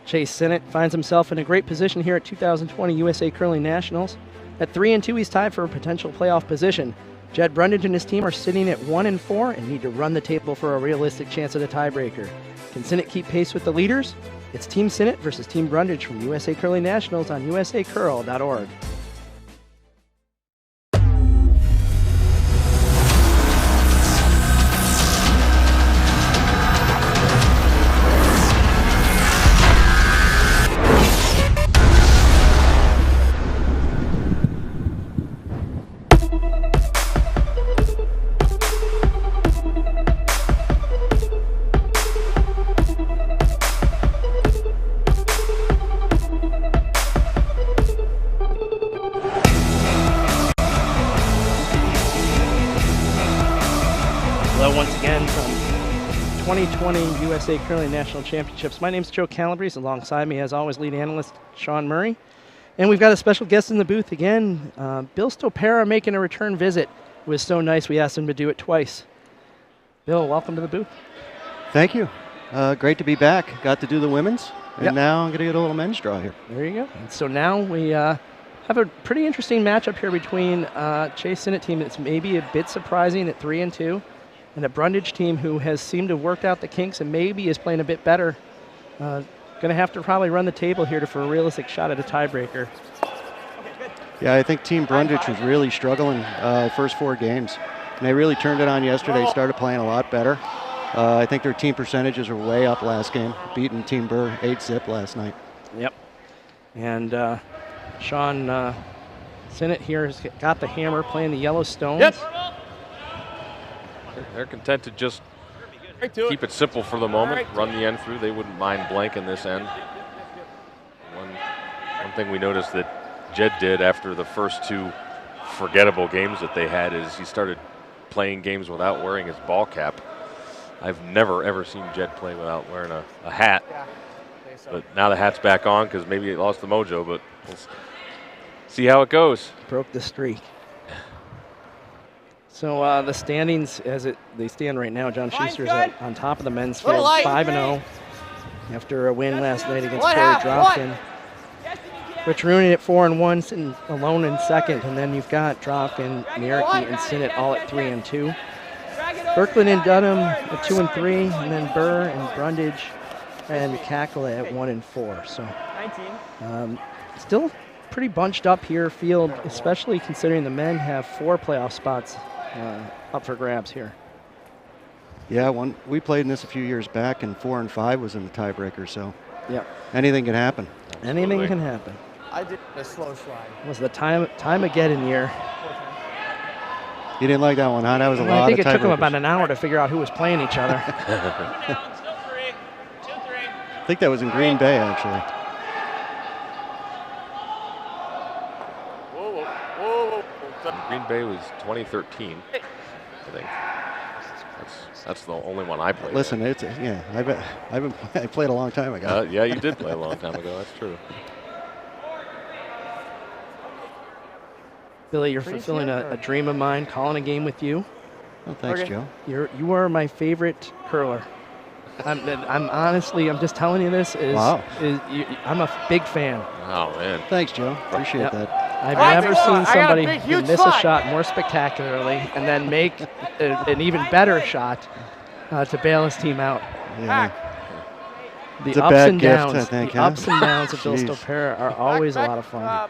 Chase Sinnett finds himself in a great position here at 2020 USA Curling Nationals. At 3-2, he's tied for a potential playoff position. Jed Brudidge and his team are sitting at 1-4 and need to run the table for a realistic chance at a tiebreaker. Can Sinnett keep pace with the leaders? It's Team Sinnett versus Team Brudidge from USA Curling Nationals on usacurl.org. Once again from 2020 USA Curling National Championships. My name is Joe Calabrese. Alongside me, as always, lead analyst Sean Murray. And we've got a special guest in the booth again, Bill Stopera, making a return visit. It was so nice we asked him to do it twice. Bill, welcome to the booth. Thank you. Great to be back. Got to do the women's, and now I'm going to get a little men's draw here. There you go. And so now we have a pretty interesting matchup here between Chase Sinnett team that's maybe a bit surprising at 3-2. And a Brudidge team who has seemed to have worked out the kinks and maybe is playing a bit better. Going to have to probably run the table here for a realistic shot at a tiebreaker. Yeah, I think Team Brudidge was really struggling first 4 games. And they really turned it on yesterday, started playing a lot better. I think their team percentages were way up last game, beating Team Burr 8-zip last night. Yep. And Sean Sinnett here has got the hammer playing the Yellowstones. Yep. They're content to just keep it simple for the moment, run the end through. They wouldn't mind blanking this end. One thing we noticed that Jed did after the first 2 forgettable games that they had is he started playing games without wearing his ball cap. I've never, ever seen Jed play without wearing a hat. But now the hat's back on because maybe it lost the mojo, but we'll see how it goes. Broke the streak. So the standings as they stand right now, John Schuster's on top of the men's field, 5-0 after a win last night against Corey Dropkin. Rich Rooney at 4-1, sitting alone in second, and then you've got Dropkin, Mierke, and Sinnett all at 3-2. Birkeland and Dunham at 2-3, and then Burr and Brudidge and Kakala at 1-4. So still pretty bunched up here field, especially considering the men have 4 playoff spots up for grabs here. Yeah, we played in this a few years back, and 4 and 5 was in the tiebreaker, so anything can happen. Anything can happen. I did a slow slide. It was the Time-Ageddon year. You didn't like that one, huh? That was a lot of tiebreakers. I think it took them about an hour to figure out who was playing each other. I think that was in Green Bay, actually. Green Bay was 2013, I think. That's the only one I played. Listen, I played a long time ago. Yeah, you did play a long time ago. That's true. Billy, you're fulfilling a dream of mine, calling a game with you. Oh, thanks, Joe. You are my favorite curler. I'm honestly, I'm just telling you this. I'm a big fan. Oh, man. Thanve Joe. Appreciate that. I've never seen somebody miss a shot more spectacularly and then make an even better shot to bail his team out. Yeah. The ups and downs, ups and downs of Bill Stopera are always a lot of fun.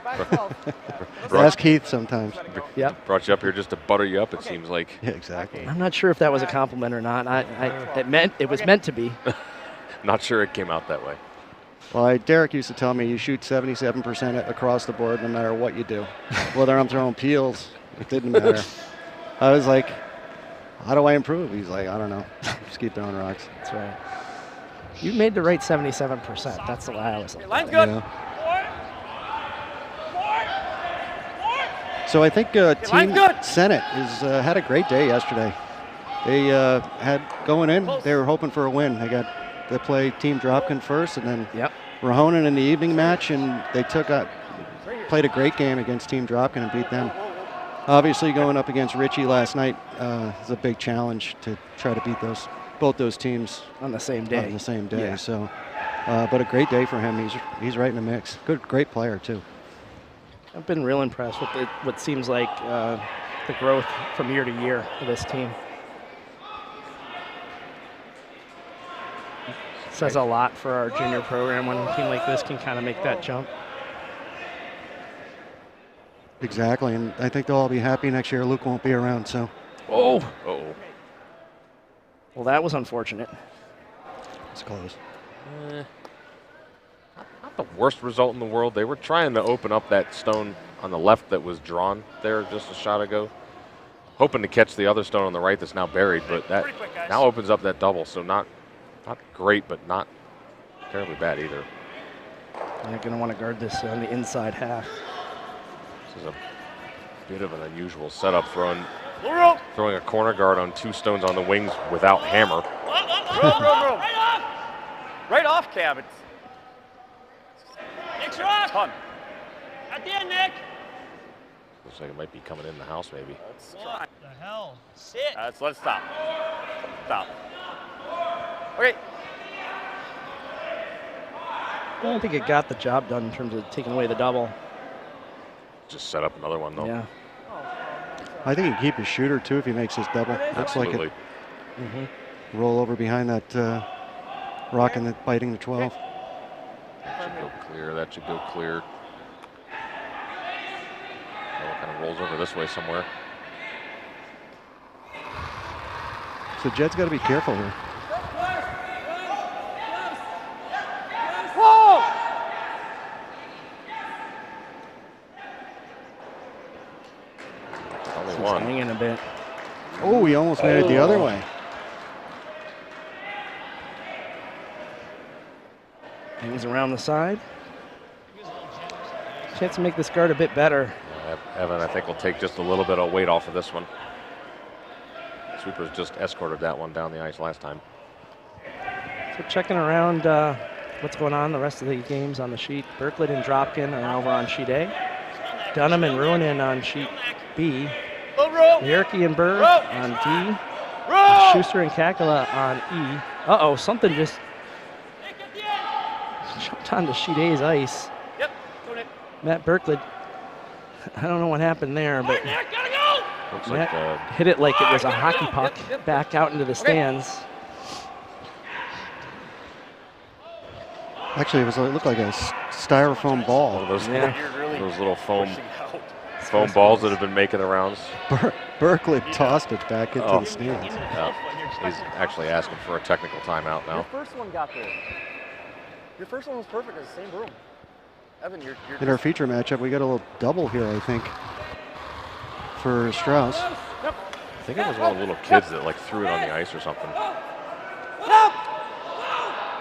Ask Keith sometimes. Yep. Brought you up here just to butter you up, it seems like. Yeah, exactly. I'm not sure if that was a compliment or not. It was meant to be. Not sure it came out that way. Well, Derek used to tell me you shoot 77% across the board no matter what you do. Whether I'm throwing peels, it didn't matter. I was like, how do I improve? He's like, I don't know. Just keep throwing rocks. That's right. You made the right 77%. That's the way I was like. Line's good. Yeah. So I think Team Sinnett had a great day yesterday. They had going in, they were hoping for a win. They played Team Dropkin first, and then Rahonen in the evening match, and they played a great game against Team Dropkin and beat them. Obviously, going up against Richie last night is a big challenge to try to beat both those teams on the same day. So But a great day for him. He's right in the mix. Great player too. I've been real impressed with what seems like the growth from year to year of this team. Says a lot for our junior program when a team like this can kind of make that jump. Exactly, and I think they'll all be happy next year. Luke won't be around, so. Oh. Uh-oh. Well, that was unfortunate. It's close. Not the worst result in the world. They were trying to open up that stone on the left that was drawn there just a shot ago, hoping to catch the other stone on the right that's now buried, but that now opens up that double, so not great, but not terribly bad either. You're going to want to guard this on the inside half. This is a bit of an unusual setup, throwing a corner guard on 2 stones on the wings without hammer. Right off, Cab. Nick's rock. Ton. At the end, Nick. Looks like it might be coming in the house, maybe. What the hell? Sit. Let's stop. Stop. Okay. I don't think it got the job done in terms of taking away the double. Just set up another one, though. Yeah. I think he can keep his shooter too if he makes his double. Looks like it. Roll over behind that rock and biting the 12. That should go clear. That should go clear. That kind of rolls over this way somewhere. So Jed's got to be careful here. One. Hanging a bit. Oh, he almost made it the other way. Hangs around the side. Chance to make this guard a bit better. Evan, I think, will take just a little bit of weight off of this one. Sweepers just escorted that one down the ice last time. So checking around what's going on the rest of the games on the sheet. Berkeley and Dropkin are over on sheet A. Dunham and Ruinen on sheet B. Yerke and Burr on D. Schuster and Kakala on E. Uh-oh, something just jumped onto sheet A's ice. Yep. Go, Nick. Matt Berkeley, I don't know what happened there, but Looks Matt like hit it like it was a hockey puck back out into the stands. Actually, it looked like a styrofoam ball. Those little foam balls that have been making the rounds. Berkeley tossed it back into the stands. Yeah. He's actually asking for a technical timeout now. Your first one got there. Your first one was perfect in the same room. Evan, you're In our feature matchup, we got a little double here, I think, for Strauss. I think it was one of the little kids that threw it on the ice or something.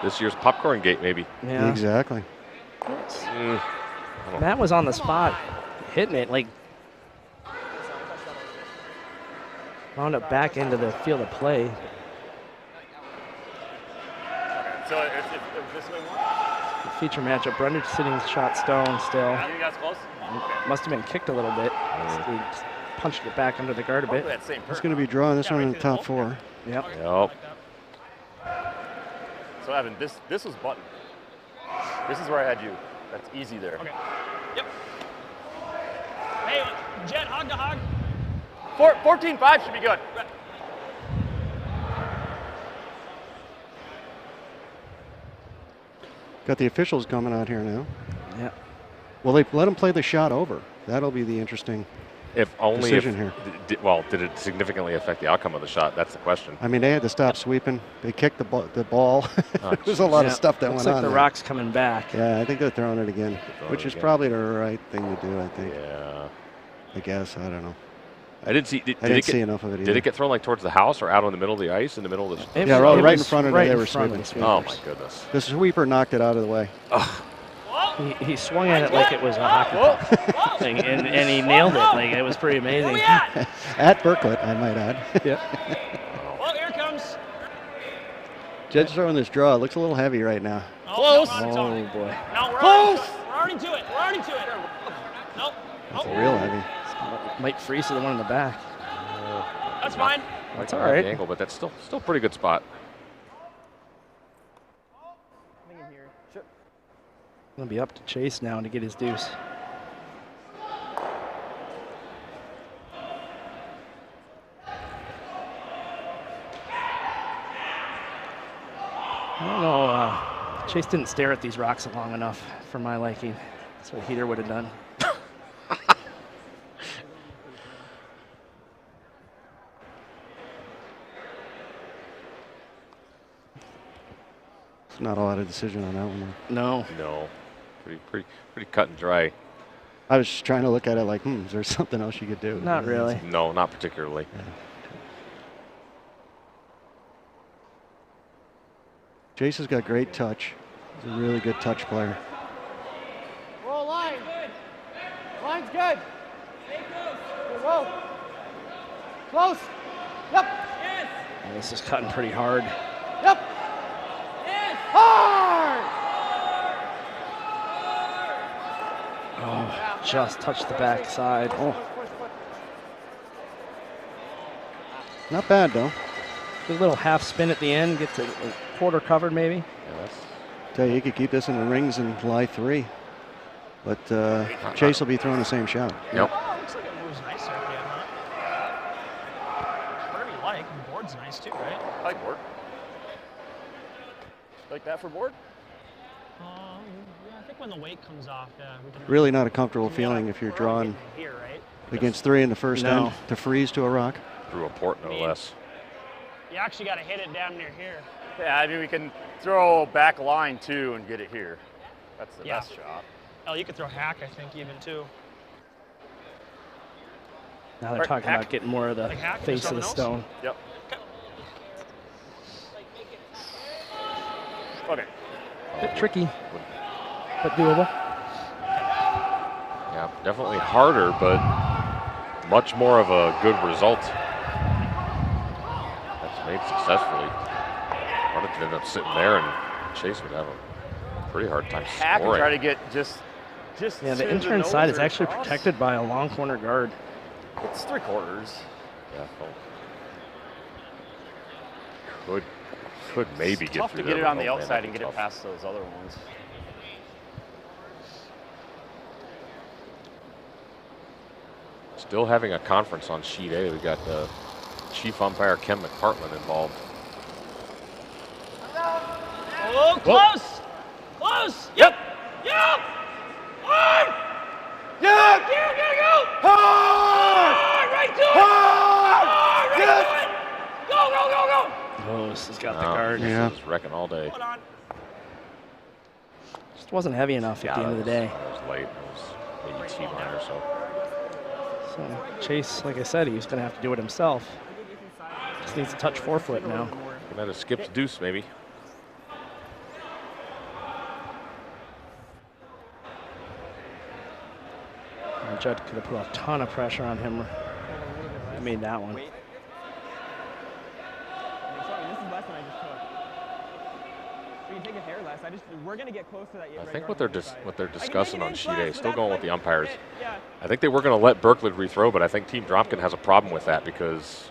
This year's popcorn gate, maybe. Yeah. Exactly. Matt was on the spot, hitting it wound up back into the field of play. So if this way The feature matchup, Brudidge sitting shot stone still. you guys close? Must have been kicked a little bit. He just punched it back under the guard a bit. He's going to be drawing this one in the top 4. Yep. So Evan, this was button. This is where I had you. That's easy there. Okay. Yep. Hey, Jed, hog to hog. 14-5 should be good. Got the officials coming out here now. Yeah. Well, they let him play the shot over. That'll be the interesting decision here. Did it significantly affect the outcome of the shot? That's the question. I mean, they had to stop sweeping. They kicked the ball. There's a lot of stuff that went on. Looks like the Rock's coming back. Yeah, I think they're throwing it again, which is probably the right thing to do, I think. Yeah. I guess. I don't know. I didn't see. I didn't see enough of it either. Did it get thrown towards the house or out in the middle of the ice, in the middle of the? Yeah, right in front of them. They were sweeping. Oh my goodness! The sweeper knocked it out of the way. He swung at it like it was a hockey puck thing, and he nailed it. It was pretty amazing. At Berkeley, I might add. Yep. Well, here comes. Jed's throwing this draw. It looks a little heavy right now. Close. Oh boy. No, we're Close. already to it. We're already to it. Nope. That's real heavy. Might freeze to the one in the back. That's fine. That's all right. Angle, but that's still pretty good spot. Gonna be up to Chase now to get his deuce. I don't know, Chase didn't stare at these rocks long enough for my liking. That's what Heater would have done. Not a lot of decision on that one. No. No, pretty cut and dry. I was just trying to look at it like, is there something else you could do? Not really. No, not particularly. Yeah. Chase has got great touch. He's a really good touch player. Roll line. Line's good. Stay close. Roll. Close. Yep. Yes. And this is cutting pretty hard. Yep. Yes. Hard. Oh, just touched the backside. Oh, Not bad, though. good little half spin at the end. Gets a quarter covered, maybe. Yeah, Tell you, he could keep this in the rings and lie 3. But Chase will be throwing the same shot. Yep. Oh, looks like it moves nicer at the end, huh? Whatever you like. The board's nice too, right? I like board. Like that for board? Yeah, I think when the weight comes off, yeah. We can Really not a comfortable feeling if you're drawing here, right? against 3 in the first No. end to freeze to a rock. Through a port, no less. You actually got to hit it down near here. Yeah, I mean, we can throw back line too and get it here. That's the Yeah. best shot. Oh, you could throw hack, I think, even too. Now they're Right, talking hack. about getting more of the Like hack or face of the something stone. else? Yep. Okay. Bit tricky, but doable. Yeah, definitely harder, but much more of a good result. That's made successfully. Wanted to end up sitting there, and Chase would have a pretty hard time Hack and scoring. try to get just Yeah, to the intern nose side is or actually across. protected by a long corner guard. It's 3/4. Yeah, well, could maybe It's get tough through to get there, it but on the oh, man, outside that'd and be get it tough. past those other ones. Still having a conference on sheet A. We got the chief umpire Ken McPartland involved. Oh, close! Close! Yep! Yep! Hard! Yep. Go! Hard. Hard! Right to it! Hard. Hard! Right to it! Go! Oh, this has got the No, guard. this Yeah. is wrecking all day. Hold on. Just wasn't heavy enough at the end of the day. That was late. It was maybe T-line or so. So Chase, like I said, he was going to have to do it himself. Just needs to touch 4-foot now. Gonna have to skip deuce, maybe. And Judd could have put a ton of pressure on him. He made that one. This is less than I just took. We can take a hair less. We're gonna get close to that. I think what they're discussing on sheet A, still going with the umpires. Yeah. I think they were going to let Berkeley rethrow, but I think Team Dropkin has a problem with that because,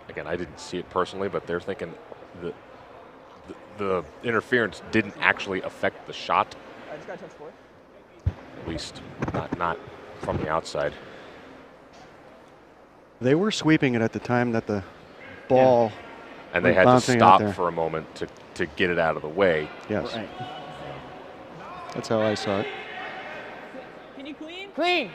again, I didn't see it personally, but they're thinking the interference didn't actually affect the shot, I just gotta touch 4. at least not from the outside. They were sweeping it at the time that the ball And they was had to bouncing out stop there. for a moment to get it out of the way. Yes, Right. that's how I saw it. Can you clean? Clean.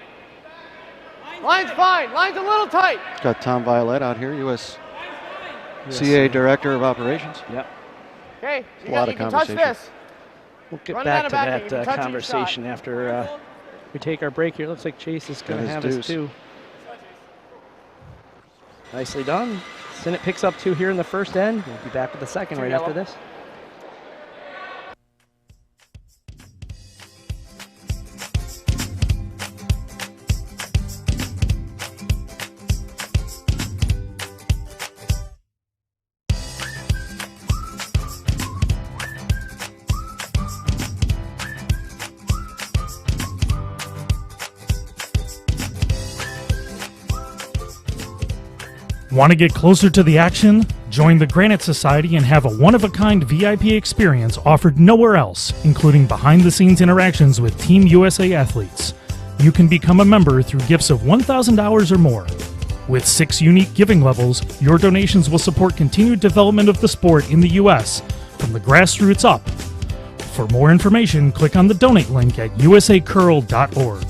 Line's fine. Line's a little tight. Got Tom Violet out here, USCA Director of Operations. Yep. Okay. A lot of you can touch conversation. this. We'll get Run back down to the back and that you can touch each conversation after we take our break here. Looks like Chase is going Got to his have his deuce. 2. Nicely done. Sinnett picks up 2 here in the first end. We'll be back with the second right after this. Want to get closer to the action? Join the Granite Society and have a one-of-a-kind VIP experience offered nowhere else, including behind-the-scenes interactions with Team USA athletes. You can become a member through gifts of $1,000 or more. With 6 unique giving levels, your donations will support continued development of the sport in the U.S., from the grassroots up. For more information, click on the donate link at usacurl.org.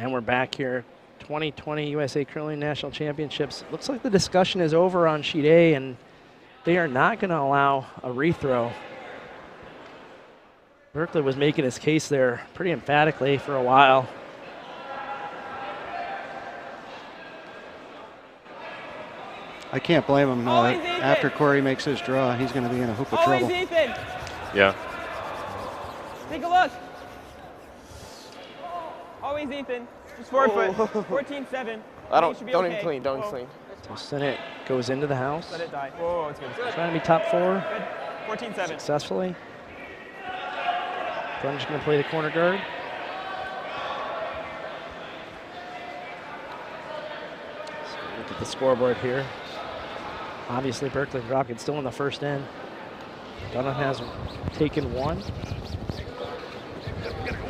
And we're back here, 2020 USA Curling National Championships. Looks like the discussion is over on sheet A, and they are not going to allow a rethrow. Berkeley was making his case there pretty emphatically for a while. I can't blame him. After Corey makes his draw, he's going to be in a hoop of trouble. Ethan. Yeah. Take a look. Always Ethan. Just 4 foot. 14-7. Don't even clean. Don't even clean. So Sinnett goes into the house. Let it die. Whoa, it's good. Trying to be top 4. Good. 14-7. Successfully. Brudidge going to play the corner guard. So look at the scoreboard here. Obviously, Berkeley and Dropkin still in the first end. Dunham has taken 1.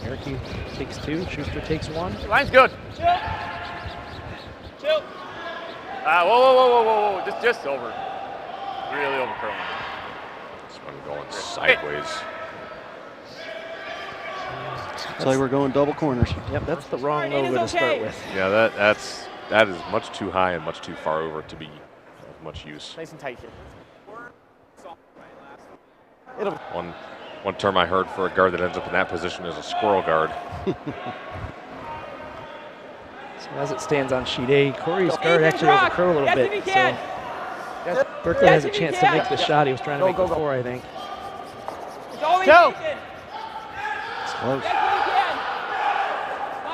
Erke takes 2. Schuster takes 1. Line's good. Chill. Chill. Whoa. Just over. Really over curling. This one going sideways. It's like we're going double corners. Yep, that's the wrong logo to start with. Yeah, that is much too high and much too far over to be of much use. Nice and tight here. One term I heard for a guard that ends up in that position is a squirrel guard. So as it stands on sheet A, Corey's guard actually overcurled a little bit. So Berkeley has a chance to make the shot he was trying to make before, I think. Go. Close.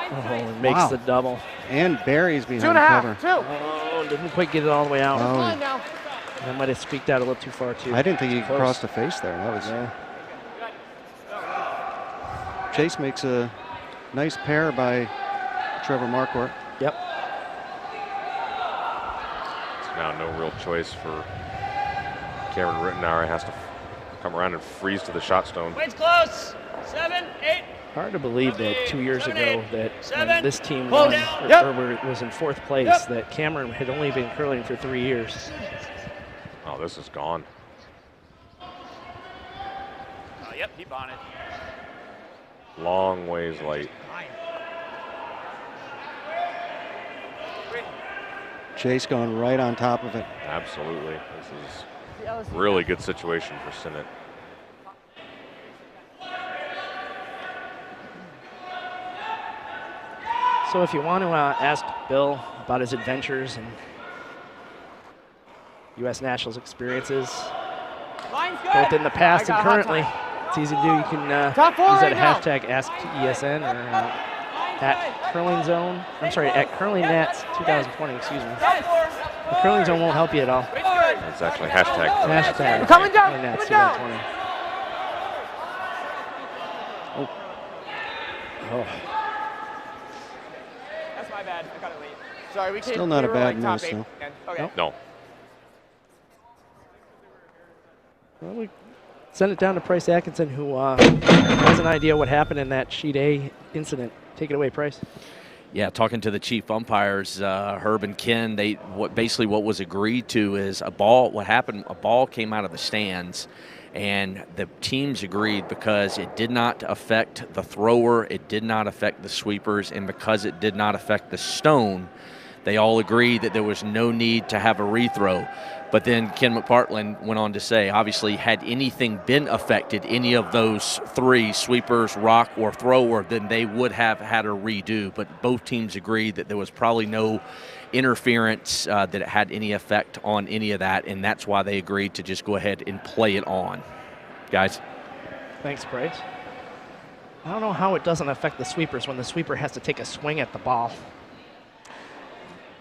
Oh, and makes the double. And Barry's behind 2.5. cover. 2. Oh, didn't quite get it all the way out. Oh. Now. That might have squeaked out a little too far, too. I didn't think he Close. crossed the face there. That was. Yeah. Chase makes a nice pair by Trevor Marquardt. Yep. It's now no real choice for Cameron Rittenauer. Has to come around and freeze to the shot stone. Wait's close. 7, 8. Hard to believe that 2 years 7, ago 8, that 7. when this team Close won, down. or was in 4th place, that Cameron had only been curling for 3 years. Oh, this is gone. Yep, deep on it. Long ways late. Chase going right on top of it. Absolutely. This is a really good situation for Sinnett. So if you want to ask Bill about his adventures and U.S. Nationals experiences, both in the past and currently, it's easy to do. You can use that hashtag AskESN or at Curling Zone. I'm sorry, at Curling Nats 2020. Excuse me. The Curling Zone won't help you at all. It's actually hashtag. Hashtag We're coming down. Curling Nats Coming down. 2020. Oh. That's my bad. I got it late. Sorry, we can't. Still not a bad top miss, 8. though. Okay. Nope. No. Well, we send it down to Price Atkinson, who has an idea what happened in that Sheet A incident. Take it away, Price. Yeah, talking to the chief umpires, Herb and Ken, basically what was agreed to is a ball came out of the stands, and the teams agreed because it did not affect the thrower, it did not affect the sweepers, and because it did not affect the stone, they all agreed that there was no need to have a rethrow. But then Ken McPartland went on to say, obviously, had anything been affected, any of those 3, sweepers, rock, or thrower, then they would have had a redo. But both teams agreed that there was probably no interference that it had any effect on any of that, and that's why they agreed to just go ahead and play it on. Guys? Thanks, Price. I don't know how it doesn't affect the sweepers when the sweeper has to take a swing at the ball.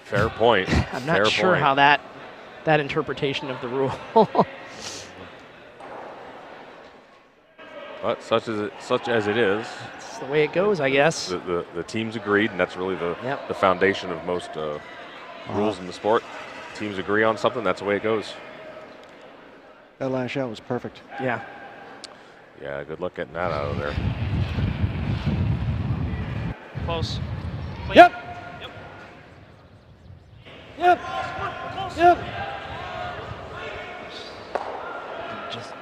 Fair point. I'm not sure how that interpretation of the rule. But such as it is. It's the way it goes, I guess. The teams agreed, and that's really the foundation of most rules in the sport. Teams agree on something, that's the way it goes. That last shot was perfect. Yeah. Yeah, good luck getting that out of there. Close. Clean. Yep. Yep. Yep. Yep. Just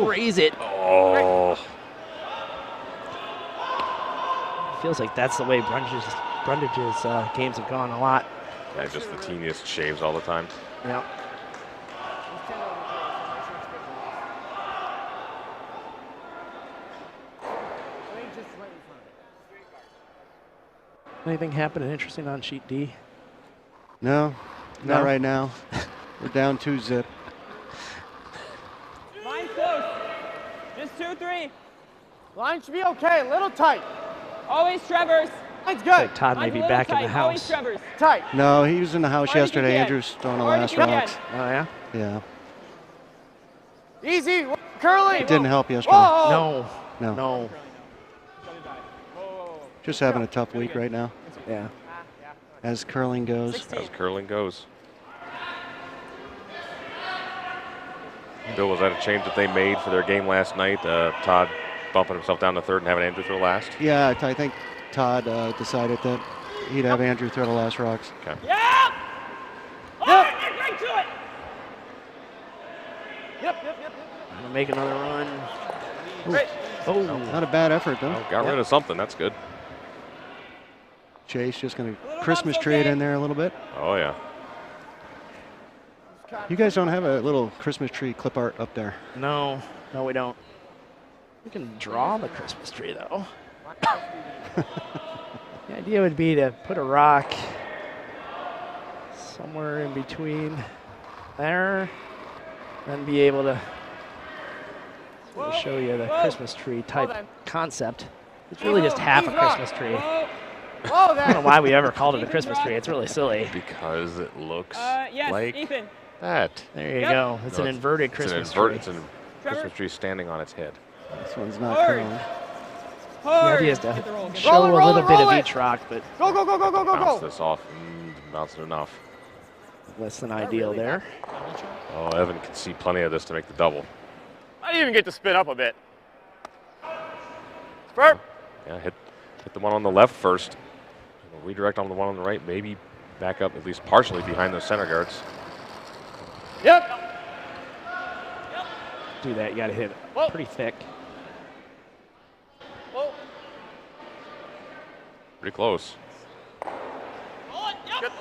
raise it. Oh. Feels like that's the way Brudidge's games have gone a lot. Yeah, just the teeniest shaves all the time. Yeah. Anything happening interesting on sheet D? No, not right now. We're down 2-zip. Line's close. Just 2-3. Line should be okay, a little tight. Always Trevor's. Line's good. Like Todd may Line's be a little back in tight. the Always house. Trevor's. Tight. No, he was in the house Hard as you yesterday. can. Andrew's throwing the Hard last as you can. rocks. Oh, yeah? Yeah. Easy. Curling. It didn't help yesterday. Whoa. No. No. No. Just having a tough week right now, Yeah. as curling goes. As curling goes. Bill, was that a change that they made for their game last night? Todd bumping himself down to third and having Andrew throw last? Yeah, I think Todd decided that he'd have Andrew throw the last rocks. Okay. Yeah. Oh, get right to it. Yep. Gonna make another run. Great. Oh. Not a bad effort, though. Oh, got rid of something. That's good. Chase just going to Christmas tree it in there a little bit. Oh, yeah. You guys don't have a little Christmas tree clip art up there. No, we don't. We can draw the Christmas tree, though. The idea would be to put a rock somewhere in between there and be able to sort of show you the Christmas tree type concept. It's really just half a Christmas tree. Whoa, I don't know why we ever called it a Christmas tree. It's really silly. Because it looks Yes, like Ethan. that. There you go. It's an inverted Christmas tree. It's a Christmas tree standing on its head. This one's not Hard. curling. The Hard. idea is to Get the roll. show Roll it, a roll little it, bit roll of it. each rock, but Go. Bounce this off. Bounce it enough. less than ideal there. Oh, Evan can see plenty of this to make the double. I didn't even get to spin up a bit. Burp. Yeah, hit the one on the left first. Redirect on the one on the right. Maybe back up at least partially behind those center guards. Yep. Do that, you got to hit it pretty thick. Whoa. Pretty close.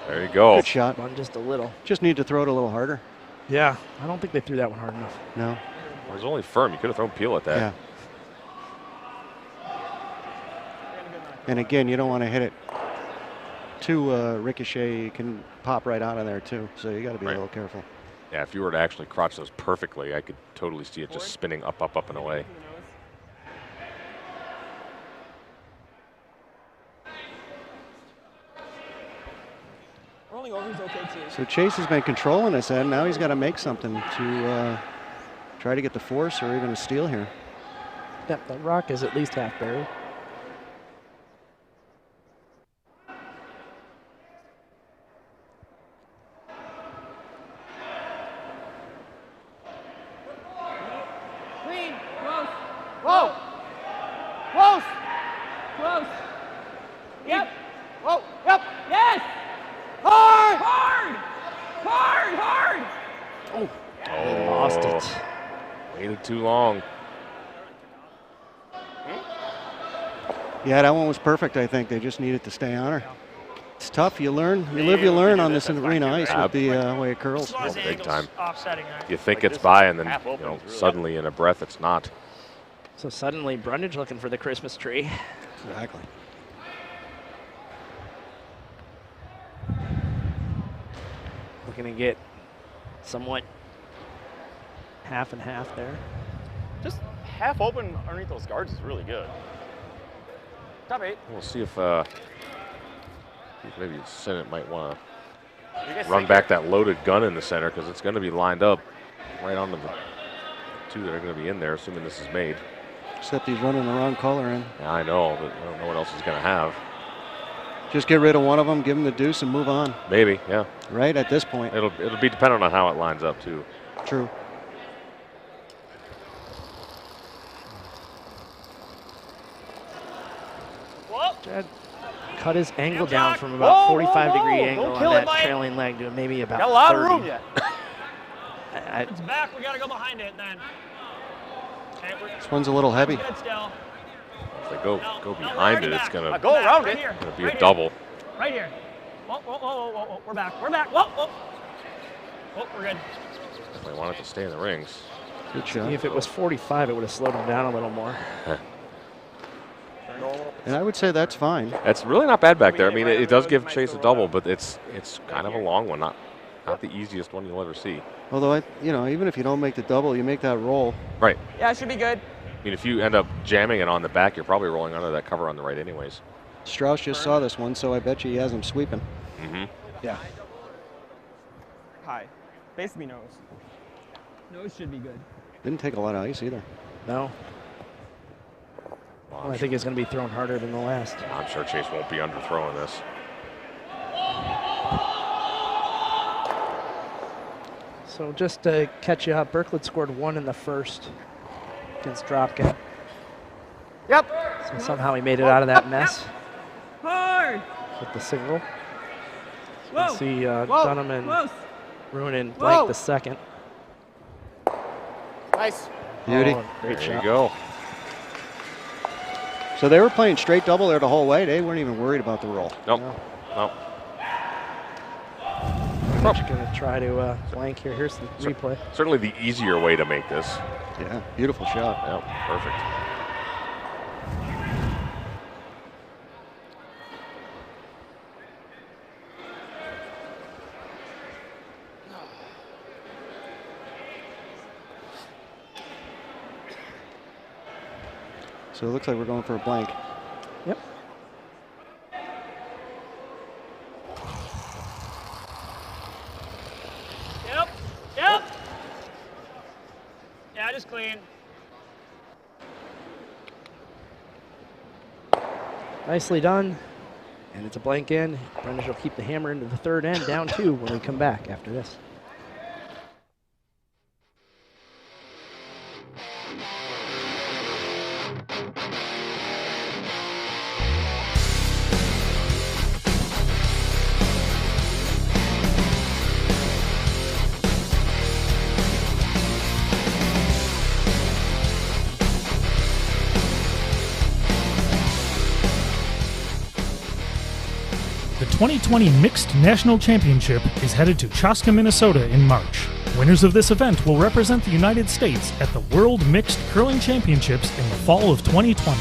There you go. Good shot. Run just a little. Just need to throw it a little harder. Yeah, I don't think they threw that one hard enough. No. It was only firm. You could have thrown Peel at that. Yeah. And again, you don't want to hit it too ricochet. You can pop right out of there too. So you got to be a little careful. Yeah, if you were to actually crotch those perfectly, I could totally see it just spinning up, and away. Rolling over is okay too. So Chase has been controlling this end. Now he's got to make something to try to get the force or even a steal here. Yep, that rock is at least half buried. Clean. Close. Whoa. Close. Close. Yep. Whoa. Yep. Yes. Hard. Hard. Hard. Hard. Oh, lost it. Waited too long. Yeah, that one was perfect, I think. They just needed to stay on her. It's tough. You learn. You live, you learn on this arena ice with the way it curls. Oh, big time. Offsetting that. You think it's by, and then suddenly in a breath, it's not. So suddenly Brudidge looking for the Christmas tree. Exactly. Looking to get somewhat half and half there. Just half open underneath those guards is really good. Top 8. We'll see if maybe Sinnett might want You to guys run think back that loaded gun in the center because it's going to be lined up right onto the two that are going to be in there, assuming this is made. Except he's running the wrong color in. Yeah, I know, but I don't know what else he's going to have. Just get rid of one of them, give him the deuce, and move on. Maybe, yeah. Right at this point. It'll be dependent on how it lines up, too. True. Jed cut his angle down from about 45-degree angle on that trailing leg to maybe about 30. Got a lot of room yet. It's back. We got to go behind it then. Okay, This one's a little heavy. good still. If they go behind it, it's going to Go around it. be a double. Right here. Whoa, whoa, whoa, whoa, whoa. We're back. We're back. Whoa, whoa. Oh, we're good. They want it to stay in the rings. Good shot. If it was 45, it would have slowed him down a little more. And I would say that's fine. That's really not bad back there. I mean, it does give Chase a double, but it's kind of a long one, not the easiest one you'll ever see. Although, even if you don't make the double, you make that roll. Right. Yeah, it should be good. I mean, if you end up jamming it on the back, you're probably rolling under that cover on the right anyways. Strauss just saw this one, so I bet you he has him sweeping. Mm-hmm. Yeah. High. Basically nose. Nose should be good. Didn't take a lot of ice either. No. Well, I think it's going to be thrown harder than the last. I'm sure Chase won't be underthrowing this. So just to catch you up, Berklet scored 1 in the first against Dropkin. Yep. So somehow he made it out of that mess Hard. with the single. Whoa. You see Whoa. Dunham and Close. Runin Whoa. blank the second. Nice. Beauty. Oh, great There shot. you go. So they were playing straight double there the whole way. They weren't even worried about the roll. Nope. Nope. What you're going to try to blank here. Here's the replay. Certainly the easier way to make this. Yeah, beautiful shot. Yep, perfect. So it looks like we're going for a blank. Yep. Yep. Yep. Yeah, just clean. Nicely done. And it's a blank in. Brudidge will keep the hammer into the third end, down 2 when we come back after this. The 2020 Mixed National Championship is headed to Chaska, Minnesota in March. Winners of this event will represent the United States at the World Mixed Curling Championships in the fall of 2020.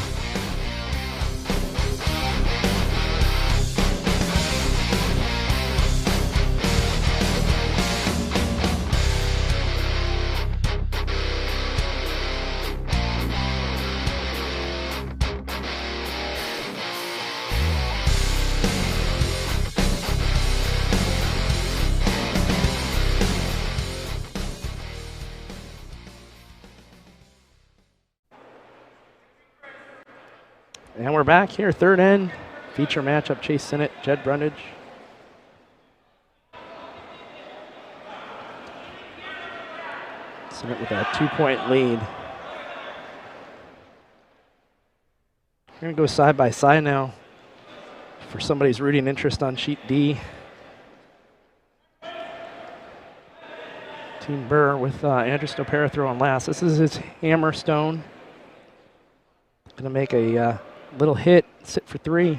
And we're back here, third end. Feature matchup, Chase Sinnett, Jed Brudidge. Sinnett with a 2-point lead. We're going to go side by side now for somebody's rooting interest on sheet D. Team Burr with Andrew Stopera throwing last. This is his hammer stone. Going to make a little hit, sit for 3.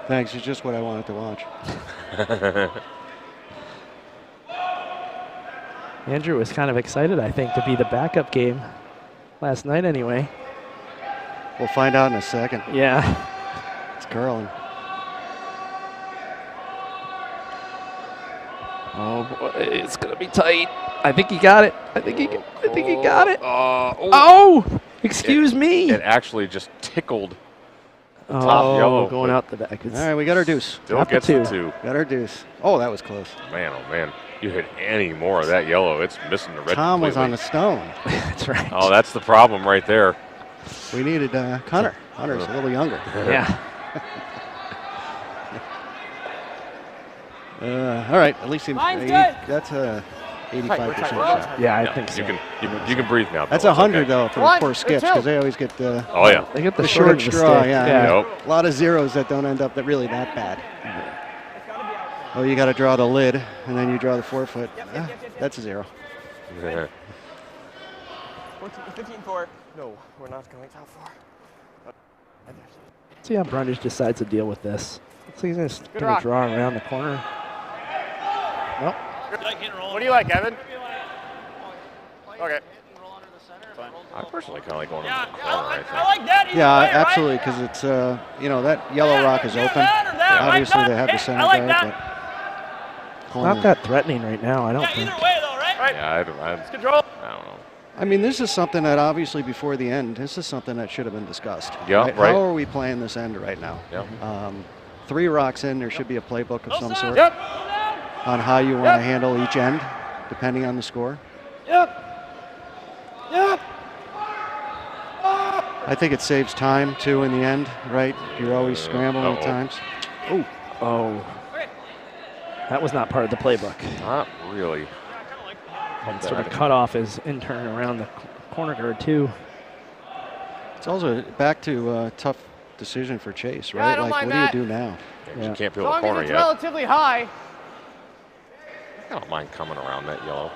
Thanks, it's just what I wanted to watch. Andrew was kind of excited, I think, to be the backup game last night anyway. We'll find out in a second. Yeah. It's curling. Oh boy, it's gonna be tight. I think he got it. I think he got it. Oh, excuse me. It actually just tickled the top yellow. Going out the back. All right, we got our deuce. Still gets the 2. Got our deuce. Oh, that was close. Man, oh man. You hit any more of that yellow, it's missing the red. Tom was completely. on the stone. That's right. Oh, that's the problem right there. We needed Connor. Connor's a little younger. Yeah. All right, at least Line's good. that's a 85% shot. Yeah, I think so. You can breathe now. That's Bill. 100 Okay. though for One, poor skips two. because they always get Oh yeah. They get the short short of the straw. stick. Yeah, Nope. a lot of zeros that don't end up that really that bad. Oh, you got to draw the lid and then you draw the 4 foot. That's a 0. Yeah. 15-4. No, we're not going top 4. See how Brudidge decides to deal with this. So he's going to rock. draw around the corner. Nope. What do you like, Evan? Okay. I personally kind of like going Yeah, into the corner, I think. I like that. Either Yeah, way, right? absolutely, because it's that yellow rock is open. Obviously, they have the center I like guard, that. but corner. Not that threatening right now, I don't Yeah, think. either way, though, right? Yeah, Control. I don't know. I mean, this is something that obviously before the end, this is something that should have been discussed. Yeah, right. How are we playing this end right now? Yeah. 3 rocks in, there should be a playbook of some sort Yep. on how you want to handle each end, depending on the score. Yep. Yep. I think it saves time too in the end, right? You're always scrambling at times. Oh. That was not part of the playbook. Not really. Sort of cut off his intern around the corner guard too. It's also back to a tough decision for Chase, Yeah, I right? don't Like, mind what that. do you do now? You can't As peel long the as corner it's yet. relatively high. I don't mind coming around that yellow.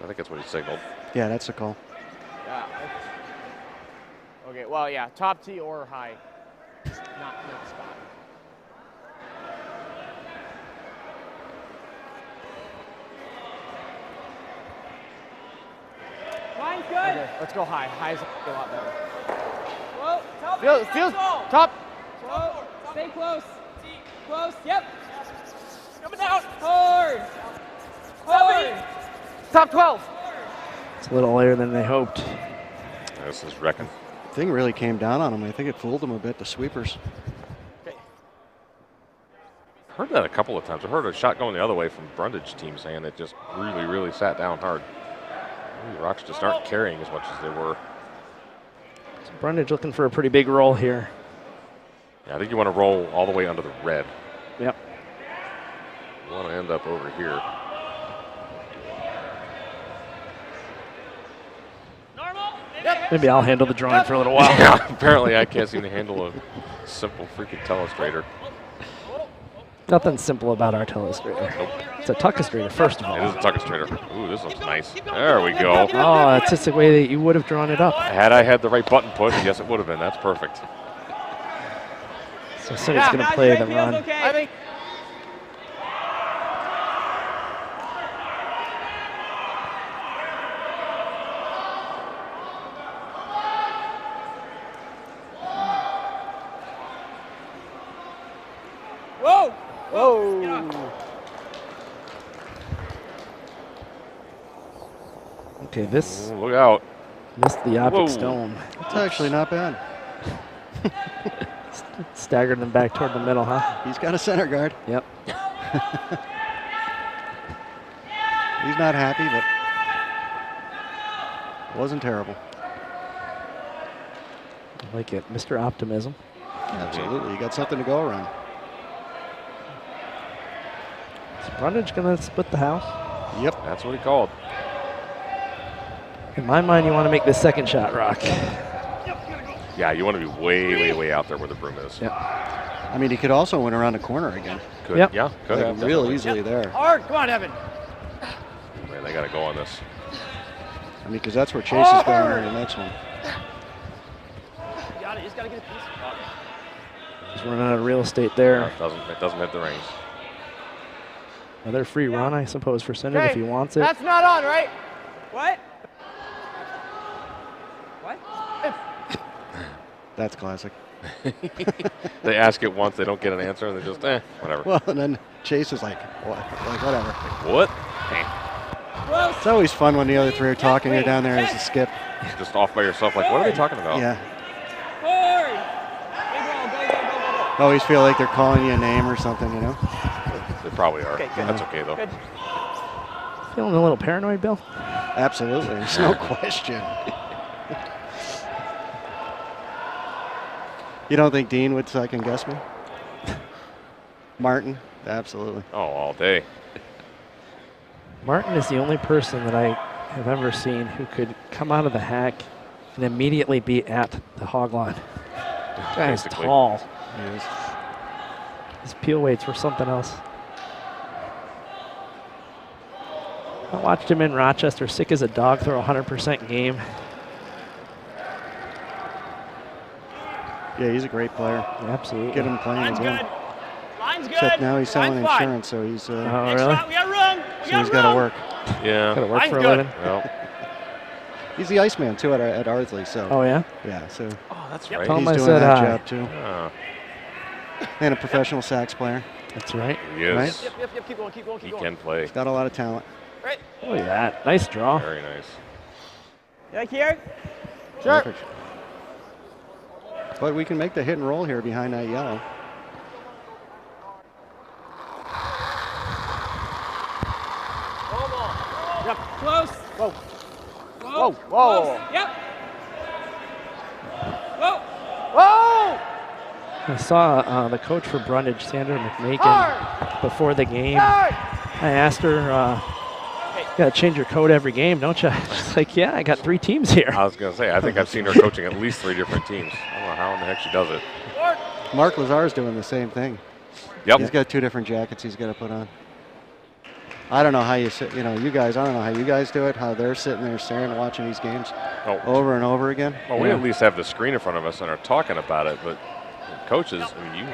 I think that's what he signaled. Yeah, that's the call. Yeah. Okay, well, yeah, top tee or high. Not spot. Line's good. Okay, let's go high. High's a lot better. Whoa, top Feels top. Whoa, stay close. Close, yep. Coming down. Hard. Hard. Top 12. It's a little later than they hoped. This is wrecking. Thing really came down on him. I think it fooled him a bit, the sweepers. Heard that a couple of times. I heard a shot going the other way from Brudidge team saying it just really, really sat down hard. The rocks just aren't carrying as much as they were. So Brudidge looking for a pretty big roll here. Yeah, I think you want to roll all the way under the red. Yep. You want to end up over here. Maybe I'll handle the drawing for a little while. Yeah, apparently I can't seem to handle a simple freaking telestrator. Nothing simple about our telestrator. Nope. It's a tuckastrator, first of all. It is a tuckastrator. Ooh, this looks nice. There we go. Oh, that's just the way that you would have drawn it up. Had I had the right button push, yes, it would have been. That's perfect. So Sinnett's going to play the run. I think. Whoa. Whoa. Okay, this Ooh, look out. missed the object Whoa. stone. It's actually not bad. Staggered them back toward the middle, huh? He's got a center guard. Yep. He's not happy, but wasn't terrible. I like it. Mr. Optimism. Absolutely. You got something to go around. Is Brudidge going to split the house? Yep. That's what he called. In my mind, you want to make the second shot rock. Yeah, you want to be way, way, way out there where the broom is. Yep. I mean, he could also went around the corner again. Could. Yep. Yeah, could Like, have. real definitely. easily there. Hard. Come on, Evan. Man, they got to go on this. I mean, because that's where Chase is going on the next one. You just got to get a piece. He's running out of real estate there. It doesn't hit the rings. Another free run, I suppose, for Sinnett if he wants it. That's not on, right? What? What? That's classic. They ask it once, they don't get an answer, and they just, whatever. Well, and then Chase is like, what? Like, whatever. What? It's always fun when the other three are talking. You're down there as a skip. Just off by yourself, like, what are they talking about? Yeah. Hard. Big roll. Go, go, go, go, go. Always feel like they're calling you a name or something, you know? The probably are. Okay, good. That's okay, though. Good. Feeling a little paranoid, Bill? Absolutely. There's no question. You don't think Dean would second guess me? Martin? Absolutely. Oh, all day. Martin is the only person that I have ever seen who could come out of the hack and immediately be at the hog line. That guy is Basically. tall. He is. His peel weights were something else. I watched him in Rochester, sick as a dog, throw a 100% game. Yeah, he's a great player. Absolutely. Get him playing Line's again. good. Line's good. Except now he's selling Line's fine. insurance, so he's Oh, Next really? round, we got room. so he's got to work. Yeah. Gotta work Line's for a good. living. Well, He's the Iceman too at Ardsley, so Oh, yeah? yeah, so oh, that's Yep. right. Tell him he's I doing said that hi. job too. And a professional sax player. That's right. He is. Right? Yep, keep going, keep going, He keep going. can play. Got a lot of talent. Right. Look at that. Nice draw. Very nice. You like here? Perfect. But we can make the hit and roll here behind that yellow. Yep. Close. Whoa. Whoa. Whoa. Whoa. Close. Yep. Whoa. Whoa! I saw the coach for Brudidge, Sandra McMakin, before the game. Hard. I asked her, you got to change your code every game, don't you? She's like, yeah, I got 3 teams here. I was going to say, I think I've seen her coaching at least 3 different teams. I don't know how in the heck she does it. Mark Lazar's doing the same thing. Yep. He's got 2 different jackets he's got to put on. I don't know how you sit, you guys, I don't know how you guys do it, how they're sitting there staring, watching these games over and over again. Well, we at least have the screen in front of us and are talking about it, but coaches, I mean,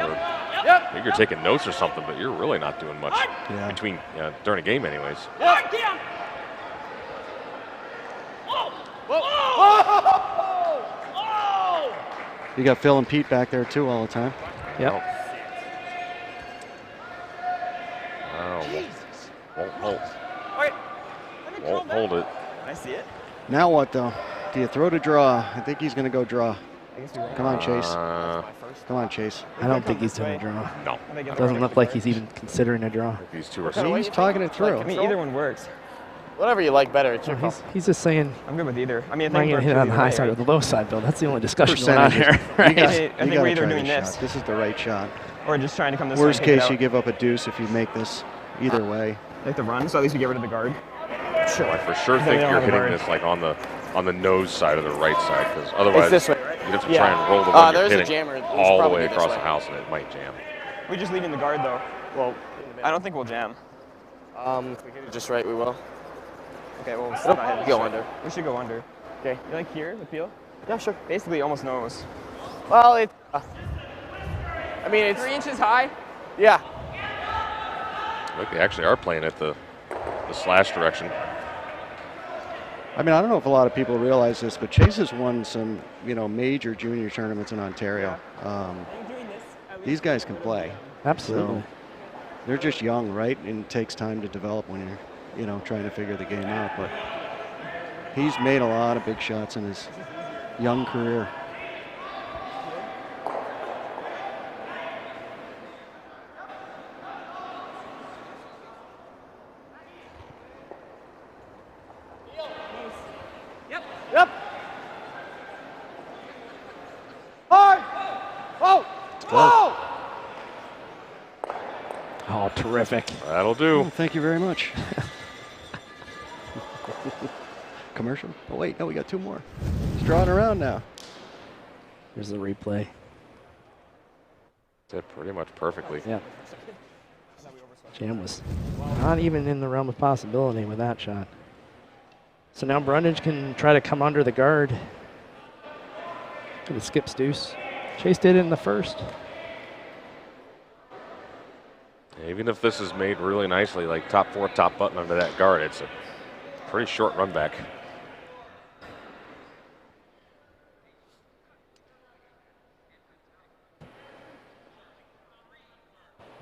maybe you're taking notes or something, but you're really not doing much between during a game anyways. You got Phil and Pete back there too all the time. Yep. Won't hold it. I see it. Now what though? Do you throw to draw? I think he's going to go draw. Come on, Chase. Come on, Chase. I don't think he's doing a draw. No. Doesn't look like he's even considering a draw. These two are He's talking it through. I mean, either one works. Whatever you like better. It's your call. He's just saying, I'm good with either. I mean, am I going to hit it on the high side or the low side, Bill? That's the only discussion going on here. Right? I think we're either doing this This is the right shot. or just trying to come this way. Worst case, you give up a deuce if you make this. Either way. Like the run, so at least you get rid of the guard. Sure. I for sure think don't you're have a hitting guard. this like on the nose side of the right side, because otherwise It's this way. you'd have to try and roll the one you're there's a hitting jammer. It's all the probably way this across way. the house, and it might jam. We're just leaving the guard though. Well, I don't think we'll jam. If we hit it just right, we will. Okay, well, let's Nope, not hit it. go under. We should go under. Okay. You like here, the peel? Yeah, sure. Basically, almost nose. Well, it. I mean, it's 3 inches high. yeah. I think they actually are playing at the slash direction. I mean, I don't know if a lot of people realize this, but Chase has won some, major junior tournaments in Ontario. These guys can play. Absolutely. So they're just young, right? And it takes time to develop when you're, trying to figure the game out. But he's made a lot of big shots in his young career. Yep. Hard. Whoa. Whoa. Oh, terrific. That'll do. Oh, thank you very much. Commercial? Oh, wait, no, we got 2 more. He's drawing around now. Here's the replay. Did pretty much perfectly. Yeah. Jam was not even in the realm of possibility with that shot. So now Brudidge can try to come under the guard. It skips deuce. Chase did it in the first. Even if this is made really nicely, like top 4, top button under that guard, it's a pretty short run back.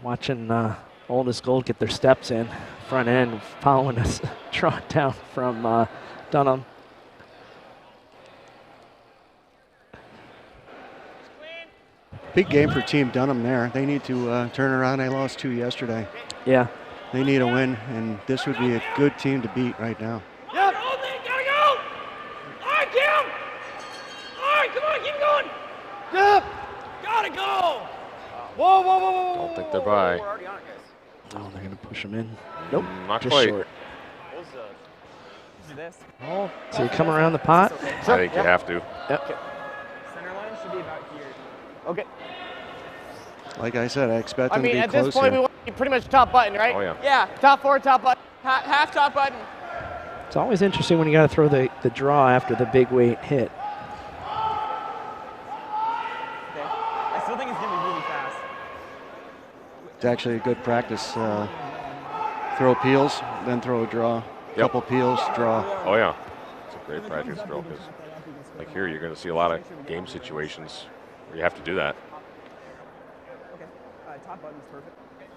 Watching Oldest Gold get their steps in, front end, following us, draw down from Dunham. Big game for Team Dunham there. They need to turn around. They lost 2 yesterday. Yeah. They need a win, and this would be a good team to beat right now. Yep. Gotta go. All right, Kim. All right, come on, keep going. Yep. Gotta go. Whoa, whoa, whoa, whoa. Don't think they're by. We're already on it, guys. Oh, they're going to push him in. Nope. Not just quite. short. This. Oh. So you come around the pot? I think you have to. Yep. Center line should be about here. Okay. Like I said, I expect I them to mean, be at close this point, here. we want to be pretty much top button, right? Oh, yeah. Yeah, top 4, top button. Half top button. It's always interesting when you got to throw the draw after the big weight hit. Okay. I still think it's going to be really fast. It's actually a good practice. Throw peels, then throw a draw. Couple peels, draw. Oh, yeah. It's a great practice drill because, like here, you're going to see a lot of game situations where you have to do that. Okay. Top button's perfect. Okay.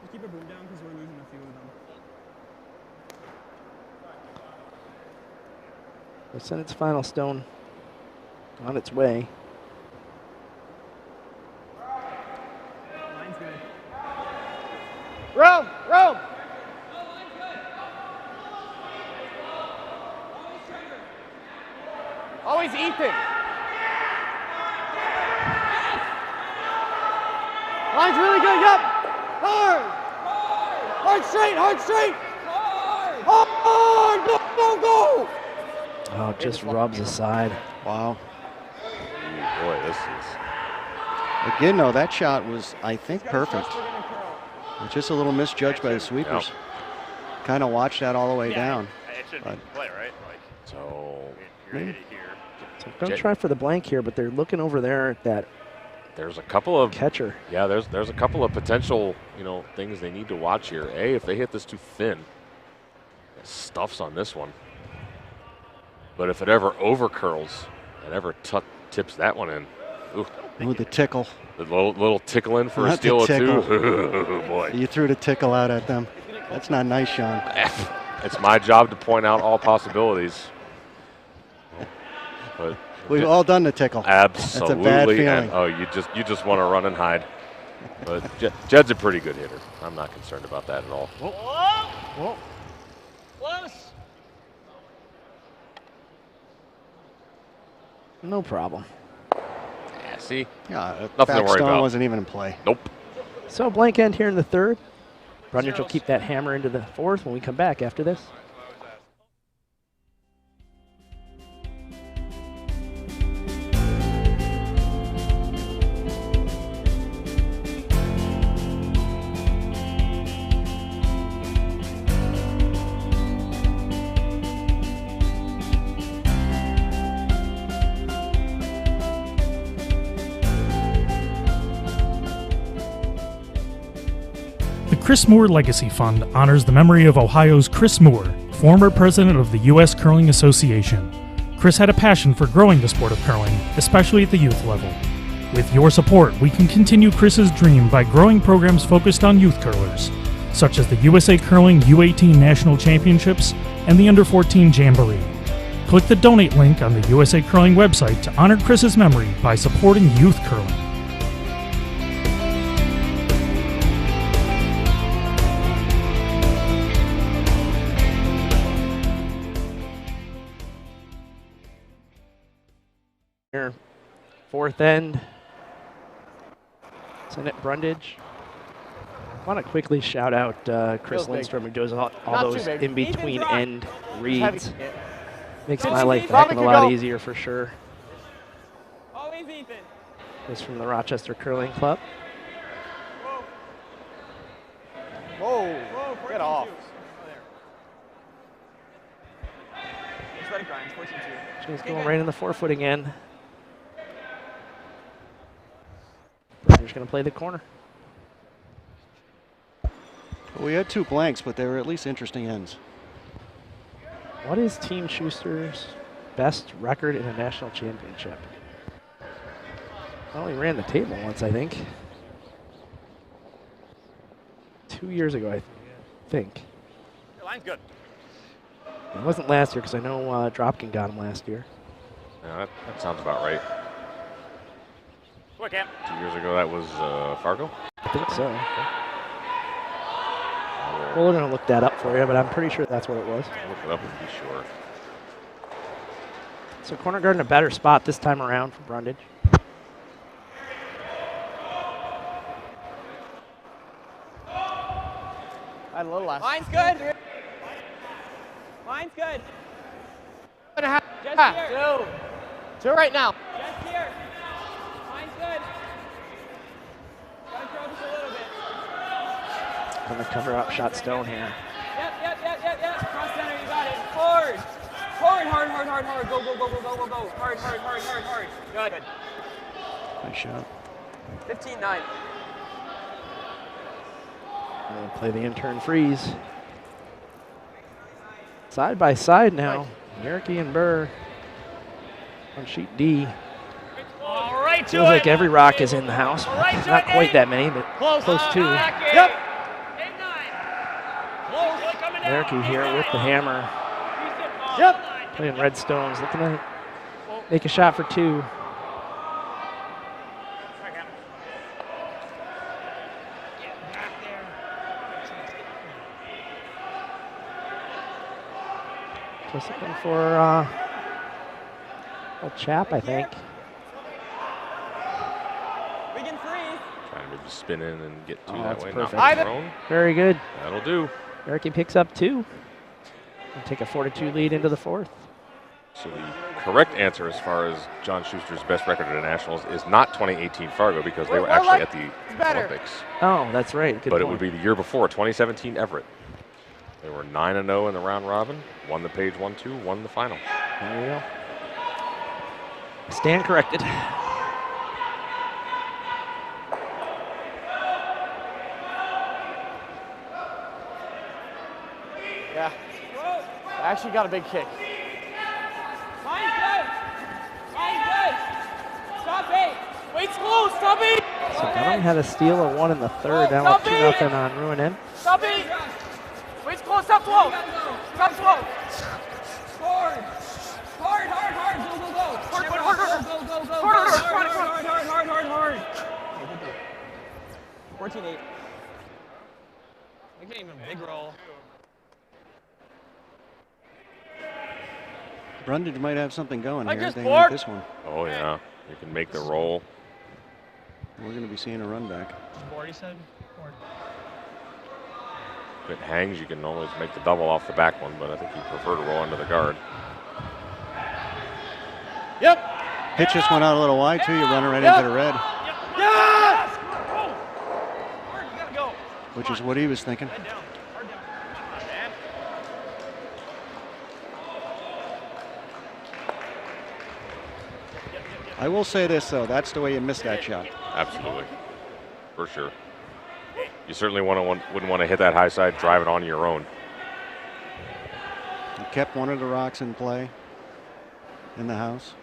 Just keep a boom down because we're losing a few of them. The Sennett's final stone on its way. Line's good. Rome, Rome. Always Ethan. Line's really good, yep. Hard. Hard straight, hard straight. Hard, go, go, go. Oh, just rubs aside. Wow. Ooh, boy, this is. Again, though, that shot was, I think, perfect. It's just a little misjudged by the sweepers. Yep. Kind of watched that all the way down. It should be play, right? Like, So you're gonna hit it here. So don't try for the blank here, but they're looking over there at that there's a couple of catcher. Yeah, there's a couple of potential, things they need to watch here. A, if they hit this too thin, it stuffs on this one. But if it ever over curls, it ever tips that one in. Ooh. With the tickle. The little tickle in for Not a steal the or two. tickle. Oh, boy. You threw the tickle out at them. That's not nice, Sean. It's my job to point out all possibilities. But We've all done the tickle. absolutely. That's a bad feeling. And, oh, you just want to run and hide. But Jed's a pretty good hitter. I'm not concerned about that at all. Whoa. Whoa. Close. No problem. Yeah, see? Yeah, Nothing to worry backstone about. wasn't even in play. Nope. So blank end here in the third. Brudidge will keep that hammer into the fourth when we come back after this. The Chris Moore Legacy Fund honors the memory of Ohio's Chris Moore, former president of the U.S. Curling Association. Chris had a passion for growing the sport of curling, especially at the youth level. With your support, we can continue Chris's dream by growing programs focused on youth curlers, such as the USA Curling U18 National Championships and the Under-14 Jamboree. Click the donate link on the USA Curling website to honor Chris's memory by supporting youth curling. Here, fourth end. Sinnett Brudidge. I want to quickly shout out Chris Feels big. Lindstrom, who does all Not too those big. in-between end Heavy. reads. Makes my Coach life a Ethan. heck of a Robin lot can go. easier for sure. Always Ethan. This from the Rochester Curling Club. Whoa. Whoa, Get off. 14-2. Oh, there. Just let it grind. 14-2. She's going right in the forefoot again. Brudidge's going to play the corner. We had two blanks, but they were at least interesting ends. What is Team Schuster's best record in a national championship? Well, he ran the table once, I think. 2 years ago, I think. Your line's good. It wasn't last year because I know Dropkin got him last year. Yeah, that sounds about right. Quick, Cam. 2 years ago, that was Fargo. I think so. We're going to look that up for you, but I'm pretty sure that's what it was. Look it up and be sure. So Corner Guard in a better spot this time around for Brudidge. I had a little less. Line's good. Line's good. Just here. Two right now. Just here. Line's good. Gotta throw just a little bit. Going to cover up shot Stone here. Yep. Cross center, you got it. Forward. Hard. Go. Hard. Good. Nice shot. 15-9. And play the intern freeze. Side by side now. Yerke and Burr on sheet D. All right, Feels like every rock is in the house. Not quite that many, but close to. Yep. Yerke here with the hammer. Yep. Playing Redstones, looking to make a shot for two. Just looking for a chap, I think. We can freeze. Trying to maybe spin in and get two that That's way. perfect. Not thrown. Very good. That'll do. Yerke picks up two. And take a 4-2 lead into the fourth. So the correct answer as far as John Schuster's best record at the Nationals is not 2018 Fargo because they were actually at the Olympics. Oh, that's right. Good But point. it would be the year before, 2017 Everett. They were 9-0 in the round robin, won the Page 1-2, won the final. There you go. Stand corrected. Yeah. I actually got a big kick. Line's good. Stop it. Wait's close. Stop it. So Dunham had a steal of one in the third, down with 2-0 on Ruinen. Stop it. Wait's close. Stop slow. Stop slow. Hard. Go. 14-8. I can't even big roll. Brudidge might have something going I here. just They bored. need this one. Oh, yeah. You can make the roll. We're going to be seeing a run back. Board, he said. Board. If it hangs, you can always make the double off the back one, but I think you prefer to roll under the guard. Yep. Pitch just went out a little wide, too. You run right into the red, Yes! Go. You gotta go. which is what he was thinking. Head down. Hard down. Come on, man. I will say this, though. That's the way you missed that shot. Absolutely. For sure. You certainly wouldn't want to hit that high side, drive it on your own. You kept one of the rocks in play in the house.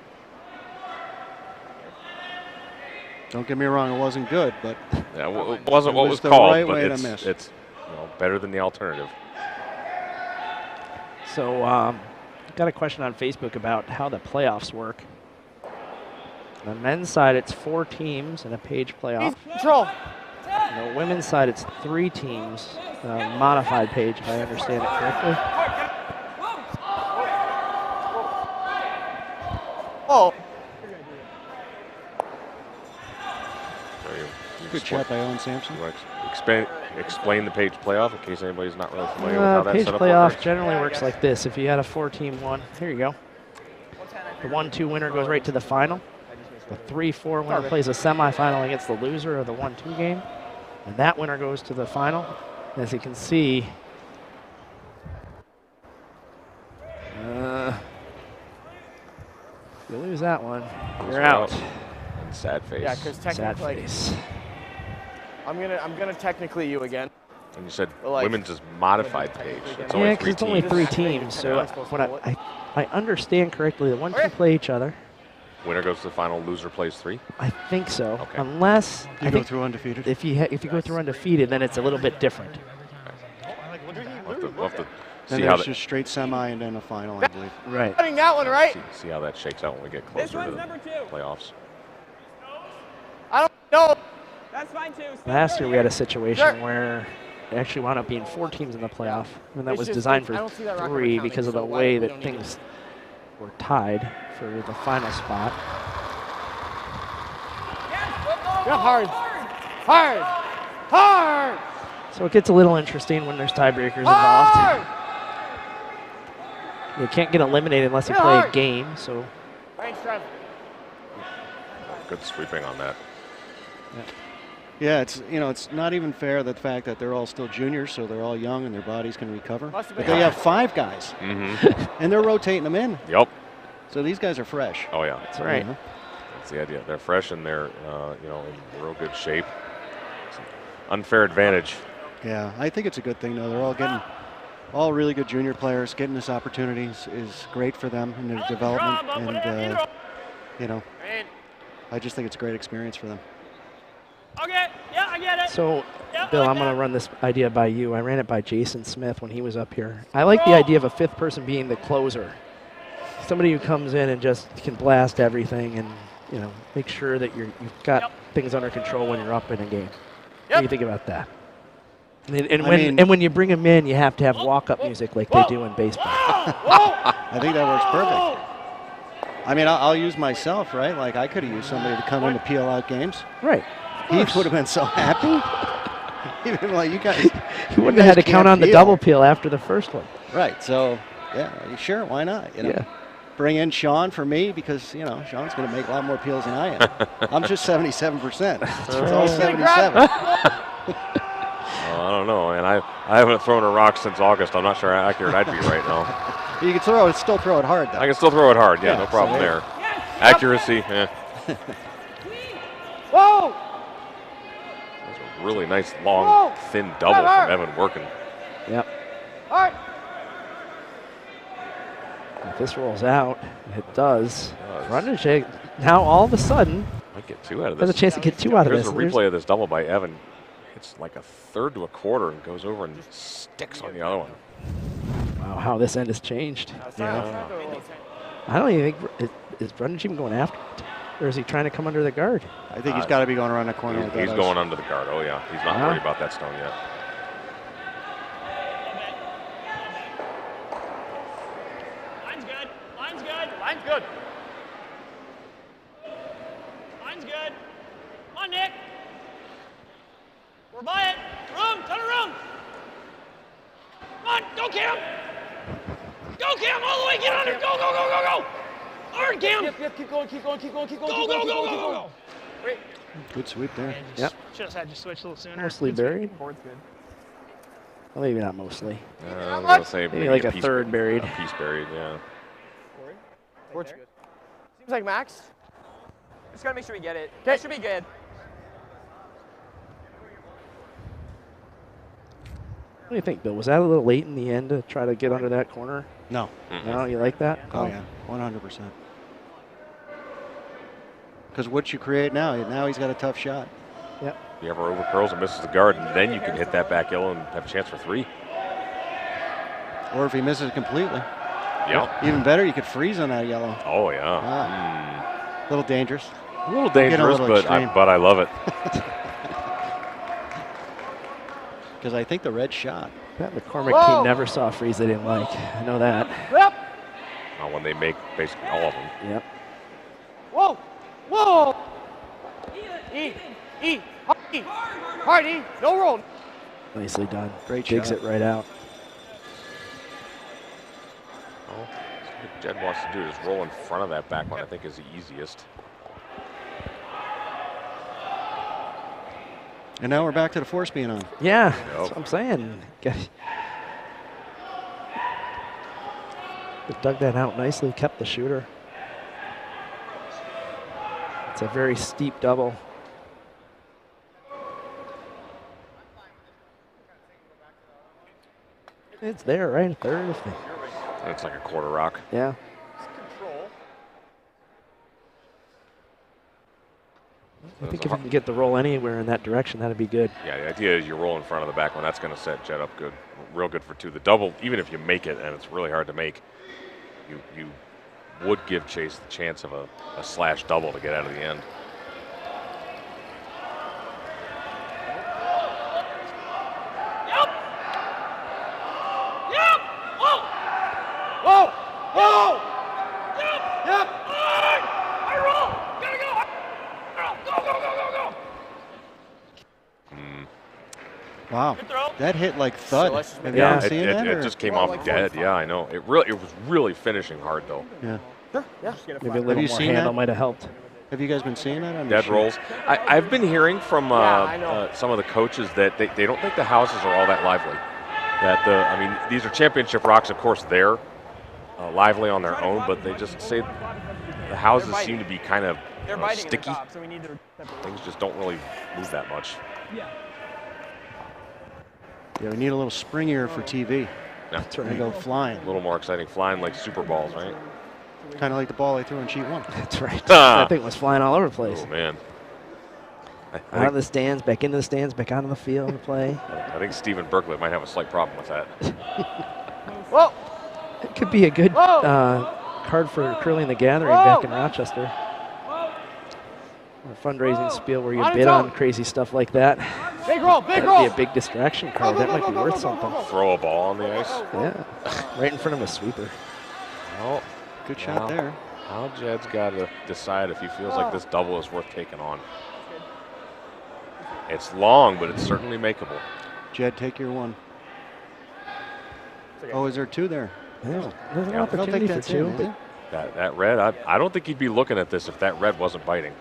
Don't get me wrong, it wasn't good, but Yeah, it wasn't what was the called, right but way to it's miss. better than the alternative. So, got a question on Facebook about how the playoffs work. On the men's side, it's 4 teams in a Page playoff. Control. On the women's side, it's 3 teams, modified Page, if I understand it correctly. Oh. So you good shot by Owen Sampson. You want to explain the Page playoff in case anybody's not really familiar with how that Page setup playoff works? generally works like this. If you had a 4-team one, here you go. The 1-2 winner goes right to the final. The 3-4 winner plays a semifinal against the loser of the 1-2 game. And that winner goes to the final. As you can see, if you lose that one, you're out. And sad face. Yeah, because Sad technically, face. I'm gonna technically you again. And you said Like- women's is modified Page. It's Yeah, only because 3 it's only teams. 3 teams. So what I understand correctly, the 1-2 play each other. Winner goes to the final, loser plays 3. I think so, Okay. unless You I go think through undefeated. if you go through undefeated, then it's a little bit different. We'll have to Then see how there's that, just straight semi and then a final, I believe. Right. Cutting that one right. see how that shakes out when we get This closer to one's the number 2. playoffs. I don't know. That's fine too. Last year we had a situation where actually wound up being 4 teams in the playoff, and that It's was just- designed I for don't see that rock 3 counting, because of so the why- way we that don't need things were tied for the final spot. Get up hard. Hard. Hard. So it gets a little interesting when there's tiebreakers involved. Hard. They can't get eliminated unless they Yeah, play a hard. game. So Thanks, Trev. Good sweeping on that. Yeah, it's not even fair the fact that they're all still juniors, so they're all young and their bodies can recover. Must have But been they hard. have 5 guys, and they're rotating them in. Yep. So these guys are fresh. Oh yeah. that's right. You know? That's the idea. They're fresh and they're in real good shape. It's an unfair advantage. Yeah, I think it's a good thing though. They're all getting all really good junior players. Getting this opportunity is great for them in their development, and I just think it's a great experience for them. Okay, yeah, I get it. So, Yeah, Bill, I I'm like going to that. run this idea by you. I ran it by Jason Smith when he was up here. I like the idea of a 5th person being the closer. Somebody who comes in and just can blast everything and, make sure that you've got things under control when you're up in a game. What do you think about that? And when you bring them in, you have to have walk-up music like they do in baseball. I think that works perfect. I mean, I'll use myself, right? Like I could have used somebody to come in to peel out games. Right. Heath would have been so happy. He'd been like, you guys. He wouldn't have had to count on the double peel after the first one. Right. So, yeah, sure, why not? Yeah. Bring in Sean for me because, Sean's going to make a lot more peels than I am. I'm just 77%. It's all 77. I don't know, and I haven't thrown a rock since August. I'm not sure how accurate I'd be right now. You can still throw it hard, though. I can still throw it hard. Yeah, Yeah, no problem so there. Accuracy, Whoa! That's a really nice, long, thin double from Evan working. Yep. All right. If this rolls out, it does. Brudidge now all of a sudden Might get 2 out of this. has a chance to get 2 out of There's this. a replay of this double by Evan. It's like a 1/3 to a 1/4 and goes over and sticks on the other one. Wow, how this end has changed. Yeah. I don't even think, is Brudidge even going after it? Or is he trying to come under the guard? I think he's got to be going around the corner. with that He's ice. going under the guard. Oh, yeah. He's not worried about that stone yet. Line's good. Line's good. Line's good. Line's good. Come on, Nick. We're by it. Room. Ton of room. Come on. Go, Cam. Go, Cam. All the way. Get under. Go, go, go, go, go. Hard, Cam. Yep, keep going, keep going, keep going, keep going, Go, keep go, going, keep go, going, go, keep go, going. go. Wait. Good sweep there. Yep. Should have had you switch a little sooner. Mostly buried. Board's good. Well, maybe not mostly. I'm going to say Maybe like a piece, 1/3 buried. A piece buried, yeah. Board's good. Seems like Max. Just gotta make sure we get it. Okay. That should be good. What do you think, Bill? Was that a little late in the end to try to get under that corner? No. No, you like that? Oh, yeah. 100%. Because what you create now he's got a tough shot. Yep. If he ever over curls and misses the guard, and then you can hit that back yellow and have a chance for 3. Or if he misses it completely. Yeah. Even better, you could freeze on that yellow. Oh, yeah. A little dangerous. A little dangerous, little extreme. but I love it. Because I think the red shot. That McCormick team never saw a freeze they didn't like. I know that. Yep. When they make basically all of them. Yep. Whoa. Whoa. E. Hard, E. No roll. Nicely done. Great Digs shot. it right out. What Jed wants to do is roll in front of that back one, I think is the easiest. And now we're back to the force being on. Yeah, that's what I'm saying. They dug that out nicely, kept the shooter. It's a very steep double. It's there, right? 1/3. It's like a 1/4 rock. Yeah. I think if you can get the roll anywhere in that direction, that'd be good. Yeah, the idea is you roll in front of the back one. That's going to set Jed up good, real good for 2. The double, even if you make it, and it's really hard to make, you would give Chase the chance of a slash double to get out of the end. Yep. Wow, that hit like thud. So Have you Yeah, been seeing that? it or- just came off dead. Yeah, I know. It was really finishing hard though. Yeah. Sure, yeah. Maybe a little you more seen handle that? might have helped. Have you guys been seeing that? Dead rolls. I've been hearing from some of the coaches that they don't think the houses are all that lively. I mean, these are championship rocks, of course. They're lively on their own, but they just say the houses seem to be kind of sticky. Things just don't really move that much. Yeah, we need a little springier for TV. Yeah. They go flying. A little more exciting, flying like Super Balls, right? Kind of like the ball they threw in sheet 1. That's right. That thing was flying all over the place. Oh, man. Out of the stands, back into the stands, back out on the field to play. I think Stephen Berkeley might have a slight problem with that. Whoa! It could be a good card for Curling the Gathering back in Rochester. A fundraising spiel where you bid on crazy stuff like that. Big roll, big That'd roll. be a big distraction card. That might be worth something. Throw a ball on the ice? Yeah, right in front of a sweeper. Well, good shot there. Now Jed's got to decide if he feels like this double is worth taking on. It's long, but it's certainly makeable. Jed, take your one. Oh, is there 2 there? Yeah, there's an Yeah. opportunity for 2. But That red, I don't think he'd be looking at this if that red wasn't biting.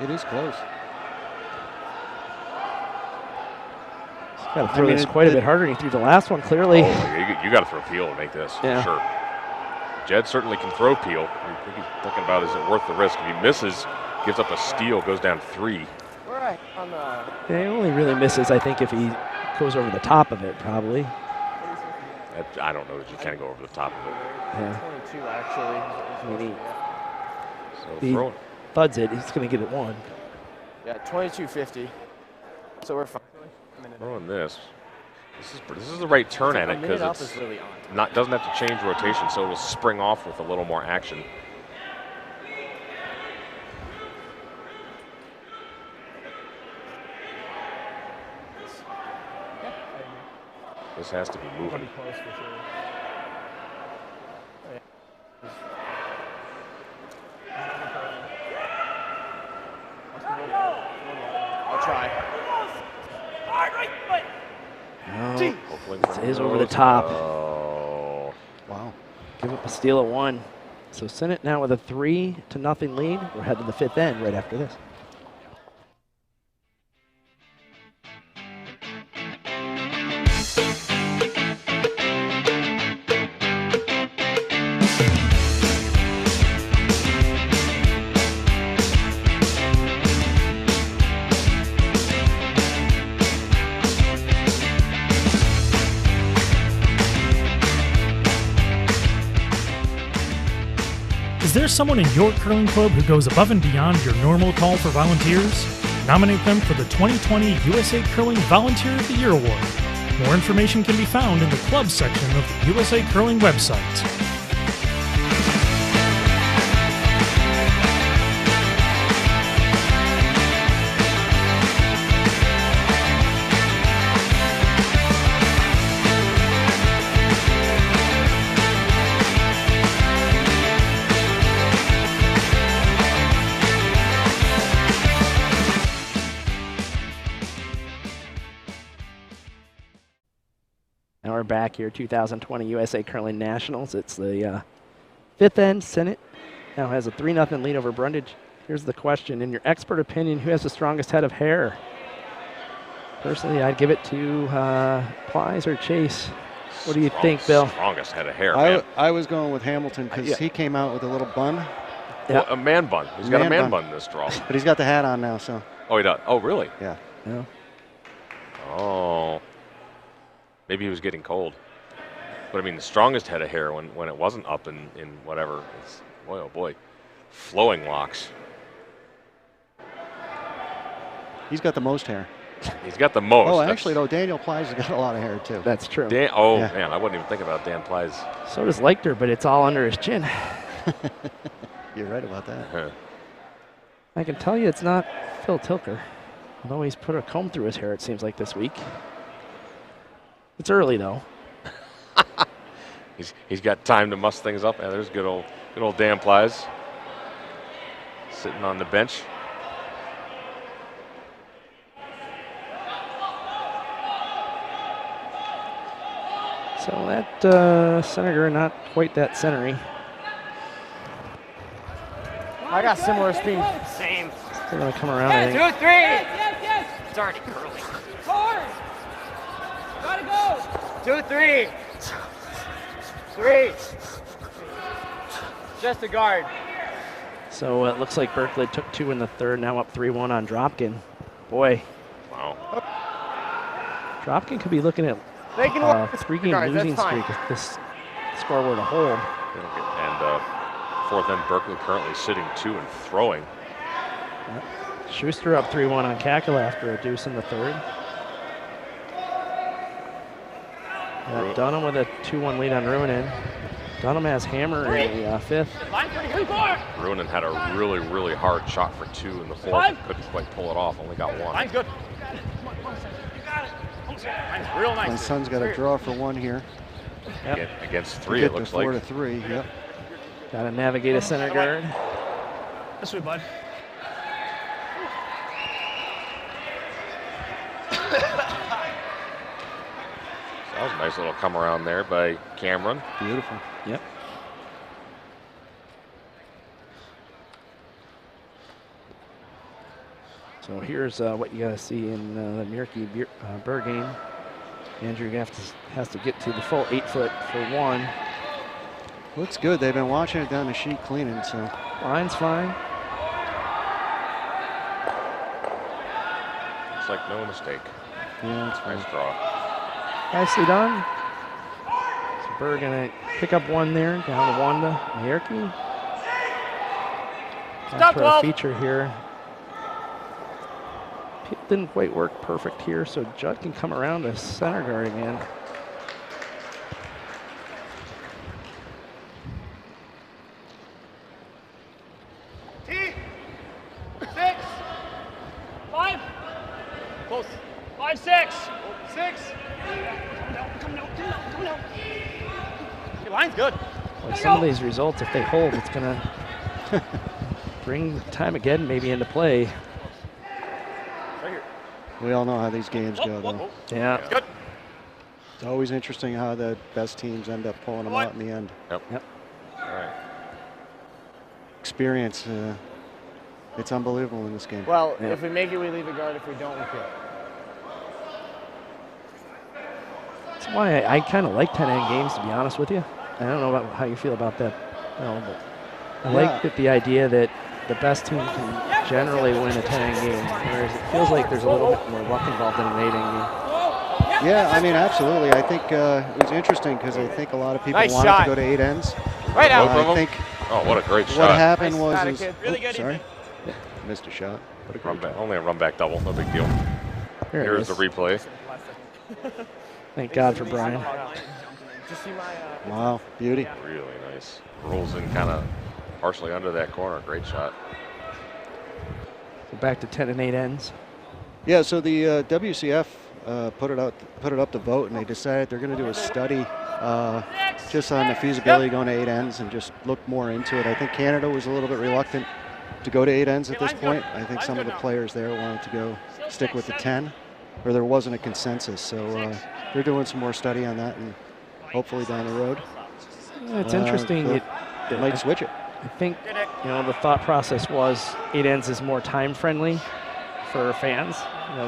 It is close. he's got to throw this quite a bit harder than he threw the last one, clearly. Oh, you got to throw Peel to make this, Yeah. for sure. Jed certainly can throw Peel. I think he's thinking about, is it worth the risk? If he misses, gives up a steal, goes down 3. Where I on the Yeah, he only really misses, I think, if he goes over the top of it, probably. I don't know that you can go over the top of it. Yeah. 22 actually. I mean, So he throw it. thuds it, he's going to get it 1. Yeah, 22.50. So we're fine. Throwing this. This is the right turn at it because it's really on. doesn't have to change rotation, so it'll spring off with a little more action. This has to be moving. Close for sure. I'll try. No, Hopefully it is over the top. Oh. Wow. Give up a steal at 1. So Sinnett now with a 3-0 lead. We're headed to the 5th end right after this. Is there someone in your curling club who goes above and beyond your normal call for volunteers? Nominate them for the 2020 USA Curling Volunteer of the Year Award. More information can be found in the club section of the USA Curling website. Now we're back here, 2020 USA Curling Nationals. It's the 5th end. Sinnett now has a 3-0 lead over Brudidge. Here's the question. In your expert opinion, who has the strongest head of hair? Personally, I'd give it to Plies or Chase. What do you think, Bill? Strongest head of hair, man. I was going with Hamilton because he came out with a little bun. Well, a man bun. He's got a man bun in this draw. But he's got the hat on now, so. Oh, he does? Oh, really? Yeah. Yeah. Oh. Maybe he was getting cold. But, I mean, the strongest head of hair when it wasn't up in whatever. It's, boy, oh, boy. Flowing locks. He's got the most hair. He's got the most. Oh, actually, though, Daniel Plies has got a lot of hair, too. That's true. Man, I wasn't even thinking about Dan Plies. So does Leichter, but it's all under his chin. You're right about that. I can tell you it's not Phil Tilker. Although he's put a comb through his hair, it seems like this week. It's early, though. He's got time to muss things up. Yeah, there's good old Dan Plies sitting on the bench. So that center not quite that centery. I got similar speed. Same. Still gonna come around. I think. 2, 3. Yes. It's already curling. Forward. Gotta go. 2, 3. 3. Just a guard. So it looks like Berkeley took 2 in the third. Now up 3-1 on Dropkin. Boy. Wow. Dropkin could be looking at They can work 3-game losing streak if this score were to hold. And fourth end, Berkeley currently sitting 2 and throwing. Yep. Schuster up 3-1 on Kakala after a deuce in the third. Dunham with a 2-1 lead on Ruinen. Dunham has Hammer in the fifth. Ruinen had a really, really hard shot for 2 in the fourth. Couldn't quite pull it off. Only got 1. Line's good. Line's real nice. My son's got a draw for 1 here. Yep. Against 3, it looks like. 4 to 3. Yep. Got to navigate a center guard. This way, bud. That was a nice little come around there by Cameron. Beautiful. Yep. So here's what you got to see in the Mierke-Burr game. Andrew has to get to the full 8-foot for 1. Looks good. They've been watching it down the sheet cleaning, so. Line's fine. Looks like no mistake. Yeah, that's fine. Nice draw. Nicely done. So Burr gonna pick up 1 there, down to 1 to Mierke. After a feature here. It didn't quite work perfect here, so Judd can come around to center guard again. T. 6. 5. Close. 5, 6. 6. Come down. Your line's good. Well, some of these results, if they hold, it's gonna bring time again maybe into play. Right here. We all know how these games go, though. Yeah. Good. It's always interesting how the best teams end up pulling them out in the end. Yep. Yep. All right. Experience, it's unbelievable in this game. Well, if we make it, we leave a guard. If we don't, we quit. That's why I kind of like 10-end games, to be honest with you. I don't know about how you feel about that, but I like that the idea that the best team can generally win a 10-end game, whereas it feels like there's a little bit more luck involved in an 8-end game. Yeah, I mean, absolutely. I think it was interesting because I think a lot of people wanted to go to 8 ends. Right out. I think Oh, what a great shot. what happened was, Really good. sorry, missed a shot. What a great Only a run back double, no big deal. Here's the replay. Thank God for Brian. Wow, beauty. Really nice. Rolls in kind of partially under that corner. Great shot. So back to 10 and 8 ends. Yeah, so the WCF put it up to vote, and they decided they're going to do a study just on the feasibility of going to 8 ends and just look more into it. I think Canada was a little bit reluctant to go to 8 ends at this point. I think some of the players there wanted to stick with the 10, or there wasn't a consensus. So they're doing some more study on that, and hopefully down the road. Yeah, it's interesting. They might switch it. I think the thought process was 8 ends is more time friendly for fans.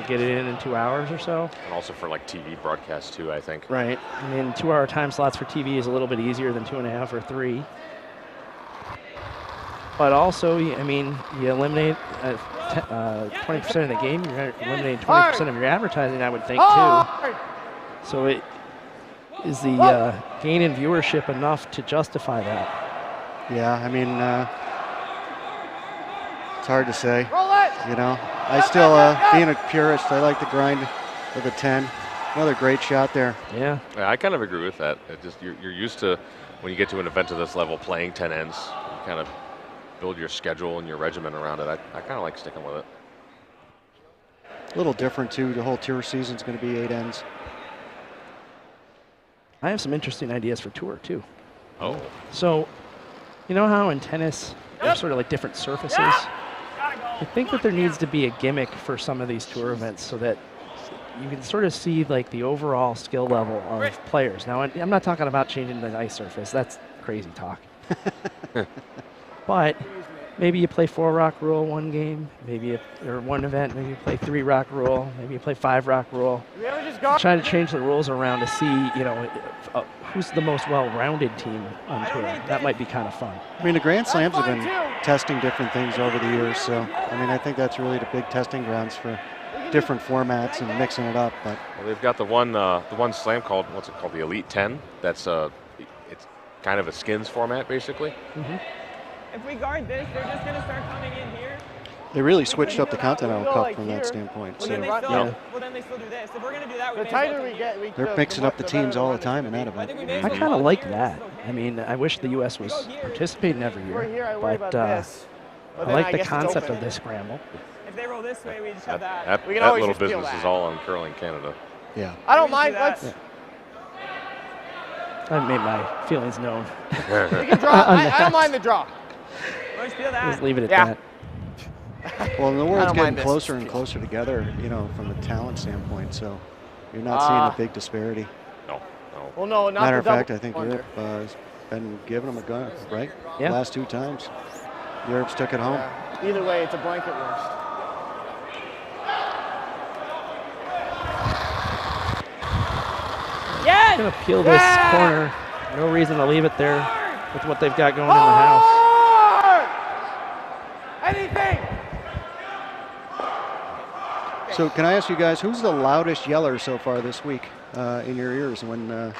Get it in 2 hours or so. And also for like TV broadcast too, I think. Right. I mean, 2-hour time slots for TV is a little bit easier than 2.5 or 3. But also, I mean, you eliminate 20% of the game. You're eliminating 20% of your advertising, I would think, too. So is the gain in viewership enough to justify that? Yeah, I mean, it's hard to say. I still, being a purist, I like the grind of the 10. Another great shot there. Yeah. I kind of agree with that. It just you're used to, when you get to an event of this level, playing 10 ends. You kind of build your schedule and your regimen around it. I kind of like sticking with it. A little different, too. The whole tour season's going to be 8 ends. I have some interesting ideas for tour, too. Oh. So, you know how in tennis there's sort of like different surfaces? I think that there needs to be a gimmick for some of these tour events so that you can sort of see like the overall skill level of players. Now, I'm not talking about changing the ice surface. That's crazy talk. But maybe you play 4 rock rule one game, or one event, maybe you play 3 rock rule, maybe you play 5 rock rule. Trying to change the rules around to see, who's the most well-rounded team on tour. That might be kind of fun. I mean, the Grand Slams have been testing different things over the years, so I mean, I think that's really the big testing grounds for different formats and mixing it up. But well, they've got the one slam called, what's it called, the Elite 10. That's it's kind of a skins format basically. Mm-hmm. If we guard this, they're just going to start coming in here. they really switched up the Continental Cup from that standpoint. Well, So well, then they still do this. If we're going to do that, we The tighter we get, they're mixing up the teams all the time in that event. I kind of like that. I mean, I wish the U.S. was participating every year, but I like the concept of this scramble. If they roll this way, we just have that. That little business is all on Curling Canada. Yeah. I don't mind. Let's. Yeah. I've made my feelings known. We can draw. I don't mind the draw. Let's feel that. Just leave it at Yeah. that. Well, the world's don't getting mind this. closer and closer together, from a talent standpoint. So you're not seeing a big disparity. No. Well, no, not Matter the of fact, double I think under. Europe has been giving them a gun, right? Yeah. Last 2 times. Europe's took it home. Yeah. Either way, it's a blanket worst. Yes! Gonna peel this corner. No reason to leave it there with what they've got going in the house. Anything! So can I ask you guys, who's the loudest yeller so far this week in your ears? When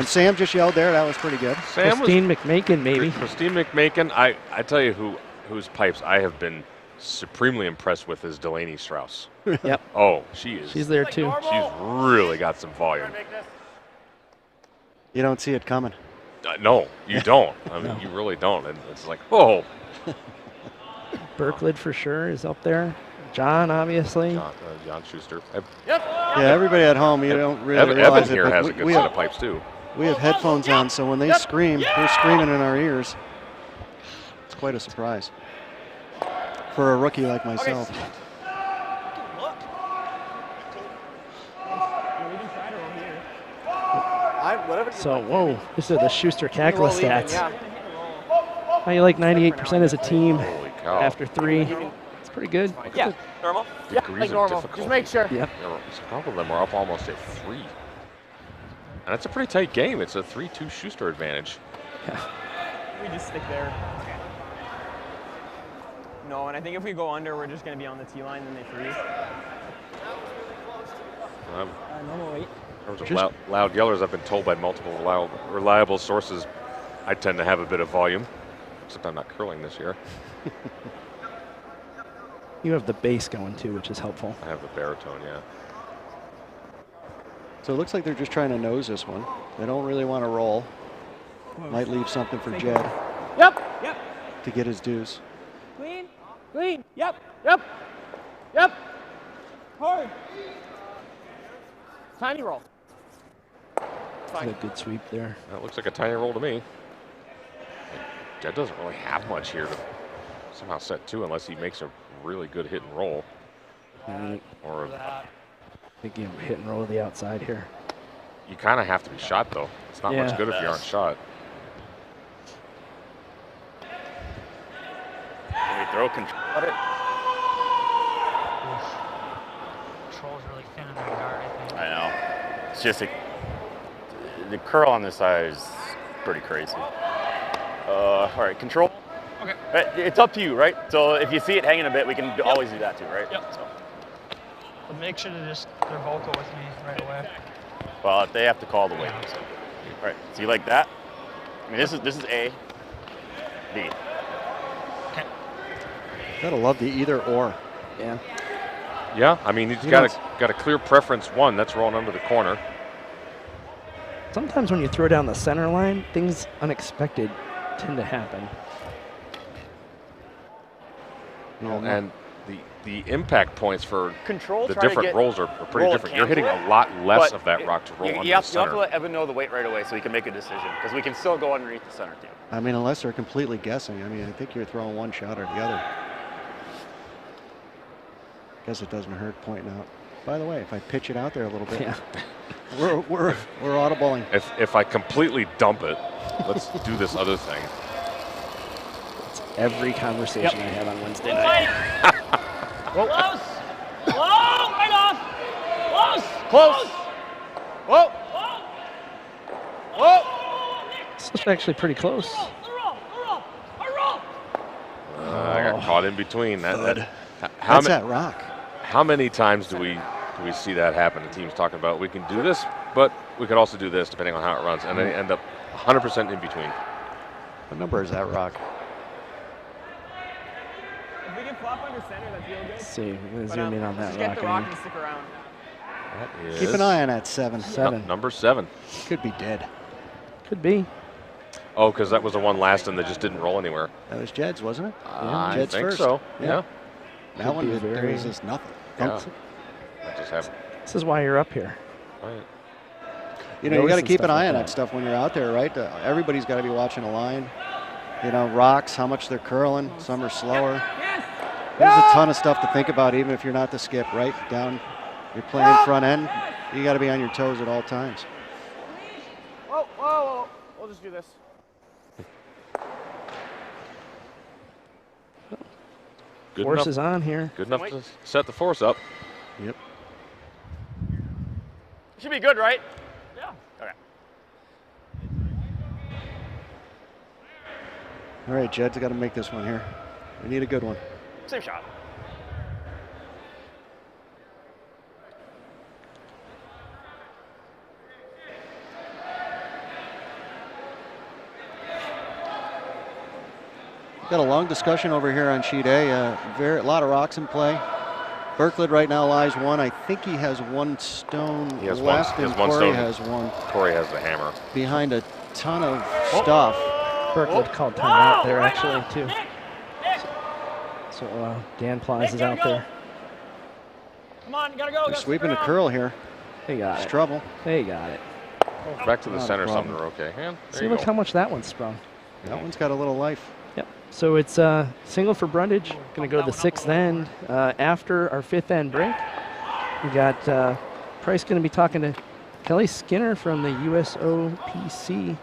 Sam just yelled there, that was pretty good. Christine McMakin, maybe. Christine McMakin, I tell you whose pipes I have been supremely impressed with is Delaney Strauss. Yep. Oh, she is. She's there too. She's really got some volume. You don't see it coming. No, you don't. I mean, you really don't. And it's like, whoa. Berklid for sure is up there. John, obviously. John Schuster. Yeah, everybody at home, you don't really Evan realize it, here but has a good set of pipes too. we have headphones on, so when they scream, they're screaming in our ears. It's quite a surprise for a rookie like myself. So, whoa, this is the Schuster Kakla stats. How you like 98% as a team after 3? It's pretty good. Yeah. Normal? Yeah, like normal. Just make sure. Yep. A couple of them are up almost at 3. And that's a pretty tight game. It's a 3-2 Schuster advantage. Yeah. We just stick there. No, and I think if we go under, we're just going to be on the T line, then they freeze. Normal weight. In terms of loud yellers, I've been told by multiple reliable sources I tend to have a bit of volume, except I'm not curling this year. You have the bass going too, which is helpful. I have the baritone, yeah. So it looks like they're just trying to nose this one. They don't really want to roll. Might leave something for Jed. Yep. To get his dues. Clean. Yep. Hard. Tiny roll. That's a good sweep there. That looks like a tiny roll to me. Jed doesn't really have much here to somehow set 2 unless he makes a really good hit and roll. Or I think you hit and roll to the outside here. you kind of have to be shot, though. It's not much good if you aren't shot. Can we throw control at it? Control's really thin in the guard, I think. I know. It's just the curl on this side is pretty crazy. All right, control. Okay. It's up to you, right? So if you see it hanging a bit, we can always do that too, right? Yep. So. But make sure they're vocal with me right away. Well, they have to call the weight. So. All right. So you like that? I mean, this is A, B. Okay. Gotta love the either or. Yeah. Yeah, I mean, he's got a clear preference 1. That's rolling under the corner. Sometimes when you throw down the center line, things unexpected tend to happen. And the impact points for Control the different rolls are pretty different. You're hitting a lot less of that rock to roll under the You have center. to let Evan know the weight right away so he can make a decision, because we can still go underneath the center too. I mean, unless they're completely guessing. I mean, I think you're throwing one shot or the other. Guess it doesn't hurt pointing out. By the way, if I pitch it out there a little bit, Yeah. we're audibling. If I completely dump it, let's do this other thing. It's every conversation I have on Wednesday night. Close. Whoa, right off. Close. Whoa. Whoa. This is actually pretty close. I got caught in between. That's that rock. How many times do we see that happen? The team's talking about we can do this, but we could also do this depending on how it runs, and they end up 100% in between. What number is that rock? If we can flop under center, that's real good. Let's see, we're going to zoom in on that Just get the rock rock. and stick around. That is Keep an eye on that 7. number 7. Could be dead. Could be. Oh, because that was the one last and that just didn't roll anywhere. That was Jed's, wasn't it? I Jed's think first. so. Yeah. Yeah. That one, there was just nothing. Yeah. I just have. This is why you're up here. Right. You know, you got to Noticing keep an stuff eye like on that. that stuff when you're out there, right? Everybody's got to be watching a line. You know, rocks, how much they're curling. Some are slower. There's a ton of stuff to think about, even if you're not the skip, right? Down, you're playing front end. You got to be on your toes at all times. Whoa. We'll just do this. Good Force enough, is on here. Good enough to set the force up. Yep. Should be good, right? Yeah. Okay. All right, Jed's got to make this one here. We need a good one. Same shot. Got a long discussion over here on sheet A. A lot of rocks in play. Berklid right now lies 1. I think he has 1 stone He has left, one. and He has 1 Corey stone. has 1 Corey has the hammer. behind a ton of stuff. Berkeley called timeout there actually too. So Dan Plies is out there. Come on, you gotta go. They're sweeping the curl here. They got It's it. trouble. They got it. Back to the Not a center, problem. something are okay. Yeah, there See, you look go. how much that one sprung. That one's got a little life. Yep. So it's single for Brudidge. Going to go to the 6th end after our 5th end break. We got Price going to be talking to Kelly Skinner from the USOPC.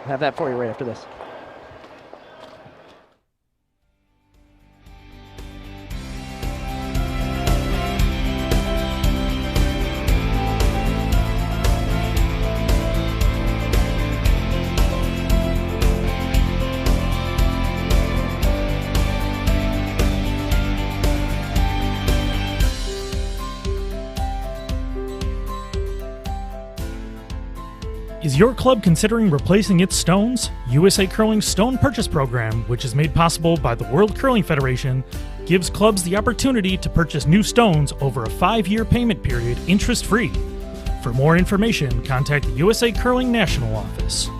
Have that for you right after this. Is your club considering replacing its stones? USA Curling's Stone Purchase Program, which is made possible by the World Curling Federation, gives clubs the opportunity to purchase new stones over a 5-year payment period interest-free. For more information, contact the USA Curling National Office.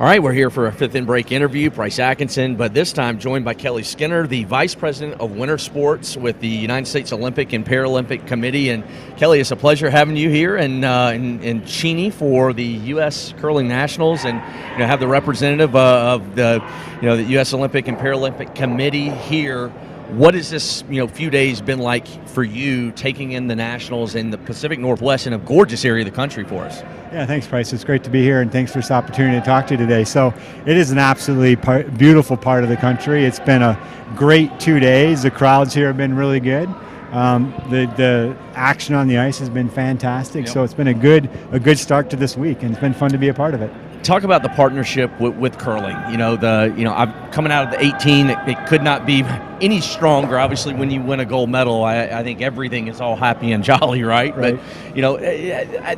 All right, we're here for a 5th and break interview. Bryce Atkinson, but this time joined by Kelly Skinner, the Vice President of Winter Sports with the United States Olympic and Paralympic Committee. And Kelly, it's a pleasure having you here in Cheney for the U.S. Curling Nationals, and have the representative of the the U.S. Olympic and Paralympic Committee here. What has this few days been like for you, taking in the Nationals in the Pacific Northwest in a gorgeous area of the country for us? Yeah, thanks, Bryce. It's great to be here, and thanks for this opportunity to talk to you today. So it is an absolutely beautiful part of the country. It's been a great 2 days. The crowds here have been really good. The action on the ice has been fantastic. Yep. So it's been a good start to this week, and it's been fun to be a part of it. Talk about the partnership with curling. I'm coming out of the 18. It could not be any stronger. Obviously, when you win a gold medal, I think everything is all happy and jolly, right? But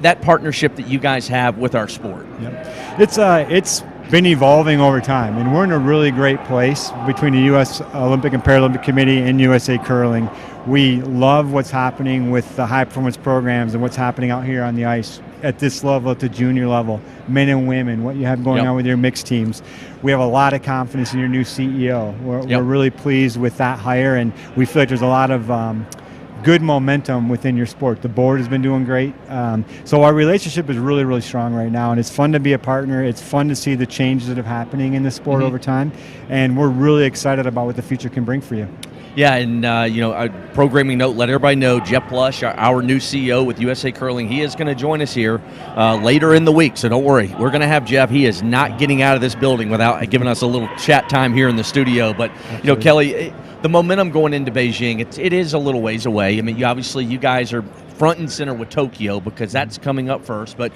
that partnership that you guys have with our sport. Yep. It's been evolving over time, and we're in a really great place between the U.S. Olympic and Paralympic Committee and USA Curling. We love what's happening with the high performance programs and what's happening out here on the ice at this level, at the junior level, men and women, what you have going on with your mixed teams. We have a lot of confidence in your new CEO. We're really pleased with that hire, and we feel like there's a lot of good momentum within your sport. The board has been doing great. So our relationship is really, really strong right now, and it's fun to be a partner. It's fun to see the changes that are happening in the sport over time, and we're really excited about what the future can bring for you. Yeah, and a programming note, let everybody know, Jeff Plush, our new CEO with USA Curling, he is going to join us here later in the week, so don't worry. We're going to have Jeff. He is not getting out of this building without giving us a little chat time here in the studio. But, Kelly, the momentum going into Beijing, it is a little ways away. I mean, you guys are front and center with Tokyo because that's coming up first. But,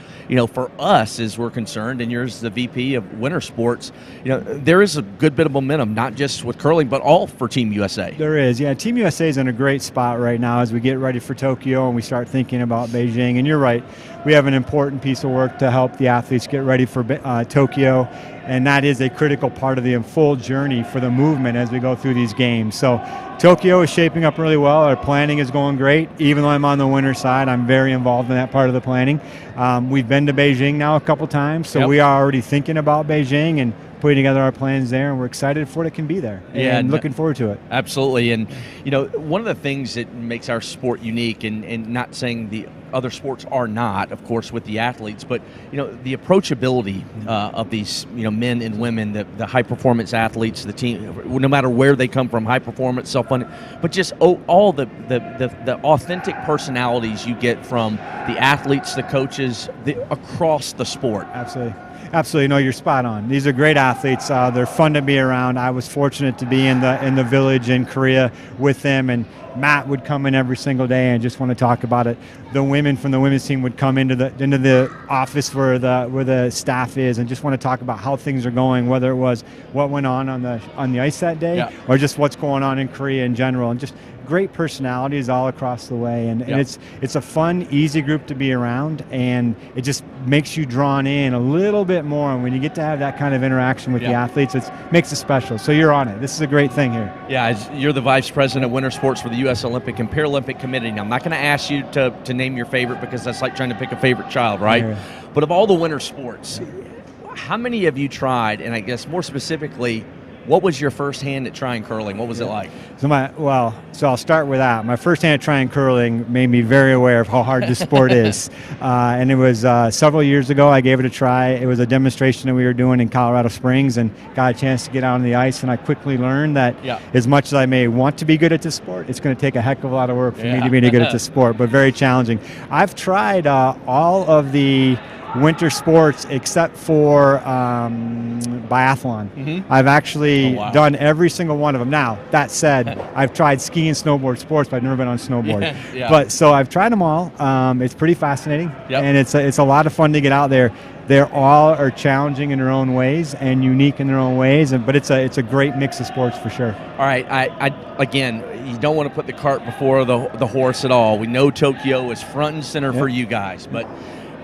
for us, as we're concerned, and you're the VP of Winter Sports, there is a good bit of momentum, not just with curling, but all for Team USA. There is, yeah. Team USA is in a great spot right now as we get ready for Tokyo and we start thinking about Beijing. And you're right, we have an important piece of work to help the athletes get ready for Tokyo. And that is a critical part of the full journey for the movement as we go through these games. So Tokyo is shaping up really well. Our planning is going great. Even though I'm on the winter side, I'm very involved in that part of the planning. We've been to Beijing now a couple times, so we are already thinking about Beijing and putting together our plans there, and we're excited for what it can be there. And looking forward to it. Absolutely. And, one of the things that makes our sport unique, and not saying the other sports are not, of course, with the athletes, but, the approachability of these, men and women, the high-performance athletes, the team, no matter where they come from, high performance, self-funded, but just all the authentic personalities you get from the athletes, the coaches, across the sport. Absolutely, no, you're spot on. These are great athletes. They're fun to be around. I was fortunate to be in the village in Korea with them, and Matt would come in every single day and just want to talk about it. The women from the women's team would come into the office where the staff is and just want to talk about how things are going, whether it was what went on the ice that day or just what's going on in Korea in general, and just great personalities all across the way, and it's a fun, easy group to be around, and it just makes you drawn in a little bit more. And when you get to have that kind of interaction with the athletes, it makes it special. So you're on it. This is a great thing here. Yeah, you're the vice president of winter sports for the U.S. Olympic and Paralympic Committee. Now, I'm not going to ask you to name your favorite because that's like trying to pick a favorite child, right? Yeah. But of all the winter sports, how many have you tried? And I guess more specifically, what was your first hand at trying curling? What was it like? So I'll start with that. My first hand at trying curling made me very aware of how hard this sport is. And it was several years ago I gave it a try. It was a demonstration that we were doing in Colorado Springs and got a chance to get out on the ice. And I quickly learned that as much as I may want to be good at this sport, it's going to take a heck of a lot of work for me to be good at this sport, but very challenging. I've tried all of the winter sports except for biathlon. I've actually done every single one of them. Now, that said, I've tried ski and snowboard sports, but I've never been on snowboard. But so I've tried them all. It's pretty fascinating, and it's a lot of fun to get out there. They all are challenging in their own ways and unique in their own ways, but it's a great mix of sports for sure. All right, I again, you don't want to put the cart before the horse at all. We know Tokyo is front and center for you guys, but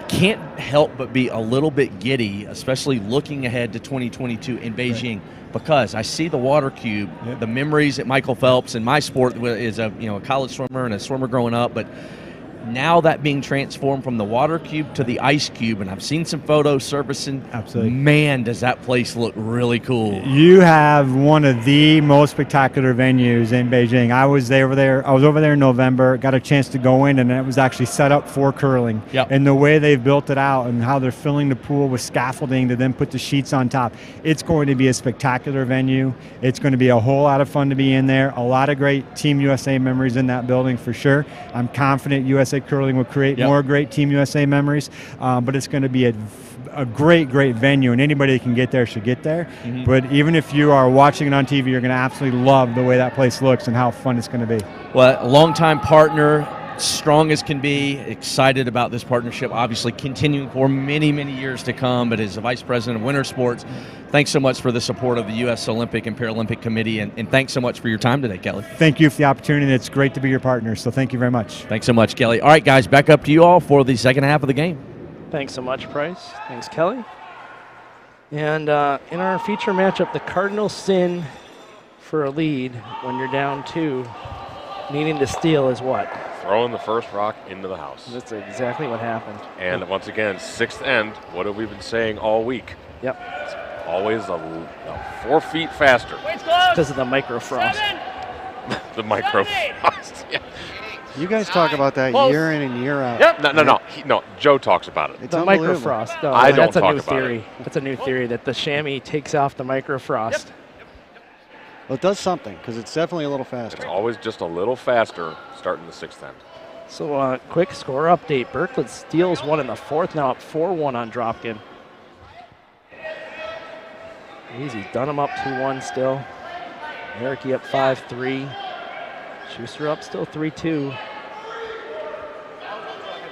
can't help but be a little bit giddy, especially looking ahead to 2022 in Beijing, because I see the water cube, the memories at Michael Phelps, and my sport is a college swimmer and a swimmer growing up, but now that being transformed from the water cube to the ice cube, and I've seen some photos surfacing. Absolutely. Man, does that place look really cool. You have one of the most spectacular venues in Beijing. I was over there in November, got a chance to go in, and it was actually set up for curling. And the way they've built it out and how they're filling the pool with scaffolding to then put the sheets on top, it's going to be a spectacular venue. It's going to be a whole lot of fun to be in there. A lot of great Team USA memories in that building for sure. I'm confident USA Curling will create more great Team USA memories, but it's going to be a great venue, and anybody that can get there should get there. But even if you are watching it on TV, you're going to absolutely love the way that place looks and how fun it's going to be. Well, a longtime partner, strong as can be, excited about this partnership, obviously continuing for many, many years to come. But as the Vice President of Winter Sports, thanks so much for the support of the U.S. Olympic and Paralympic Committee, and thanks so much for your time today, Kelly. Thank you for the opportunity. It's great to be your partner, so thank you very much. Thanks so much, Kelly. All right, guys, back up to you all for the second half of the game. Thanks so much, Price. Thanks, Kelly. And in our feature matchup, the Cardinals sin for a lead when you're down 2. Needing to steal is what? throwing the first rock into the house. That's exactly what happened. And once again, 6th end, what have we been saying all week? Yep. It's always a 4 feet faster. Because of the microfrost. The microfrost, yeah. You guys talk about that year in and year out. Yep. No. Joe talks about it. It's the microfrost. No, I don't that's a talk new about theory. it. That's a new theory that the chamois takes off the microfrost. Well, it does something because it's definitely a little faster. It's always just a little faster starting the 6th end. So quick score update. Berkeley steals one in the 4th, now up 4-1 on Dropkin. Easy, done him up 2-1 still. Eric up 5-3. Schuster up still 3-2.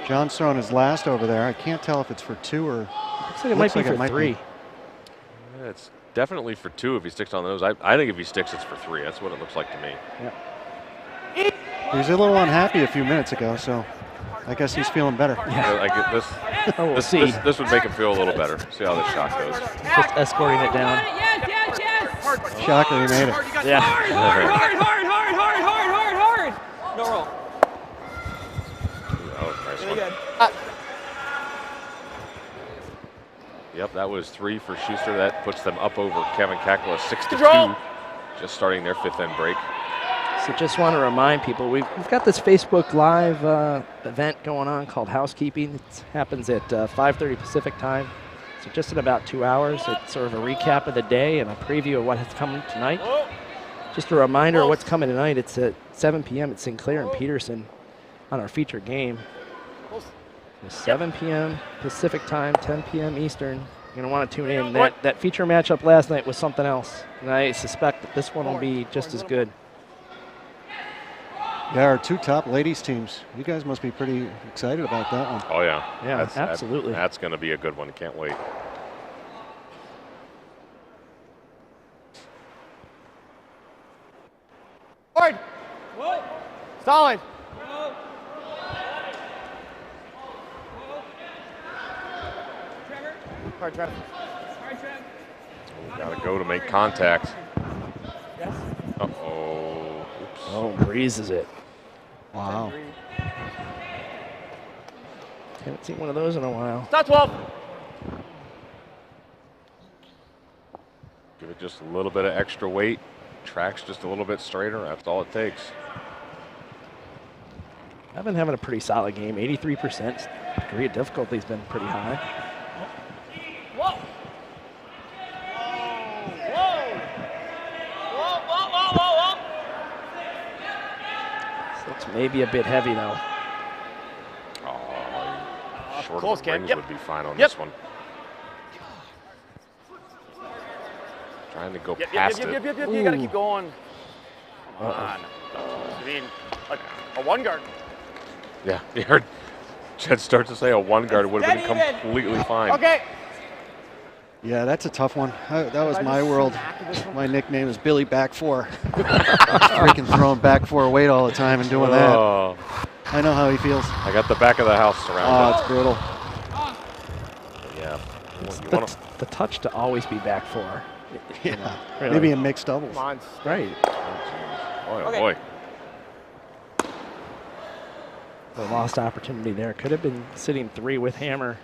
John's throwing his last over there. I can't tell if it's for 2 or. Looks like it might be for 3. Yeah, it's definitely for 2 if he sticks on those. I think if he sticks, it's for 3. That's what it looks like to me. Yep. He was a little unhappy a few minutes ago, so I guess he's feeling better. Yeah. We'll see. This would make him feel a little better. See how this shot goes. Just escorting it down. Shocker, he made it. Yeah. Hard. No roll. Oh, nice Really one. good. Yep, that was 3 for Schuster. That puts them up over Kevin Kakula 6-2. Just starting their 5th end break. So just want to remind people, we've got this Facebook Live event going on called Housekeeping. It happens at 5:30 Pacific time. So just in about 2 hours, it's sort of a recap of the day and a preview of what has come tonight. Just a reminder of what's coming tonight. It's at 7 p.m. at Sinclair and Peterson on our featured game. So 7 p.m. Pacific time, 10 p.m. Eastern. You're going to want to tune in. That feature matchup last night was something else, and I suspect that this one will be just as good. Yeah, our 2 top ladies teams. You guys must be pretty excited about that one. Oh, yeah. Yeah, absolutely. That's going to be a good one. Can't wait. Hard. Solid. Hard, Trevor. Got to go to make contact. Yes. Uh-oh. Oops. Oh, breezes it. Wow. Haven't seen one of those in a while. Stop 12. Give it just a little bit of extra weight. Tracks just a little bit straighter. That's all it takes. I've been having a pretty solid game. 83%. Degree of difficulty has been pretty high. Whoa. This looks maybe a bit heavy though. Oh, short close, of Ken. rings Yep. would be fine on Yep. this one. Trying to go past it. Yep. You gotta keep going. Come on. I mean, a 1 guard. Yeah, you heard Jed start to say a 1 guard would have been completely fine. Okay. Yeah, that's a tough one. That was my world. My nickname is Billy Back 4. Freaking throwing back 4 weight all the time and doing that. I know how he feels. I got the back of the house surrounded. Oh, it's brutal. Yeah. The touch to always be back 4. Yeah. Really. Maybe in mixed doubles. Come on. Right. Oh, Okay. boy. The lost opportunity there. Could have been sitting 3 with hammer.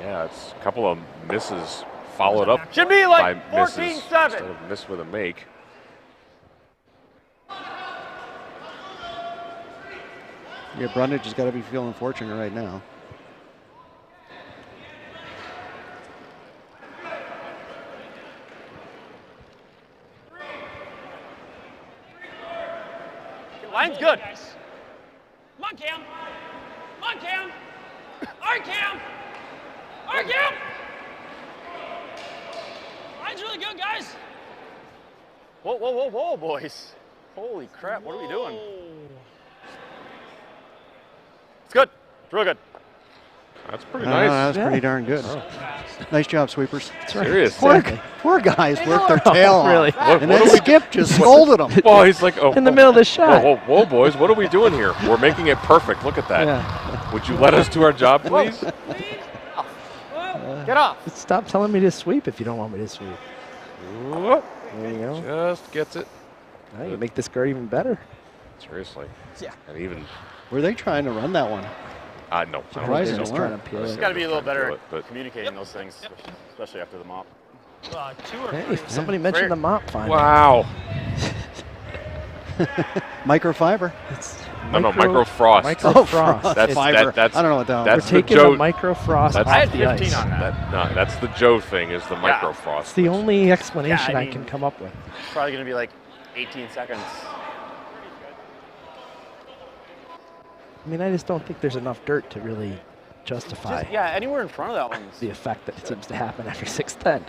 Yeah, it's a couple of misses followed up Should be like by misses 14-7. instead of miss with a make. Yeah, Brudidge has got to be feeling fortunate right now. Line's good. Come on, Cam. Come on, Cam. All right, Cam. All right, Cam. Line's really good, guys. Whoa, boys. Holy crap, what are we doing? It's good. It's real good. That's pretty nice. That's pretty darn good. Nice job, sweepers. Seriously. Poor guys worked their tail off. Really? And then Skip just scolded them. Well, he's like, in the middle of the shot. Whoa, boys, what are we doing here? We're making it perfect. Look at that. Yeah. Would you let us do our job, please? Get off. Stop telling me to sweep if you don't want me to sweep. There you go. Just gets it. Now you make this guard even better. Seriously. Yeah. And even. Were they trying to run that one? No. Surprising. Just got to be a little better at communicating those things, especially after the mop. 2 or 3. Hey, somebody mentioned the mop finally. Wow. Microfiber. No, microfrost. Microfrost. That's fiber. That's, I don't know what that that's was. We're taking the microfrost off I had the 15 ice. on that. No, that's the Joe thing is the microfrost. It's the only explanation Yeah, I can come up with. It's probably going to be like 18 seconds. I mean, I just don't think there's enough dirt to really justify Anywhere in front of that one. the effect that seems to happen after 6:10.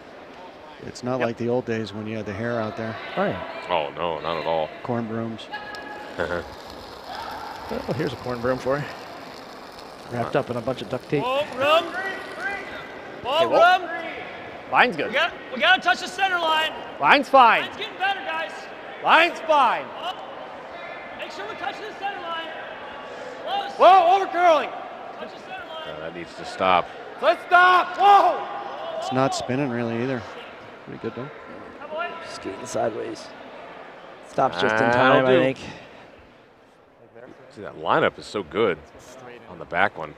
It's not like the old days when you had the hair out there. Right. Oh, no, not at all. Corn brooms. Well, here's a corn broom for you. Wrapped up in a bunch of duct tape. Whoa, room. Whoa, room. Line's good. We got to touch the center line. Line's fine. Line's getting better, guys. Line's fine. Up. Make sure we're touching the center line. Close. Whoa, over curling. Touch the center line. That needs to stop. Let's stop. Whoa. It's not spinning really either. Pretty good though. Skating sideways. Stops just in time, I think. See, that lineup is so good on the back one.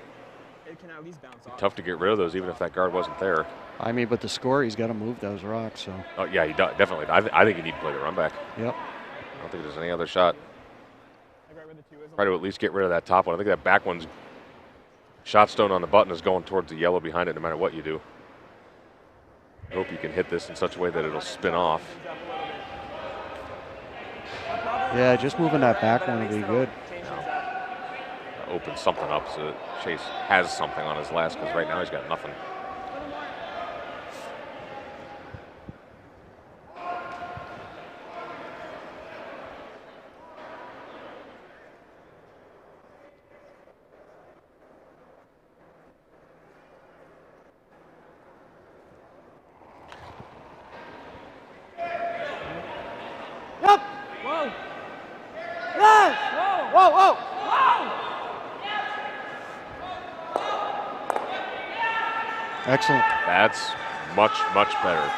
It can at least bounce off. Tough to get rid of those even if that guard wasn't there. I mean, but the score, he's got to move those rocks. So. Oh, yeah, he does, definitely. I think you need to play the run back. Yep. I don't think there's any other shot. Try to at least get rid of that top one. I think that back one's shot stone on the button is going towards the yellow behind it no matter what you do. I hope you can hit this in such a way that it'll spin off. Yeah, just moving that back one would be good. Open something up so that Chase has something on his last, because right now he's got nothing. Excellent. That's much, much better.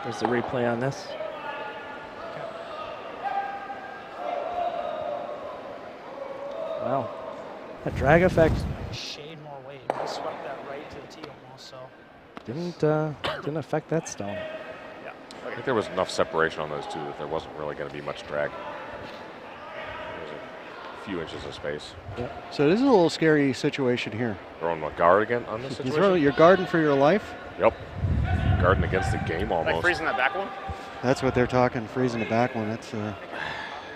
There's the replay on this. Wow. That drag effect Shade more weight. I swept that right to the tee almost, so. didn't affect that stone. I think there was enough separation on those two that there wasn't really going to be much drag. There was a few inches of space. Yep. So this is a little scary situation here. Throwing a guard again on this situation? You're guarding for your life? Yep. Guarding against the game almost. Like freezing that back one? That's what they're talking, freezing the back one. That's,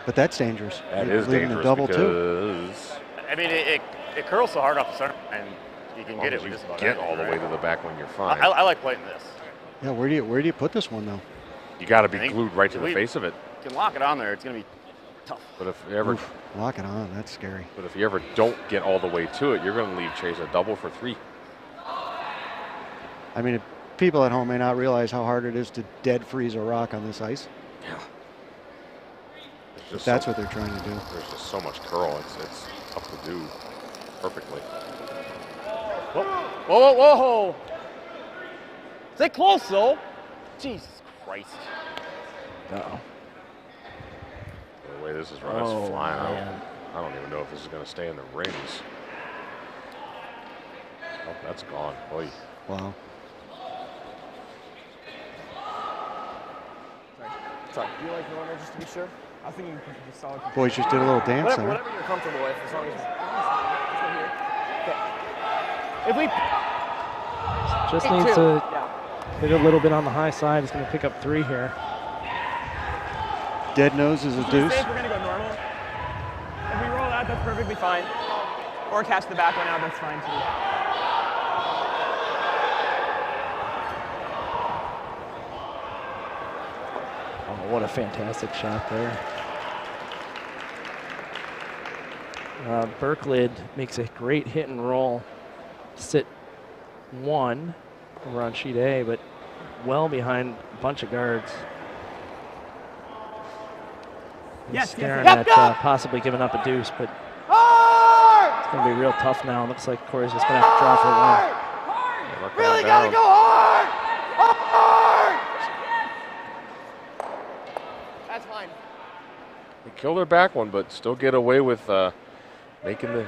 but that's dangerous. That You're is leaving dangerous a double because too. I mean, it curls so hard off the center, and you can get it with you just about get anything, all the way right? to the back when you're fine. I like playing this. Yeah, where do you put this one though? You got to be glued right to the face of it. You can lock it on there. It's going to be tough. But if you ever lock it on, that's scary. But if you ever don't get all the way to it, you're going to leave Chase a double for 3. I mean, people at home may not realize how hard it is to dead freeze a rock on this ice. Yeah. If that's what they're trying to do. There's just so much curl. It's tough to do perfectly. Whoa, whoa, whoa, whoa. Stay close, though. Jesus Christ. Uh-oh. The way this is running, it's flying out. I don't even know if this is going to stay in the rings. Oh, that's gone. Oy. Wow. Sorry. Do you like normal just to be sure? I was thinking you solid. Boys just did a little dance there. Whatever you're comfortable with, as long as it's here. Okay. Just needs to hit a little bit on the high side. He's going to pick up 3 here. Dead nose is a deuce. We're going to go normal. If we roll out, that's perfectly fine. Or catch the back one out, that's fine too. Oh, what a fantastic shot there. Berklid makes a great hit and roll. Sit 1 over on sheet A, but well behind a bunch of guards. He's staring at possibly giving up a deuce, but it's going to be real tough now. Looks like Corey's just going to have to draw for 1. Really got to go hard! Hard! That's fine. They kill their back one, but still get away with making the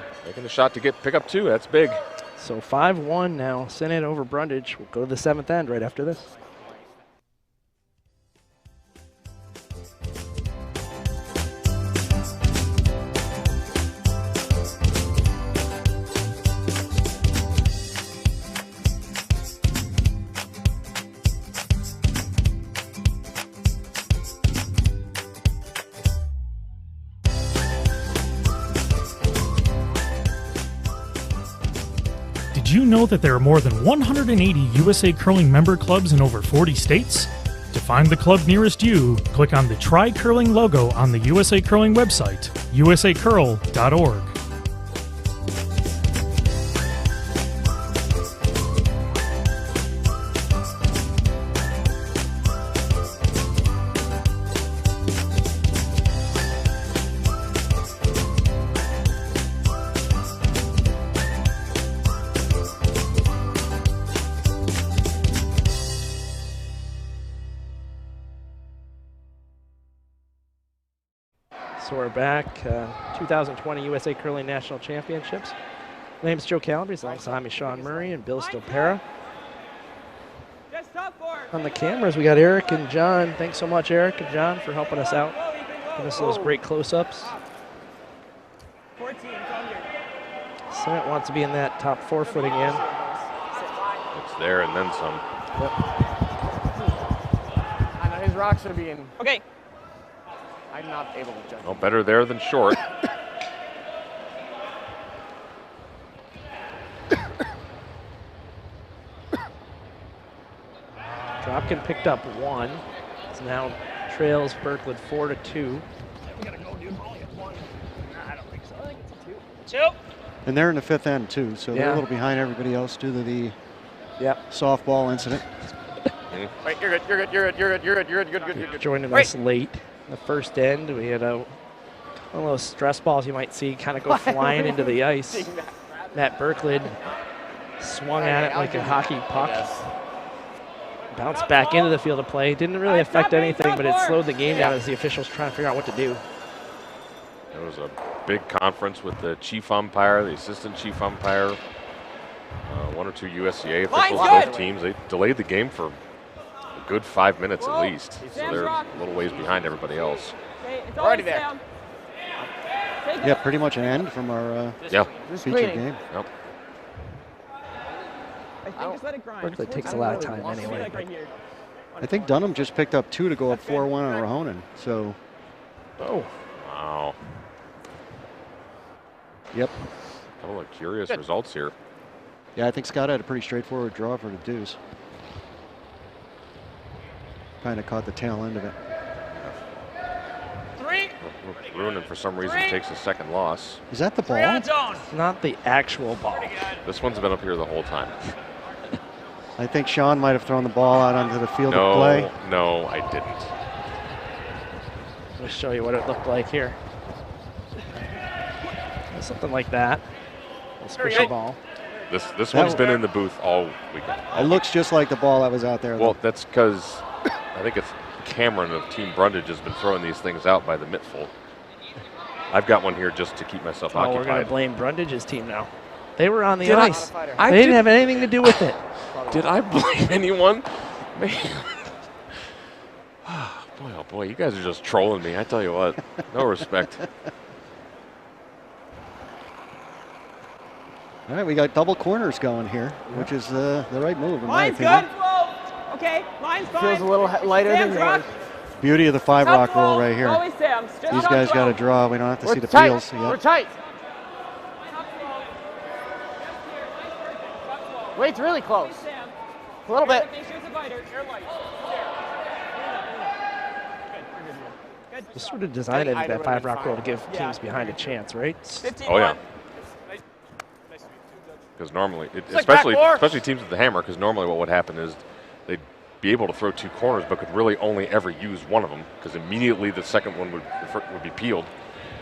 shot to pick up 2. That's big. So 5-1 now. Sinnett over Brudidge. We'll go to the 7th end right after this. Did you know that there are more than 180 USA Curling member clubs in over 40 states? To find the club nearest you, click on the Try Curling logo on the USA Curling website, usacurl.org. So we're back, 2020 USA Curling National Championships. My name's Joe Calabrese, alongside me Sean Murray and Bill Stopera. On the cameras, we got Eric and John. Thanks so much, Eric and John, for helping us out. Give us those great close-ups. Sinnett wants to be in that top 4 foot again. It's there and then some. Yep. I know his rocks are being. Okay. I'm not able to judge. No, better there than short. Dropkin picked up 1. It's now trails Berkeley 4-2. We gotta go, dude. We're only at 1. Nah, I don't think so. I think it's a 2. 2. And they're in the 5th end too, so they're a little behind everybody else due to the softball incident. Wait, you're good. You're good. You're good. You're good. You're good. You're good. Joining us late. The first end, we had one of those stress balls you might see kind of go flying into the ice. Matt Berkeley swung at it like a hockey puck. Bounced back into the field of play. Didn't really affect anything, but it slowed the game down as the officials trying to figure out what to do. There was a big conference with the chief umpire, the assistant chief umpire, 1 or 2 USCA officials, both teams. They delayed the game for a good 5 minutes at least. So they're a little ways behind everybody else. Already there. Yeah, pretty much an end from our featured game. Yep. Berkeley takes a lot of time anyway. I think Dunham just picked up 2 to go up 4-1 on Rahonen. So. Oh. Wow. Yep. A couple of curious results here. Yeah, I think Scott had a pretty straightforward draw for the deuce. Kind of caught the tail end of it. 3. Ruinen, for some reason, takes a second loss. Is that the ball? It's not the actual ball. This one's been up here the whole time. I think Sean might have thrown the ball out onto the field of play. No, I didn't. Let me show you what it looked like here. Something like that. A squishy ball. This one's been in the booth all weekend. It looks just like the ball that was out there. Well, that's because I think it's Cameron of Team Brudidge has been throwing these things out by the mittful. I've got one here just to keep myself occupied. We're going to blame Brudidge's team now. They were on the ice. They didn't have anything to do with it. Did I blame anyone? Man. Boy, oh boy, you guys are just trolling me. I tell you what, no respect. All right, we got double corners going here, which is the right move in my Line's opinion. good. Okay, line's fine. Feels a little lighter than yours. Beauty of the 5-rock rule right here. Always Sam. These guys got to draw. We don't have to see the tight. feels. Yep. We're tight. Weight's really close. A little bit. Just sort of designed that 5-rock rule to give teams behind a chance, right? Oh yeah. Because normally, especially teams with the hammer, because normally what would happen is they'd be able to throw 2 corners, but could really only ever use one of them, because immediately the second one would be peeled.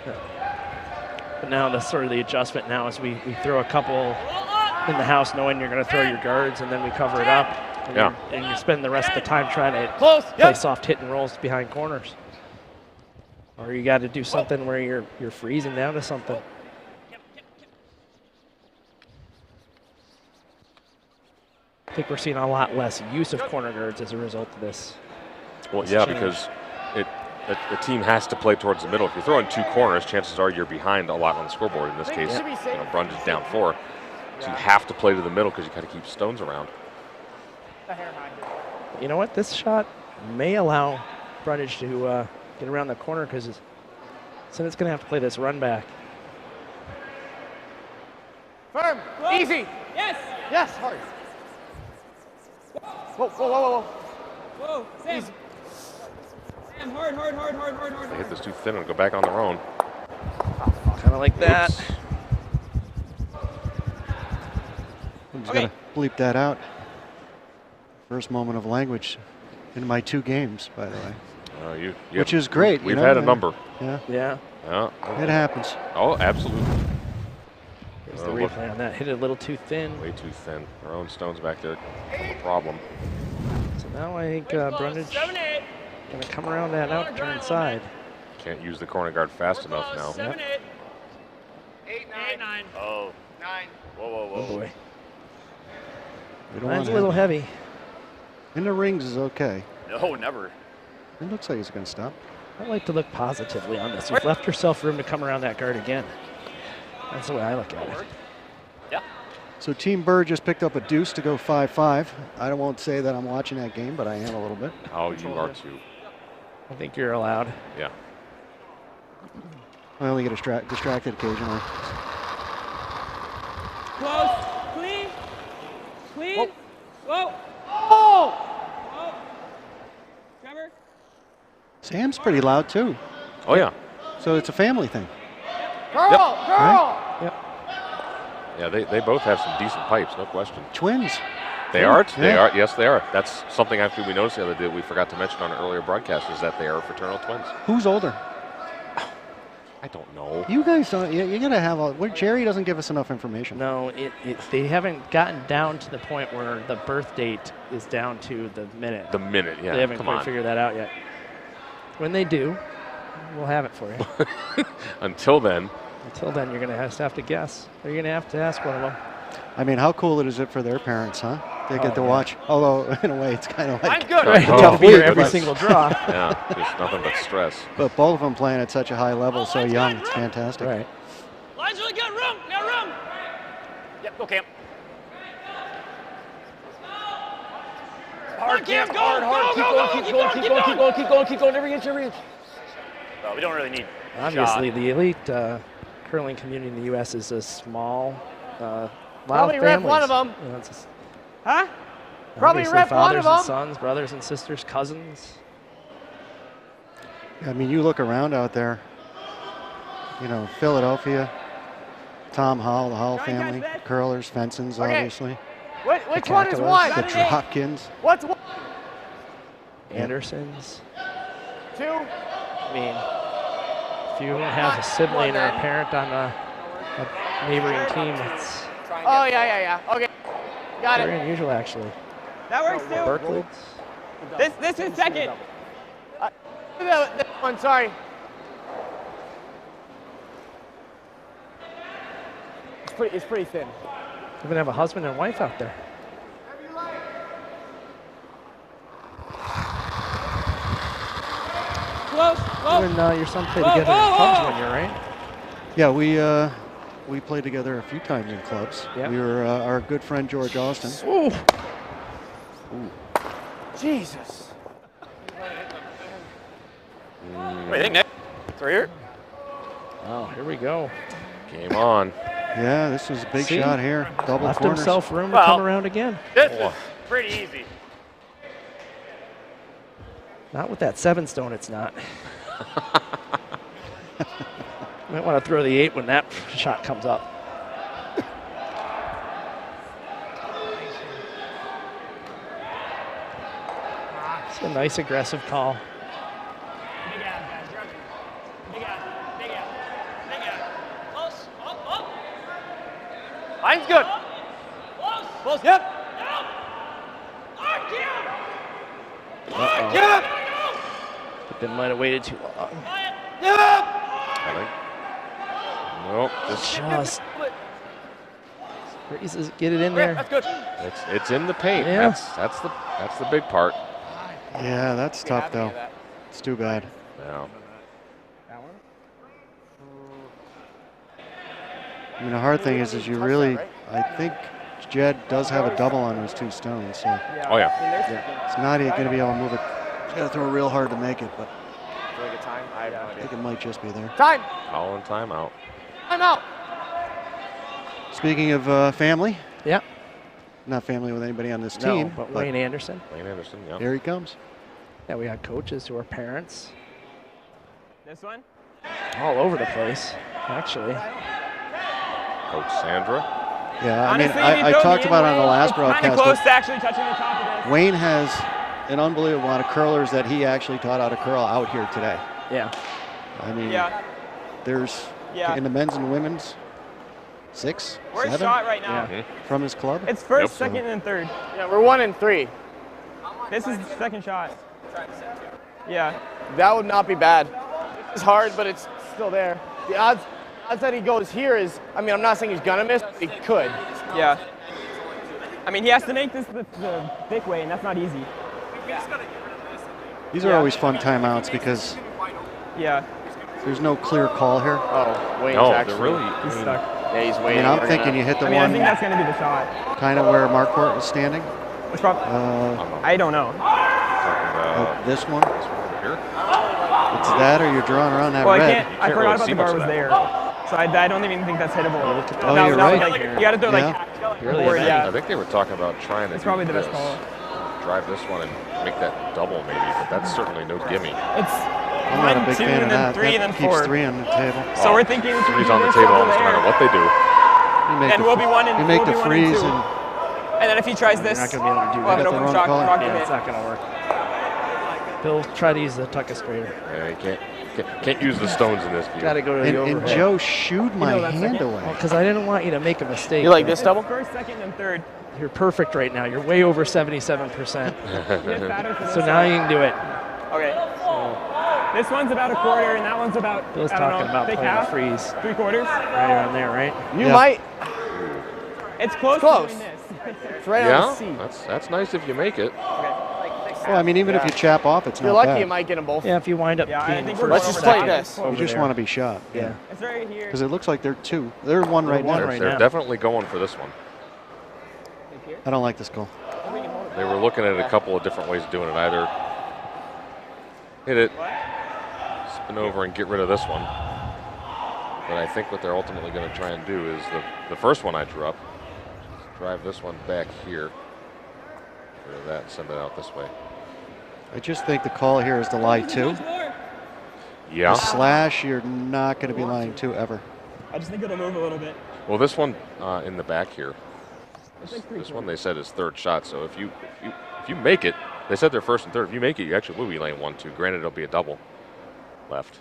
But now that's sort of the adjustment now is we throw a couple in the house knowing you're going to throw your guards, and then we cover it up. And you spend the rest of the time trying to play soft hit and rolls behind corners. Or you got to do something where you're freezing down to something. I think we're seeing a lot less use of corner guards as a result of this. Well, yeah, because a team has to play towards the middle. If you're throwing 2 corners, chances are you're behind a lot on the scoreboard. In this case, Brudidge is down 4. So you have to play to the middle because you got to keep stones around. You know what? This shot may allow Brudidge to get around the corner because Sinnett's going to have to play this run back. Firm. Close. Easy. Yes. Yes, hard. Whoa, whoa, whoa, whoa. Whoa, Sam. Easy. Sam, hard. They hit this too thin and go back on their own. Kind of like that. Oops. I'm just going to bleep that out. First moment of language in my 2 games, by the way. Which is great. We've had a number. Yeah. Yeah. It happens. Oh, absolutely. Here's the replay on that. Hit it a little too thin. Way too thin. Our own stones back there have a problem. So now I think Brudidge going to come around that out turn side. Can't use the corner guard fast enough now. 7, 8, 9. Oh. 9. Whoa. Oh boy. We don't Mine's want a little heavy. In the rings is okay. No, never. It looks like he's going to stop. I like to look positively on this. You've left yourself room to come around that guard again. That's the way I look at it. Yeah. So Team Bird just picked up a deuce to go 5-5. I won't say that I'm watching that game, but I am a little bit. Oh, you are too. I think you're allowed. Yeah. I only get distracted occasionally. Close. Clean. Clean. Whoa. Oh! Trevor. Sam's pretty loud too. Oh, yeah. So it's a family thing. Girl! Right? Yep. Yeah, they both have some decent pipes, no question. Twins. They are? They are. Yes, they are. That's something actually we noticed the other day that we forgot to mention on an earlier broadcast is that they are fraternal twins. Who's older? I don't know. You guys don't. You got to have a. Jerry doesn't give us enough information. No, they haven't gotten down to the point where the birth date is down to the minute. The minute, yeah. They haven't Come quite on. figured that out yet. When they do, we'll have it for you. Until then, you're going to have to guess. Or you're going to have to ask one of them. I mean, how cool is it for their parents, huh? They get to watch. Although, in a way, it's kind of like I'm good. Right, to be here every single draw. Yeah, just nothing but stress. But both of them playing at such a high level, so young. It's fantastic. Right. Line's really good. Room. We got room. Yep, go Cam. Hard, Cam. Go. Keep going. Every inch. We don't really need Obviously, shot. the elite curling community in the U.S. is a small, Probably rep one of them. You know, it's Huh? Probably obviously rep one fathers of and them. sons, brothers and sisters, cousins. I mean, you look around out there. You know, Philadelphia, Tom Howell, the Howell family, curlers, Fensons, obviously. Which one is one? The Dropkins. What's one? Andersons. 2? I mean, if you have a sibling or a parent on a neighboring team, it's Oh, yeah. Okay. Got very it. unusual, actually. That works too. Berkeley. This is second. This one, sorry. It's pretty thin. You even have a husband and wife out there. Close. You and your son play together in clubs when you're right. Yeah, we played together a few times in clubs. Yep. We were our good friend George Austin. Ooh. Jesus. What do you think, Nick? It's right here. Oh, here we go. Game on. Yeah, this was a big See? shot here. Double Left corners. himself room to Well, come around again. This is pretty easy. Not with that 7 stone, it's not. Might want to throw the 8 when that shot comes up. It's a nice aggressive call. Big out, guys. Big out. Close. Up. Line's good. Close. Yep. Hard, Cam. Uh-oh. Yep. But they might have waited too long. Quiet. I think. Nope. Just freezes, get it in there. That's good. It's in the paint. Yeah. That's the big part. Yeah, that's tough though. It's too bad. Yeah. I mean, the hard thing is you really, I think Jed does have a double on those 2 stones. So. Oh yeah. It's not going to be able to move it. He's got to throw real hard to make it, but Really good time. I have no I idea. think it might just be there. Time. All in timeout. I'm out. Speaking of family, Yeah. not family with anybody on this No, team, but Wayne Anderson. Wayne Anderson, yeah. here he comes. Yeah, we got coaches who are parents. This one? All over the place, actually. Coach Sandra. Yeah, Honestly, I mean, I talked about it on the last Kind of broadcast. close but to actually touching the top of this. Wayne has an unbelievable amount of curlers that he actually taught how to curl out here today. Yeah. I mean, Yeah. there's Yeah. in the men's and women's 6, Where's 7 shot right now? Yeah. from his club. It's first, So- second, and third. Yeah, we're 1 and 3. This is the second shot. Yeah. That would not be bad. It's hard, but it's still there. The odds that he goes here is, I mean, I'm not saying he's gonna miss, but he could. Yeah. I mean, he has to make this the thick way, and that's not easy. These are always fun timeouts because Yeah. there's no clear call here. Oh, Wayne's No, actually. they're really. He's I mean, stuck. Yeah, he's I waiting. mean, I'm We're thinking gonna- you hit the I mean, I one think that's going to be the shot. kind of where Marquardt was standing. Which probably, I don't know. This one. this one over here. It's that or you're drawing around that Well, I red. can't. I can't forgot really about see the bar much of was that. there, so I don't even think that's hittable. Oh, Now- you're now, right. like, you got to throw Yeah. like Really board, advantage. yeah. I think they were talking about trying to It's do probably the best this. call. Drive this one and make that double maybe, but that's certainly no gimme. It's I'm not a 1, big 2, fan of and then that. 3, and That then keeps 4. 3 on the table. So we're thinking Three's on the table almost no matter what they do. You make And the, we'll be 1 and you make we'll the be 1 and freeze 2. and And then if he tries this, You're not going to be able to do we'll have that. an Got the open wrong shot. color. Rock Yeah, it. it's not going to work. He'll try to use the tuckastrator. Yeah, you can't use the stones in this view. Got to go to the and overhead. Joe shooed my know that's hand second? away. Because I didn't want you to make a mistake. You like this double? First, second, and third. You're perfect right now. You're way over 77%. Get fatter for this So now side. you can do it. Okay. This one's about a quarter, and that one's about, Bill's I don't talking know, about thick playing a half, freeze 3/4. right around there, right? You Yeah. might. It's close. Close. To doing this. It's right on Yeah, the C. that's nice if you make it. Well, I mean, even if you chap off, it's If you're not lucky, bad. you might get them both. Yeah, if you wind up Yeah, I being think first we're Let's going just over play that. this. You over just there. want to be shot. Yeah. It's right here. Because it looks like they're 2. They're 1 right one now. right They're now. definitely going for this one. I don't like this goal. They were looking at a couple of different ways of doing it. Either hit it, spin over and get rid of this one. But I think what they're ultimately going to try and do is the first one I drew up, drive this one back here. Rid of that and send it out this way. I just think the call here is to lie 2. Yeah. The slash, you're not going to be lying 2 ever. I just think it'll move a little bit. Well, this one in the back here, It's like this one they said is third shot. So if you make it, they said they're first and third. If you make it, you actually will be laying 1-2. Granted, it'll be a double left.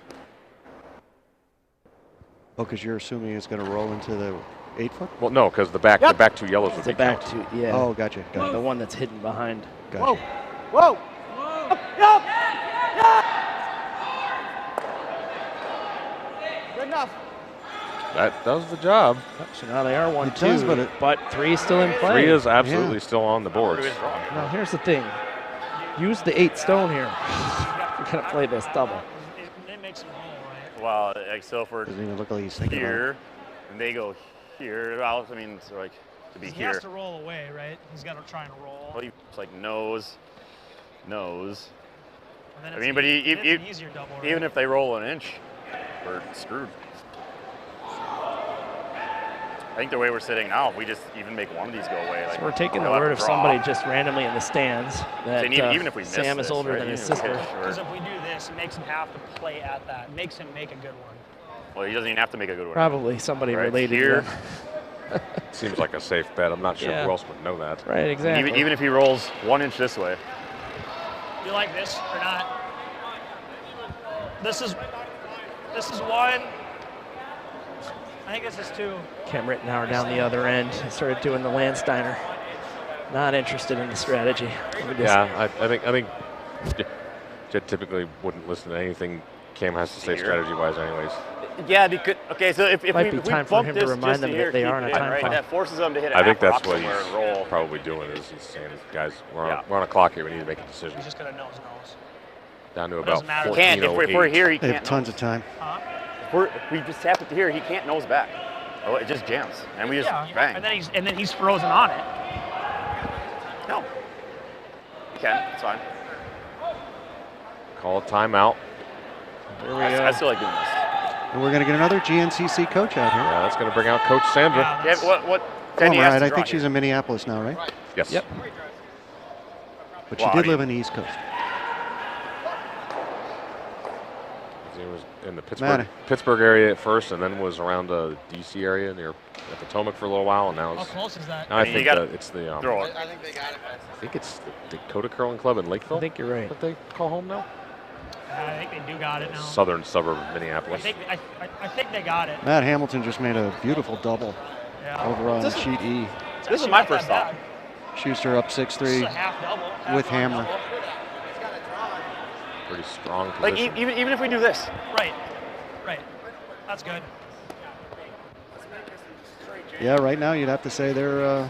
Oh, because you're assuming it's going to roll into the 8-foot? Well, no, because the back 2 yellows would It's be a back count. to, yeah. Oh, gotcha. Gotcha. The one that's hidden behind. Gotcha. Whoa! Yup! Good enough. That does the job. So now they are 1-2, It does, but 3 is still in play. 3 is absolutely still on the boards. Now here's the thing. Use the 8 stone here. You're going to play this double. It makes him roll, right? Well, like, so if we're Doesn't even look like he's thinking about it. here, and they go here, I mean, it's like to be He here. has to roll away, right? He's got to try and roll. Well, it's like nose. And then I it's mean, but it's an easier double, right? even if they roll an inch, we're screwed. I think the way we're sitting now, if we just even make one of these go away. Like, So we're taking the we'll have word to of draw. somebody just randomly in the stands that And even if we miss Sam is this, older right, than his even if we sister. get short. Because if we do this, it makes him have to play at that. It makes him make a good one. Well, he doesn't even have to make a good one. Probably somebody Right related here. to them. Seems like a safe bet. I'm not sure Yeah. who else would know that. Right, exactly. Even if he rolls 1 inch this way. You like this or not? This is one. I think this is 2. Cam Rittenauer down the other end. He started doing the Landsteiner. Not interested in the strategy. Yeah, I think Jed typically wouldn't listen to anything Cam has to say strategy-wise anyways. Yeah, because okay. So if Might we be time for bump him this to remind just them a that year, they keep are on a it in, time right? clock. That forces them to hit. I think that's rock what he's somewhere and roll. probably doing. Is he's saying, guys, we're on a clock here. We need to make a decision. He's just gonna nose. Down to It about doesn't matter. 14:08. He can't. If we're here, he They can't. have tons of time. If we just tap it to here, he can't nose back. Oh, it just jams, and we just bang. And then he's frozen on it. No. He can. It's fine. Call a timeout. There we I go. still like doing this. And we're going to get another GNCC coach out here. Yeah, that's going to bring out Coach Sandra. Yeah, what? Come on, has right? to I draw think she's here. in Minneapolis now, right? Yes. Yep. But she Well, did live on the East Coast. He was in the Matter. Pittsburgh area at first, and then was around the D.C. area near Potomac for a little while, and now How it's. close is that? Now I think it's the. Throw it. I think they got it. I think it's the Dakota Curling Club in Lakeville. I think you're right. What they call home now? I think they do got it now. Southern suburb of I Minneapolis. think they got it. Matt Hamilton just made a beautiful double over on sheet E. This is my first thought. Schuster up This is 6-3 a half double. with hammer. Pretty strong Like position. even if we do this, Right. That's good. Yeah, right now you'd have to say they're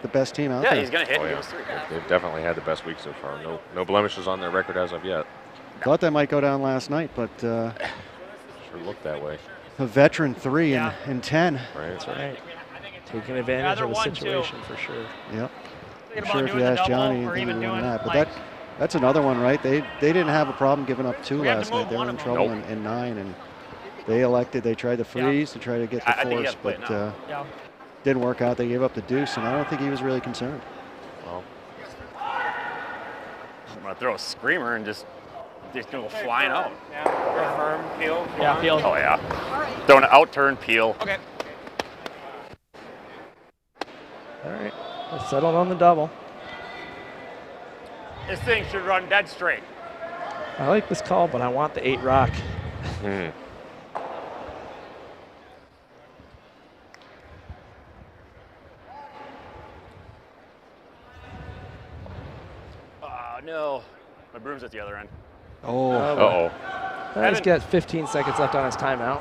the best team out yeah, there. he's gonna hit. Oh, Give yeah. us 3. They've definitely had the best week so far. No blemishes on their record as of yet. Thought that might go down last night, but Sure looked that way. a veteran 3 in 10. Right. That's right. Taking advantage they're of the 1-2. situation for sure. Yep. Thinking I'm about sure if doing you the ask double Johnny, or he'd even be doing doing that. But like, that's another one, right? They didn't have a problem giving up 2 We have to last night. move They were one in of them. trouble Nope. in 9, and they tried the freeze to try to get the I think he force, has to play it but now. Yeah. didn't work out. They gave up the deuce, and I don't think he was really concerned. Well, I'm gonna throw a screamer and just go flying out. Firm, peel. Yeah, field. Oh yeah. Throw an out turn peel. Okay. All right. Let's settle on the double. This thing should run dead straight. I like this call, but I want the 8 rock. Oh no. My broom's at the other end. Oh, uh-oh. He's got 15 seconds left on his timeout.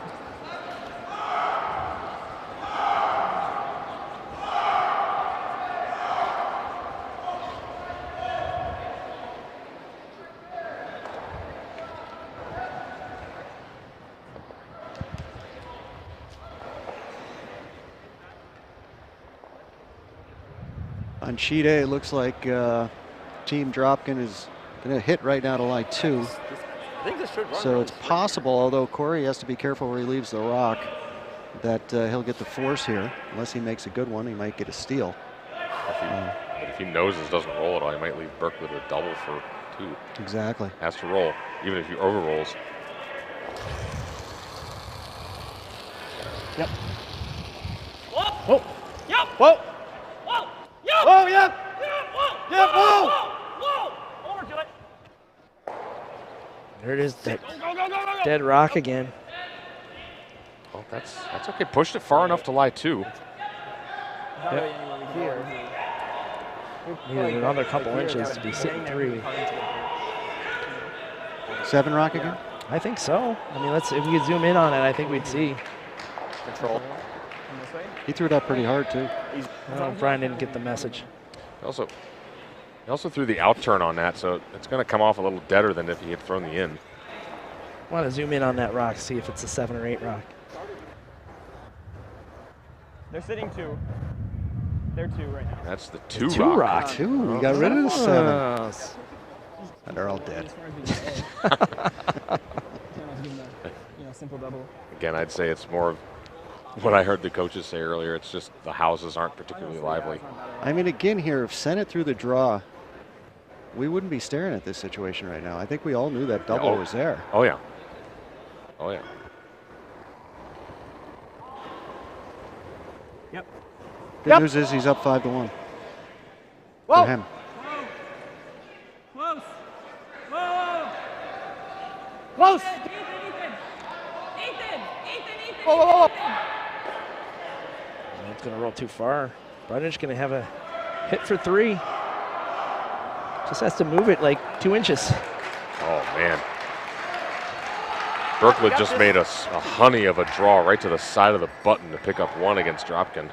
on sheet A, it looks like Team Dropkin is going to hit right now to line 2. I think this should run. So it's possible, although Corey has to be careful where he leaves the rock, that he'll get the force here. Unless he makes a good one, he might get a steal. If he noses, doesn't roll at all, he might leave Burke with a double for 2. Exactly. Has to roll, even if he overrolls. Yep. Whoa. Oh. Yep. Whoa. Whoa. Yep. Whoa, yep. Whoa. Yep, whoa. Whoa. Over to it. There it is. Dead, Go, go, go, go, go. dead rock again. Oh, that's okay. Pushed it far enough to lie 2. Needed another couple inches to be sitting 3. 7 rock again? I think so. I mean, if we could zoom in on it, I think we'd see. Control. He threw it up pretty hard, too. Brian didn't get the message. He also threw the out turn on that, so it's going to come off a little deader than if he had thrown the in. I want to zoom in on that rock, see if it's a 7 or 8 rock. They're sitting 2. They're 2 right now. That's the 2 2 rock. 2. We got rid of the 7. And they're all dead. Simple double. Again, I'd say it's more of what I heard the coaches say earlier. It's just the houses aren't particularly lively. I mean, again here, if Sinnett threw the draw, we wouldn't be staring at this situation right now. I think we all knew that double was there. Oh, yeah. Oh, yeah. Yep. Good news is he's up 5-1. Whoa. For him. Close. Whoa. Close. Whoa, whoa, whoa. It's going to roll too far. Brudidge going to have a hit for 3. Just has to move it like 2 inches. Oh, man. Berkeley just made a honey of a draw right to the side of the button to pick up one against Dropkin.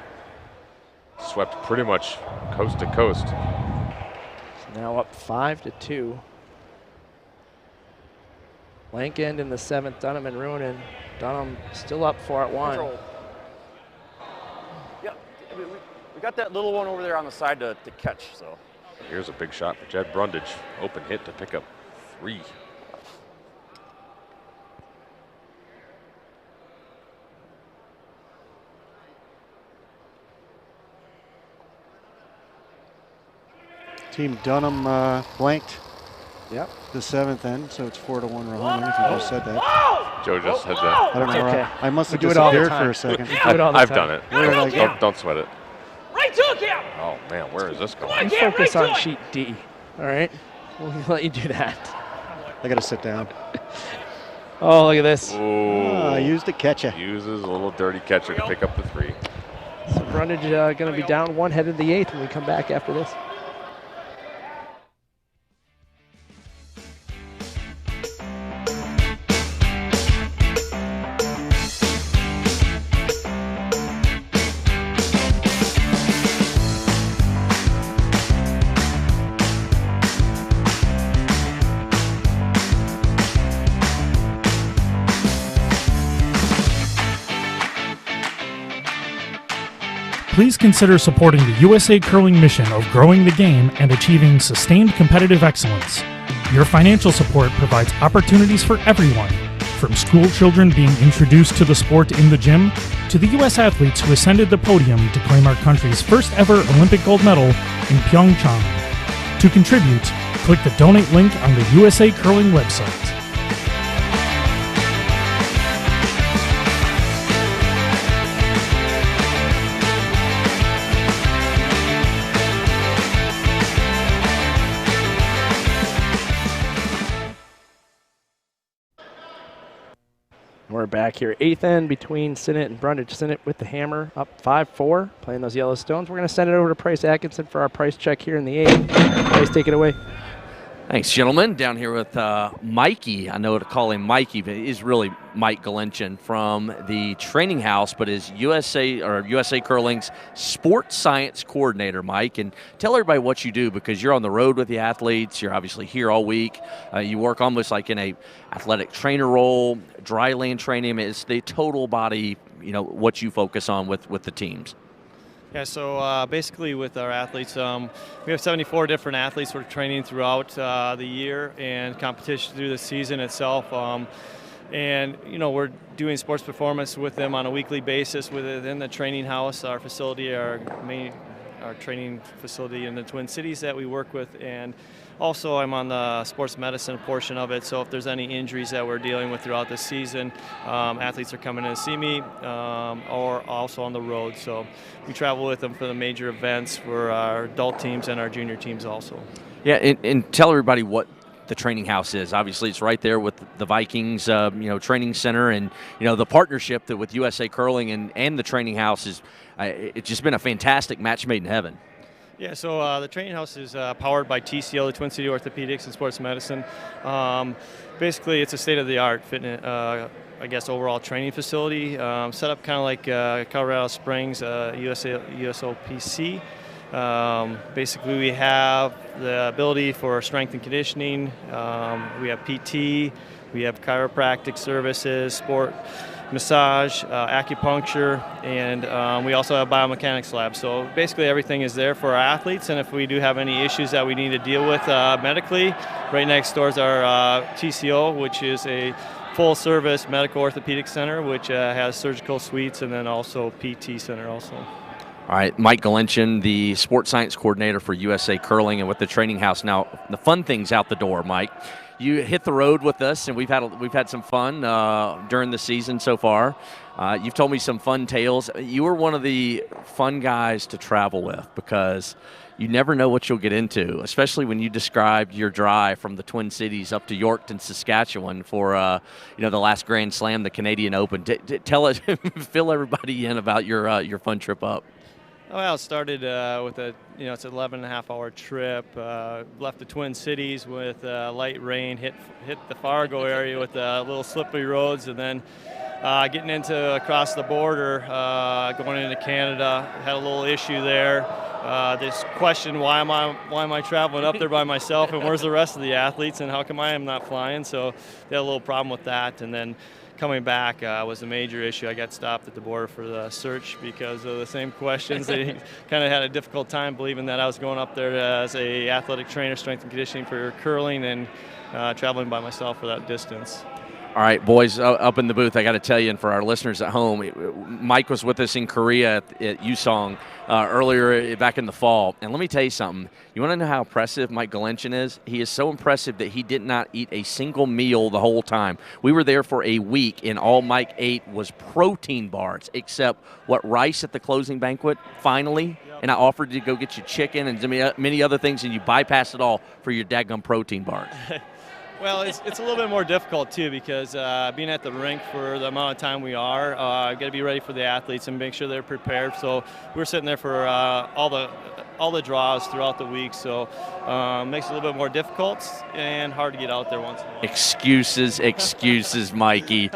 Swept pretty much coast to coast. So now up 5-2. Lankin in the 7th, Dunham and Ruinen. Dunham still up 4-1. Yeah, we got that little one over there on the side to catch. So here's a big shot for Jed Brudidge. Open hit to pick up 3. Team Dunham blanked. Yep. The 7th end, so it's 4-1 Rahonen, if you just said that. Joe just said that. I don't know. Okay. I must have We do it all the disappeared time. for a second. I've done it. Where did I go? Don't sweat it. Right to it, Cam. Oh, man, where is this You going? focus on sheet D. All right? We'll let you do that. I got to sit down. Oh, look at this. Oh, I used a catcher. Uses a little dirty catcher to pick up the 3. So Brundage going to be down 1 head of the 8th when we come back after this. Please consider supporting the USA Curling mission of growing the game and achieving sustained competitive excellence. Your financial support provides opportunities for everyone, from school children being introduced to the sport in the gym, to the U.S. athletes who ascended the podium to claim our country's first ever Olympic gold medal in Pyeongchang. To contribute, click the donate link on the USA Curling website. We're back here, 8th end between Sinnett and Brundage. Sinnett with the hammer, up 5-4, playing those yellow stones. We're going to send it over to Price Atkinson for our price check here in the 8th. Price, take it away. Thanks, gentlemen. Down here with Mikey. I know to call him Mikey, but it is really Mike Galinchin from the training house, but is USA Curling's sports science coordinator, Mike. And tell everybody what you do, because you're on the road with the athletes. You're obviously here all week. You work almost like in a athletic trainer role, dry land training. It's the total body, what you focus on with the teams. Yeah, so basically with our athletes, we have 74 different athletes we're training throughout the year and competition through the season itself. And, we're doing sports performance with them on a weekly basis within the training house, our facility, our training facility in the Twin Cities that we work with. And also I'm on the sports medicine portion of it, so if there's any injuries that we're dealing with throughout the season, athletes are coming in to see me or also on the road. So we travel with them for the major events for our adult teams and our junior teams also. Yeah, and tell everybody what the training house is. Obviously, it's right there with the Vikings, training center, and the partnership that with USA Curling and the training house is. It's just been a fantastic match made in heaven. Yeah, so the training house is powered by TCO, the Twin City Orthopedics and Sports Medicine. Basically, it's a state-of-the-art fitness, overall training facility, set up kind of like Colorado Springs, USOPC. Basically, we have the ability for strength and conditioning. We have PT. We have chiropractic services, sport massage, acupuncture, and we also have biomechanics labs. So basically everything is there for our athletes, and if we do have any issues that we need to deal with medically, right next door is our TCO, which is a full-service medical orthopedic center, which has surgical suites and then also PT center also. All right, Mike Galinchin, the sports science coordinator for USA Curling and with the training house. Now, the fun thing's out the door, Mike. You hit the road with us, and we've had some fun during the season so far. You've told me some fun tales. You were one of the fun guys to travel with because you never know what you'll get into, especially when you described your drive from the Twin Cities up to Yorkton, Saskatchewan for the last Grand Slam, the Canadian Open. Tell us, fill everybody in about your fun trip up. Well, it started with it's an 11.5-hour trip. Left the Twin Cities with light rain, hit the Fargo area with little slippery roads, and then getting into across the border, going into Canada. Had a little issue there. This question: why am I traveling up there by myself, and where's the rest of the athletes, and how come I am not flying? So they had a little problem with that, and then coming back was a major issue. I got stopped at the border for the search because of the same questions. They kind of had a difficult time believing that I was going up there as a athletic trainer, strength and conditioning for curling, and traveling by myself for that distance. All right, boys, up in the booth, I got to tell you, and for our listeners at home, Mike was with us in Korea at Usong earlier back in the fall. And let me tell you something. You want to know how impressive Mike Galenchin is? He is so impressive that he did not eat a single meal the whole time. We were there for a week, and all Mike ate was protein bars, except rice at the closing banquet, finally. Yep. And I offered to go get you chicken and many other things, and you bypassed it all for your daggum protein bars. Well, it's a little bit more difficult, too, because being at the rink for the amount of time we are, got to be ready for the athletes and make sure they're prepared. So we're sitting there for all the draws throughout the week, so makes it a little bit more difficult and hard to get out there once in a while. Excuses, Mikey.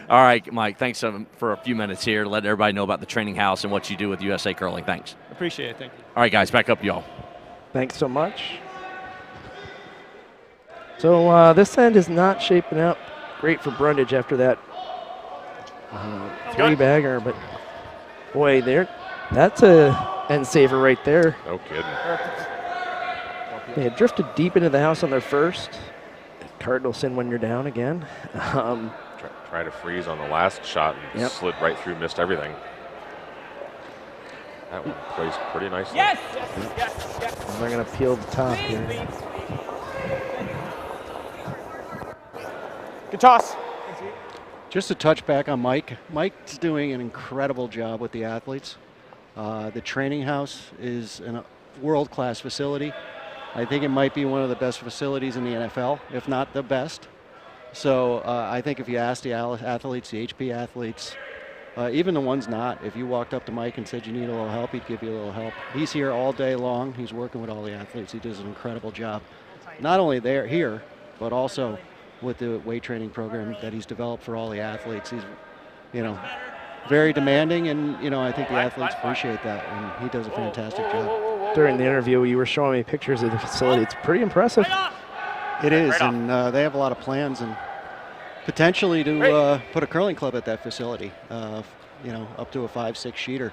All right, Mike, thanks for a few minutes here. Let everybody know about the training house and what you do with USA Curling. Thanks. Appreciate it. Thank you. All right, guys, back up, y'all. Thanks so much. So this end is not shaping up great for Brudidge after that three-bagger, but boy, that's a end saver right there. No kidding. They had drifted deep into the house on their first. Cardinal sin when you're down again. Try to freeze on the last shot and slid right through, missed everything. That one placed pretty nicely. Yes. And they're going to peel the top here. Good toss. Just a touch back on Mike. Mike's doing an incredible job with the athletes. The training house is a world-class facility. I think it might be one of the best facilities in the NFL, if not the best. So I think if you ask the athletes, the HP athletes, even the ones not, if you walked up to Mike and said you need a little help, he'd give you a little help. He's here all day long. He's working with all the athletes. He does an incredible job. Not only here, but also with the weight training program that he's developed for all the athletes. He's, very demanding, and, I think the athletes appreciate that, and he does a fantastic job. During the interview, you were showing me pictures of the facility. It's pretty impressive. It is, and they have a lot of plans and potentially to put a curling club at that facility, up to a 5-6 sheeter.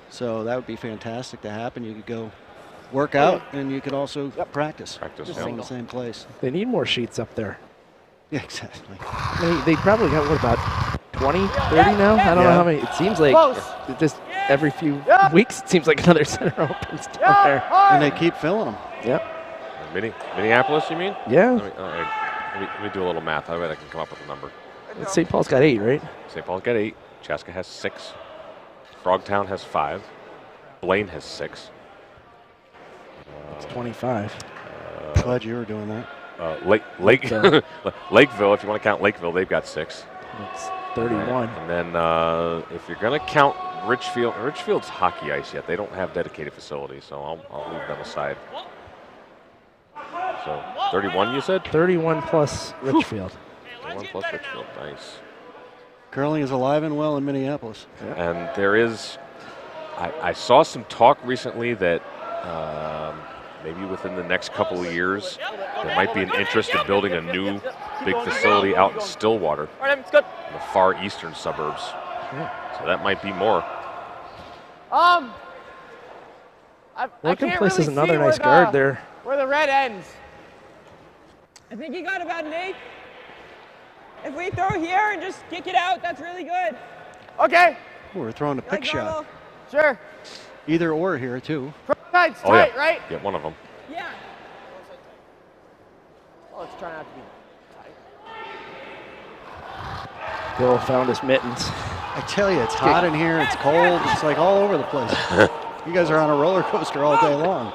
So that would be fantastic to happen. You could go work out, and you could also practice all in the same place. They need more sheets up there. Yeah, exactly. They probably got, what, about 20, 30 now? I don't know how many. It seems like just every few weeks it seems like another center opens down there. And they keep filling them. Yep. Minneapolis, you mean? Yeah. Let me do a little math. I bet I can come up with a number. St. Paul's got 8, right? St. Paul's got 8. Chaska has 6. Frogtown has 5. Blaine has 6. It's 25. Glad you were doing that. Lakeville, if you want to count Lakeville, they've got 6. It's 31. And then if you're going to count Richfield's hockey ice yet. They don't have dedicated facilities, so I'll leave them aside. So 31, you said? 31 plus Richfield. 31 plus Richfield, nice. Curling is alive and well in Minneapolis. Yep. And there is, I saw some talk recently that maybe within the next couple of years, there might be an interest in building a new big facility out in Stillwater, in the far eastern suburbs. So that might be more. Working Place is another nice guard there. Where the red ends. I think he got about an 8. If we throw here and just kick it out, that's really good. Okay. Ooh, we're throwing a pick shot. Sure. Either or here, too. Side's tight, right? Yeah, one of them. Yeah. Well, let's try not to be tight. Bill found his mittens. I tell you, it's hot in here. It's cold. It's like all over the place. You guys are on a roller coaster all day long.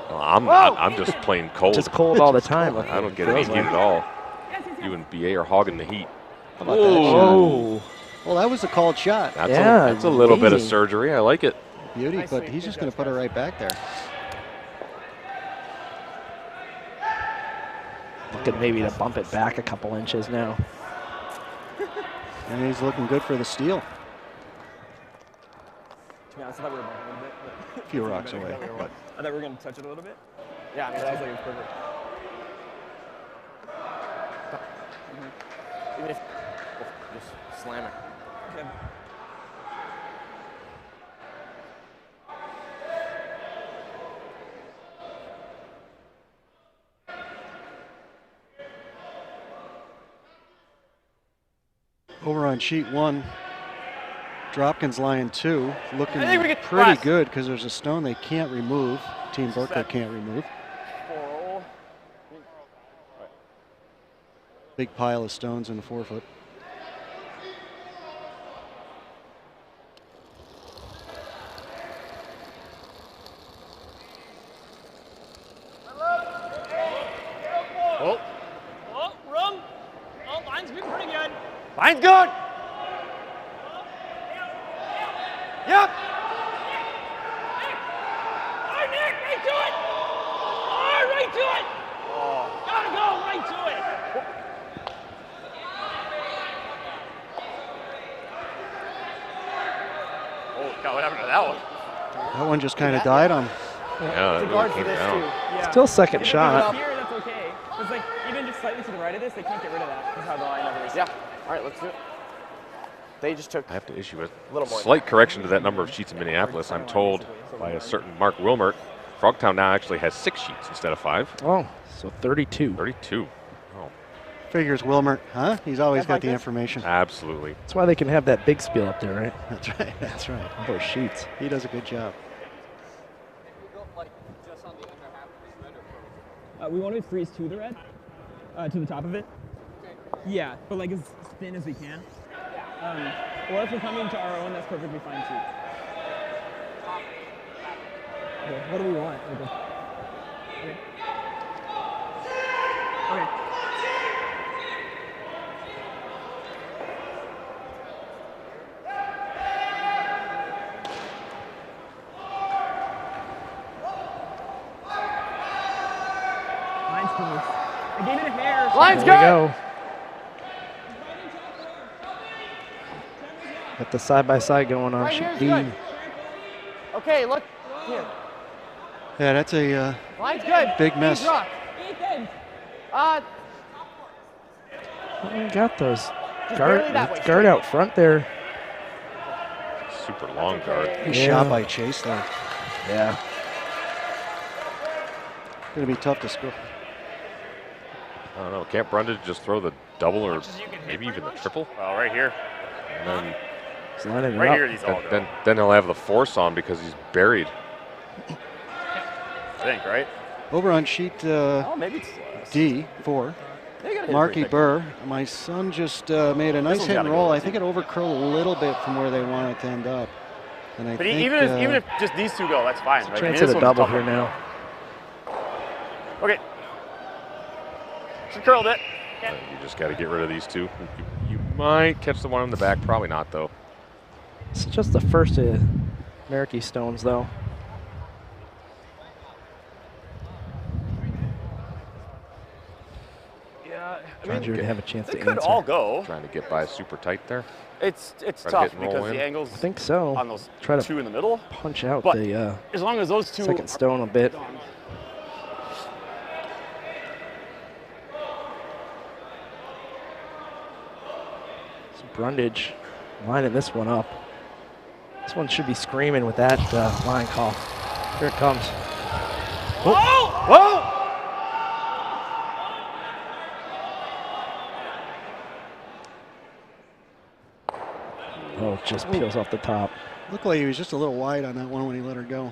Well, I'm not. I'm just plain cold. Just cold all the time. I don't get any heat at all. You and BA are hogging the heat. How about that shot? Well, that was a called shot. That's a little bit of surgery. I like it. beauty, Nice but sweep. he's Good just going to catch, put it guys. right back there. Looking maybe to bump it back a couple inches now. And he's looking good for the steal. To be honest, I thought we were bumping a little bit. But A few rocks away. But I thought we were going to touch it a little bit. Yeah, I mean, that was like it was perfect. Even if just slam it. Okay. over on sheet 1, Dropkin's line 2, looking I think we get pretty last. good because there's a stone they can't remove. Team Berkeley can't remove. 4-0. Big pile of stones in the 4-foot. Oh. Oh, room. Oh, line's been pretty good. Line's good. Yep. All right, Nick, right to it. All right, right to it. Oh. Gotta go right to it. Oh, God, what happened to that one? That one just kind of died on. Yeah, The that guard really for came this down. too. Yeah. Still second If they shot. go here, that's okay. It's like even just slightly to the right of this, they can't get rid of that. That's how the line never is. Yeah. All right, let's do it. They just took. I have to issue a Little more. slight correction to that number of sheets in Minneapolis. I'm told by a certain Mark Wilmert, Frogtown now actually has 6 sheets instead of 5. Oh, so 32. 32. Oh, Figures Wilmert, huh? He's always That's got like the this? information. absolutely. That's why they can have that big spiel up there, right? That's right. That's right. All those sheets. He does a good job. We want to freeze to the red, to the top of it. Yeah, but like as thin as we can. Or if we're coming to our own, that's perfectly fine too. Okay, what do we want? Okay. Okay. Mine's close. I gave it a hair. Line's There we good. go. Got the side-by-side going on Right sheet here's D. good. Okay, look here. Yeah, that's a Line's good. Big mess. Ease rock. Ethan! Uh, Oh, we got those barely that way, guard straight. out front there. Super long guard. he's Yeah. shot by Chase there. Yeah. Going to be tough to score. I don't know. Can't Brundage just throw the double or Much as you can hit, maybe even the pretty much. triple? Well, right here. And then, He's lining it Right up. here, these all go. then he'll have the force on because he's buried. I think, right? Over on sheet oh, maybe it's D4, They gotta hit Marky pretty thick. Burr. My son just made a nice one's hit and gotta roll. go. I think it overcurled a little bit from where they want it to end up. And I But think, even if just these two go, that's fine, right? I mean, Chance this at a one's double tougher. here now. Okay. She curled it. You just got to get rid of these two. You might catch the one in the back. Probably not, though. It's just the first of Merricky stones, though. Yeah, I Trying mean, to have a chance they to could answer. all go. Trying to get by super tight there. It's Try to tough hit and roll because in. the angles I think so. on those Try to two in the middle. punch out But the as long as those two second stone a bit. It's Brundage lining this one up. This one should be screaming with that line call. Here it comes. Oh! Oh, it just peels off the top. looked like he was just a little wide on that one when he let her go.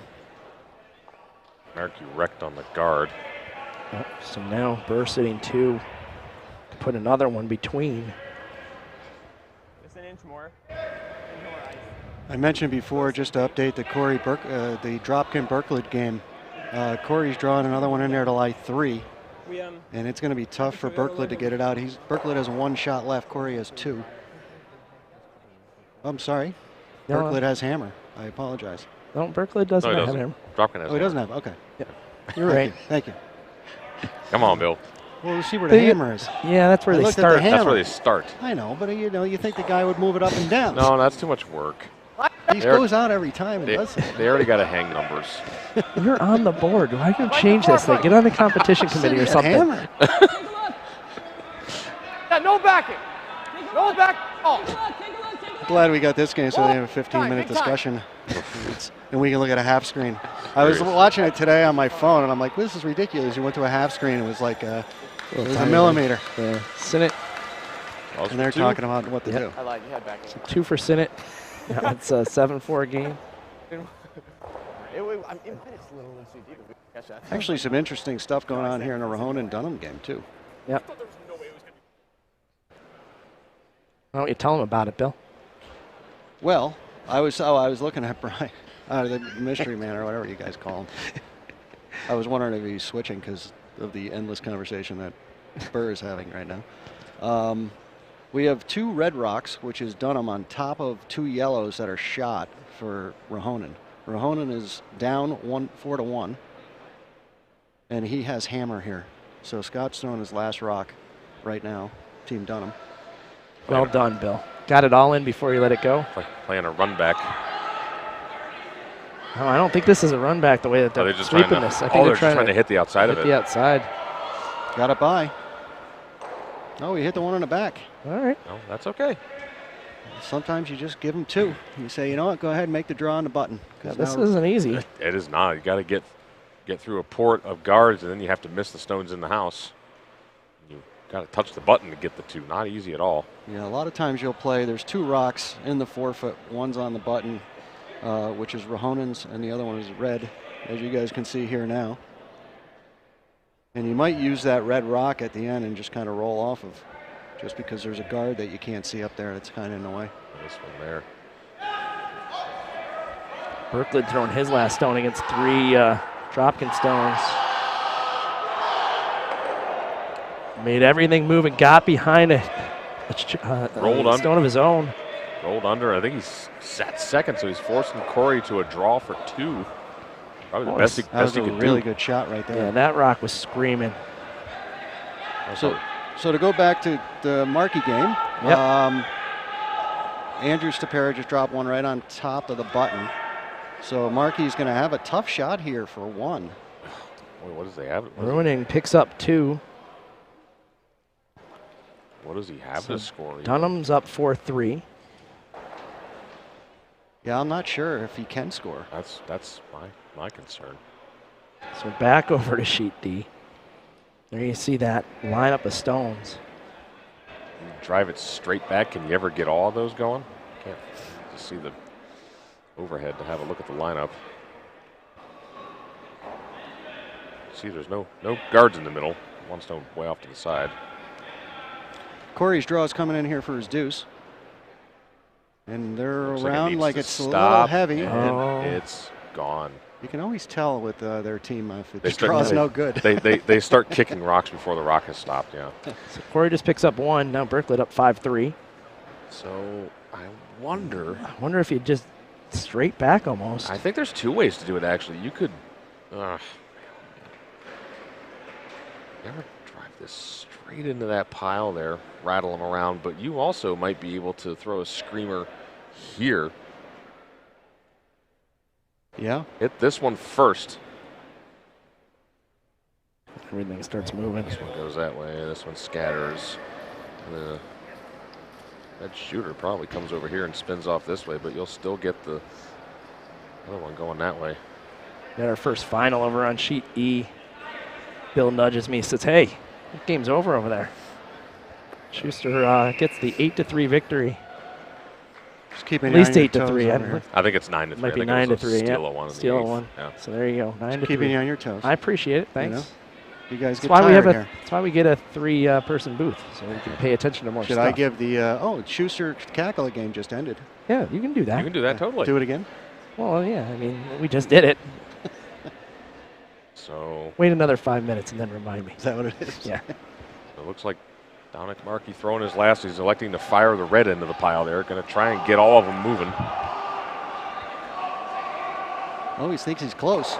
Marky wrecked on the guard. Oh, so now Burr sitting 2. Put another one between. Just an inch more. I mentioned before, just to update the the Dropkin Berkeley game. Corey's drawing another one in there to lie 3, We and it's going to be tough for Berkeley to get it out. Berkeley has 1 shot left. Corey has 2. I'm sorry. No, Berkeley has hammer. I apologize. No, Berkeley doesn't have him. Dropkin has he doesn't have. Okay. Yeah. You're right. Thank you. Come on, Bill. Well, we'll see where the hammer is. Yeah, that's where they start. That's where they start. I know, but you think the guy would move it up and down. No, that's too much work. He goes out every time and does it. They already got to hang numbers. You're on the board. Why can you change this thing? Get on the competition committee or something. Yeah, no backing. No back. Oh. Glad we got this game so they have a 15-minute discussion. And we can look at a half screen. I was watching it today on my phone, and I'm like, this is ridiculous. You went to a half screen. It was like it was a millimeter. Yeah. Sinnett. And they're talking about what to do. I lied. You had back. So 2 for Sinnett. Yeah, it's a 7-4 game. Actually, some interesting stuff going on here in the Rahonen-Dunham game, too. Yep. Why don't you tell them about it, Bill? Well, I was looking at Brian, the mystery man or whatever you guys call him. I was wondering if he's switching because of the endless conversation that Burr is having right now. We have 2 red rocks, which is Dunham, on top of 2 yellows that are shot for Rahonen. Rahonen is down 4-1, and he has hammer here. So Scott's throwing his last rock right now, Team Dunham. Well done, Bill. Got it all in before you let it go. Like playing a run back. No, I don't think this is a run back the way that they're just sweeping this. I think they're just trying to hit the outside of it. Hit the outside. Got it by. No, he hit the one in the back. All right. No, that's okay. Sometimes you just give them 2. You say, you know what, go ahead and make the draw on the button. Yeah, this isn't easy. It is not. You got to get through a port of guards, and then you have to miss the stones in the house. You got to touch the button to get the 2. Not easy at all. Yeah, a lot of times you'll play, there's 2 rocks in the forefoot. One's on the button, which is Rahonen's, and the other one is red, as you guys can see here now. And you might use that red rock at the end and just kind of roll off of, just because there's a guard that you can't see up there that's kind of in the way. This one there. Berkeley throwing his last stone against 3 Dropkin stones. Made everything move and got behind a stone of his own. Rolled under. I think he's sat second, so he's forcing Corey to a draw for 2. Probably the best he could do. That was a really good shot right there. Yeah, that rock was screaming. So to go back to the Markey game, yep. Andrew Stapera just dropped one right on top of the button. So Markey's going to have a tough shot here for 1. Boy, what does they have? Ruining picks up 2. What does he have to score? Dunham's up 4-3. Yeah, I'm not sure if he can score. That's my concern. So back over to sheet D. There you see that lineup of stones. You drive it straight back. Can you ever get all of those going? Can't. Just see the overhead to have a look at the lineup. See, there's no guards in the middle. 1 stone way off to the side. Corey's draw is coming in here for his deuce. And they're around like it's a little heavy. And it's gone. You can always tell with their team if the draw's no good. They start kicking rocks before the rock has stopped, yeah. So Corey just picks up 1. Now Berkeley up 5-3. So I wonder if you just straight back almost. I think there's 2 ways to do it, actually. You could never drive this straight into that pile there, rattle them around, but you also might be able to throw a screamer here. Yeah. Hit this one first. Everything starts moving. This one goes that way. This one scatters. That shooter probably comes over here and spins off this way, but you'll still get the other one going that way. Got our first final over on sheet E. Bill nudges me, says, "Hey, the game's over there." Schuster gets the 8-3 victory. At least 8-3. I think it's 9-3. Might be 9-3. Steal Yeah. a 1. Steal a 1. Yeah. So there you go. 9-3. Keeping you on your toes. I appreciate it. Thanks. You guys get that's why tired we have here. That's why we get a 3-person booth, so we can pay attention to more stuff. Should I give the Schuster Cackle game just ended? Yeah, you can do that. You can do that totally. Do it again? Well, yeah. I mean, we just did it. So wait another 5 minutes and then remind me. Is that what it is? Yeah. So it looks like Dominic Markey throwing his last. He's electing to fire the red into the pile there. Going to try and get all of them moving. Oh, he thinks he's close.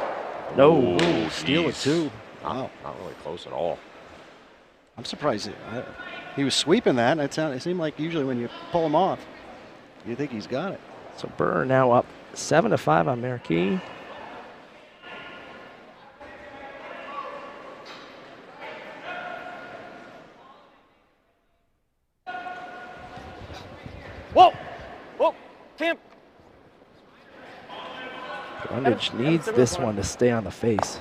No. Ooh, steal it too. Wow. Not really close at all. I'm surprised. He was sweeping that. It seemed like usually when you pull him off, you think he's got it. So Burr now up 7-5 on Marquis. Whoa! Whoa! Cam! Brudidge needs this one to stay on the face.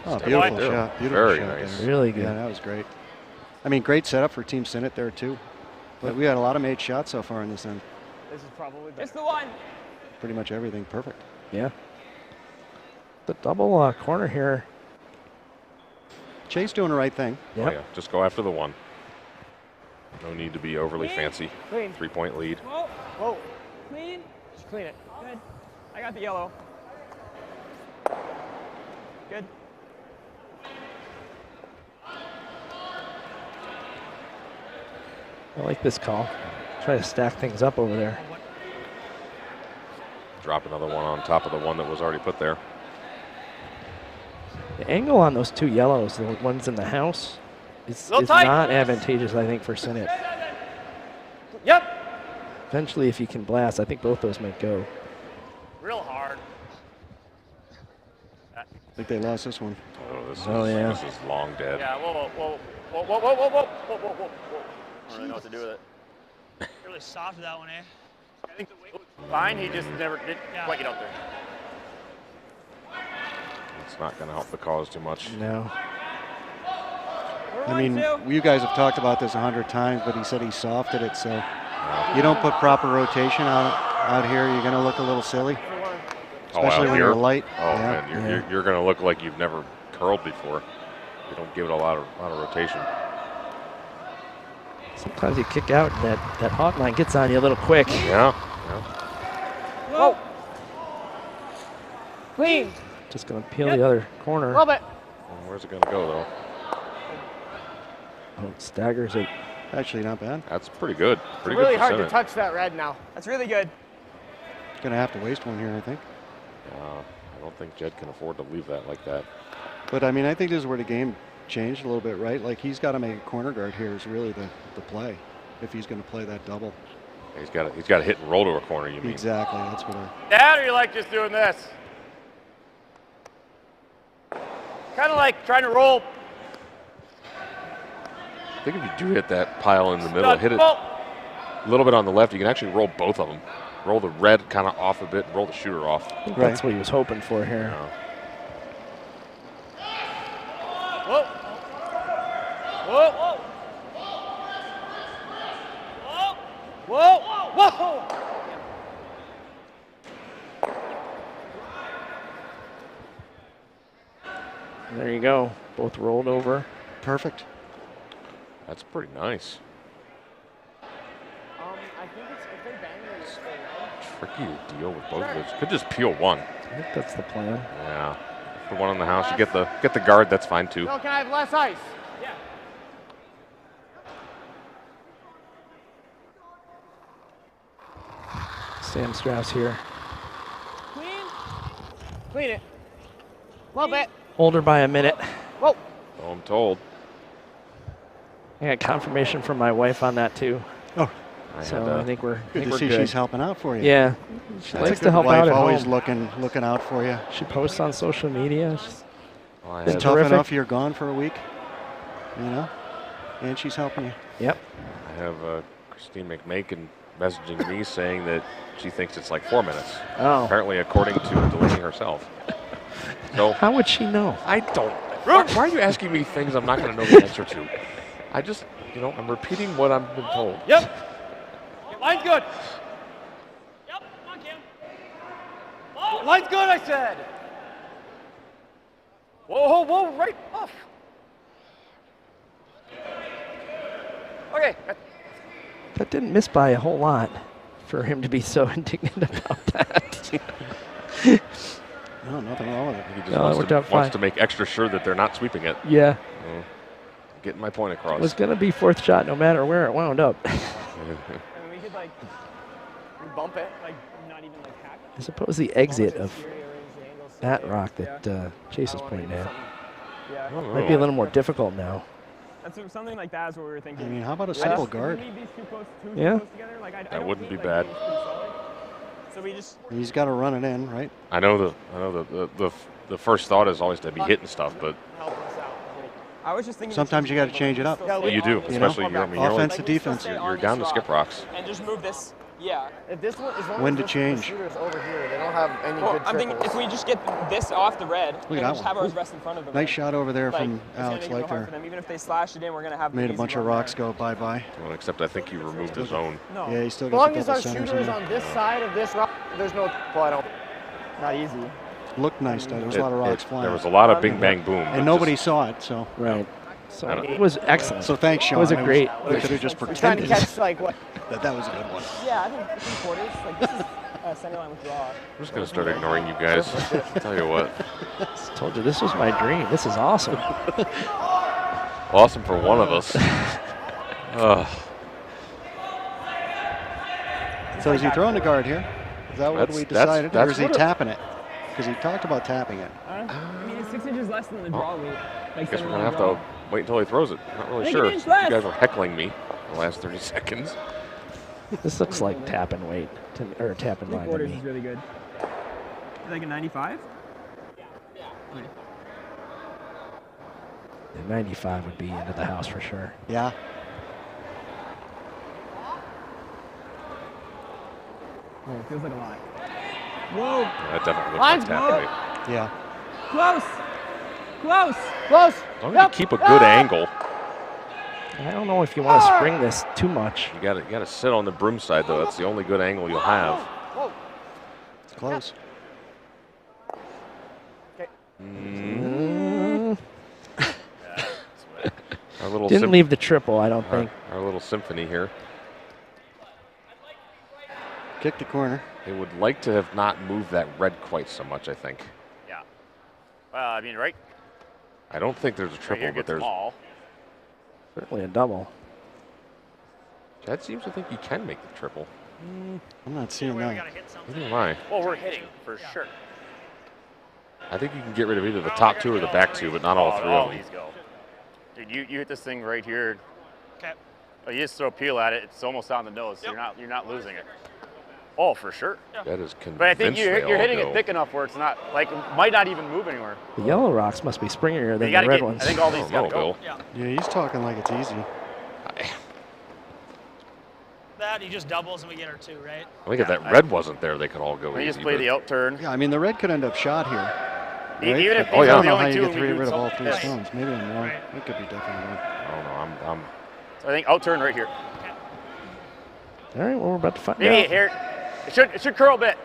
Oh, beautiful shot. Beautiful Very shot nice. there. Really good. Yeah, that was great. I mean, great setup for Team Sinnett there, too. But we had a lot of made shots so far in this end. This is probably better. It's the one. Pretty much everything perfect. Yeah. The double corner here. Chase doing the right thing. Oh, yeah. Just go after the one. No need to be overly fancy. Clean. 3-point lead. Whoa. Whoa. Clean. Just clean it. Good. I got the yellow. Good. I like this call. Try to stack things up over there. Drop another one on top of the one that was already put there. The angle on those two yellows, the ones in the house, is tight. not advantageous, I think, for Sinnett. Yep. Eventually, if you can blast, I think both those might go. Real hard. I think they lost this one. This is long dead. Yeah, whoa, whoa, whoa, whoa, whoa, whoa, whoa, whoa, whoa, whoa, whoa. I don't really know what to do with it. Really soft that one, eh? I think the weight was Fine, he just never did quite get out there. It's not going to help the cause too much. No. I mean, you guys have talked about this 100 times, but he said he softed it, so you don't put proper rotation out here, you're going to look a little silly. Especially when you're light. Oh, man, you're going to look like you've never curled before. You don't give it a lot of rotation. Sometimes you kick out and that hog line gets on you a little quick. Yeah. Whoa. Clean. Just going to peel the other corner. Love it. Well, where's it going to go, though? Oh, it staggers it. Actually, not bad. That's pretty good. Pretty It's really good hard to Sinnett. touch that red now. That's really good. Going to have to waste one here, I think. I don't think Jed can afford to leave that like that. But, I mean, I think this is where the game changed a little bit, right? Like, he's got to make a corner guard here is really the play if he's going to play that double. He's got to hit and roll to a corner, you mean? Exactly. That's what Dad, or you like just doing this? Kind of like trying to roll. I think if you do hit that pile in the middle, hit it a little bit on the left, you can actually roll both of them. Roll the red kind of off a bit and roll the shooter off. I think that's what he was hoping for here. Whoa. Whoa. Whoa. Whoa. Whoa. There you go. Both rolled over. Perfect. That's pretty nice. I think it's if they bang it, it's Tricky to deal with both of those. Could just peel one. I think that's the plan. Yeah. For one in the house, you get the guard. That's fine too. No, can I have less ice? Yeah. Sam Strauss here. Clean it. Love it. Older by a minute. Whoa. So I'm told. I got confirmation from my wife on that too. Oh. So I think we're good to we're see good. she's helping out for you. Yeah. She That's likes a to good help wife, out at always home. looking out for you. She posts on social media. It's tough enough you're gone for a week, you know, and she's helping you. Yep. I have Christine McMakin messaging me saying that she thinks it's like 4 minutes. Oh. Apparently, according to Delaney herself. So how would she know? I don't. Why are you asking me things I'm not going to know the answer to? I just, I'm repeating what I've been told. Yep. Line's good. Yep. Come on, Kim. Whoa. Line's good, I said. Whoa, whoa, right off. Okay. That didn't miss by a whole lot for him to be so indignant about that. No, nothing wrong with it. He just wants to make extra sure that they're not sweeping it. Yeah. Getting my point across. It was going to be fourth shot no matter where it wound up. And we could bump it. not even hack. I suppose the exit of that rock that Chase is pointing at. Yeah. Might be a little more difficult now. That's something like that is what we were thinking. I mean, how about a simple guard? Yeah. That wouldn't be bad. So we just. He's got to run it in, right? I know the first thought is always to be hitting stuff, but I was just thinking. Sometimes you got to change it up. you do, especially offense to defense. You're down to skip rocks. And just move this. Yeah. If this one, as long When as to this change. shooter's over here, they don't have any Well, good I'm thinking triples. if we just get this off the red, Look and at that just have one. ours rest in front of them. Nice shot over there like, from it's gonna Alex make it real hard Leifer. for them. Even if they slash it in, we're gonna have. Made the a bunch easy of run rocks there. go bye-bye. Well, except I think you removed his zone. No. Yeah, he still As got long the as double our centers shooter in is there. on this side of this rock, there's no triple. I don't. Not easy. Looked nice, though. There was a lot of rocks flying. There was a lot of bing, bang, boom. And nobody saw it, so. Right. So it was excellent. So thanks, Sean. It was a great. We could have just We're trying to pretended catch like what? that was a good one. Yeah, I think 3/4. Like this is center line withdraw. I'm just going to start ignoring you guys. Tell you what. I told you this was my dream. This is awesome. Awesome for one of us. So is he throwing the guard here? Is that what we decided? Or is he what it- tapping it? Because he talked about tapping it. I mean, it's 6 inches less than the draw weight. I guess we're going to have to wait until he throws it. Not really sure. You guys were heckling me the last 30 seconds. This looks like tapping weight or tapping line to 3/4 me. is really good. Like a 95? The 95 would be into the house for sure. Yeah. Oh, it feels like a lot. Whoa! That definitely looks Line's like tap weight. Yeah. Close! Close! Close! As long as you keep a good angle. I don't know if you want to spring this too much. You got to sit on the broom side though. That's the only good angle you'll have. It's close. Our little Didn't leave the triple, I don't think. Our little symphony here. Kick the corner. They would like to have not moved that red quite so much, I think. Yeah. Well, I mean, right I don't think there's a here triple, but gets there's. small. Certainly a double. Chad seems to think you can make the triple. I'm not seeing that. Neither am I. Well, we're hitting for sure. I think you can get rid of either the top two or the back two, but not all three of them. These go. Dude, you hit this thing right here. Okay. Oh, you just throw a peel at it. It's almost on the nose. So you're not losing it. Oh, for sure. That is convinced. But I think they you're all hitting go. it thick enough where it's not like it might not even move anywhere. The yellow rocks must be springier than You gotta the red get, ones. I think all these I don't gotta know, go. Yeah. Yeah, he's talking like it's easy. That he just doubles and we get our 2, right? I think if that red wasn't there, they could all go You easy. just play but- the out turn. Yeah, I mean, the red could end up shot here. Right? Even if I these don't are the know how only you two, get we do rid of all something. three Yes. stones. Maybe I'm wrong. Right. It could be definitely wrong. I don't know. I'm So I think out turn right here. All right, well, we're about to find Maybe out. here. It should curl a bit.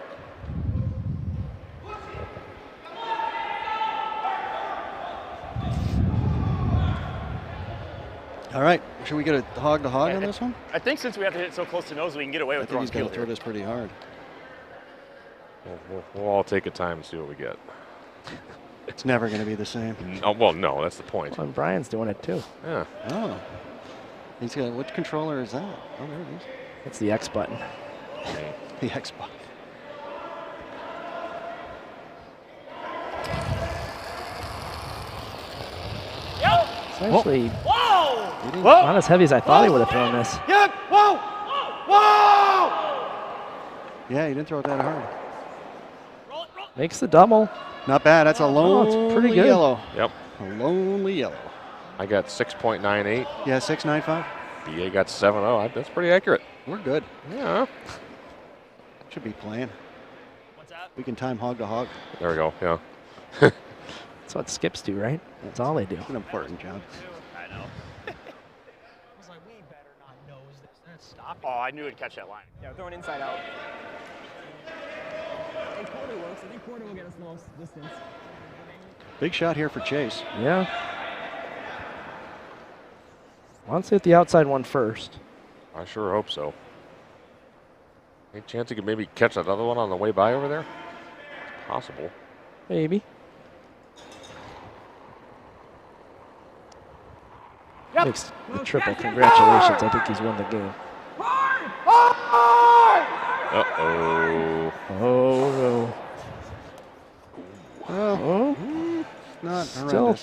All right, should we get a hog to hog on this one? I think since we have to hit it so close to nose, we can get away I with think throwing he's going peel to throw here. this pretty hard. we'll all take a time and see what we get. It's never going to be the same. Oh, well, no, that's the point. Well, and Brian's doing it too. Yeah. Oh. He's got, which controller is that? Oh, there it is. It's the X button. The Xbox. Yep. It's actually Whoa! not as heavy as I thought he would have thrown this. Yep. Whoa! Whoa! Yeah, he didn't throw it that hard. Roll it, roll it. Makes the double. Not bad. That's a Oh, it's lonely pretty good. yellow. Yep. A lonely yellow. I got 6.98. Yeah, 695. BA got 7.0. That's pretty accurate. We're good. Yeah. Should be playing. What's that? We can time hog to hog. There we go. Yeah. That's what skips do, right? That's all they do. It's an important job. I know. I was like, we better not nose this. Then it's stopping. Oh, I knew it'd catch that line. Yeah, throwing inside out. And quarter works. I think quarter will get us the most distance. Big shot here for Chase. Yeah. Wants to hit the outside one first. I sure hope so. Any chance he could maybe catch that other one on the way by over there? It's possible. Maybe. Yep. Makes the triple. Congratulations. I think he's won the game. Uh-oh. Oh, no. Still,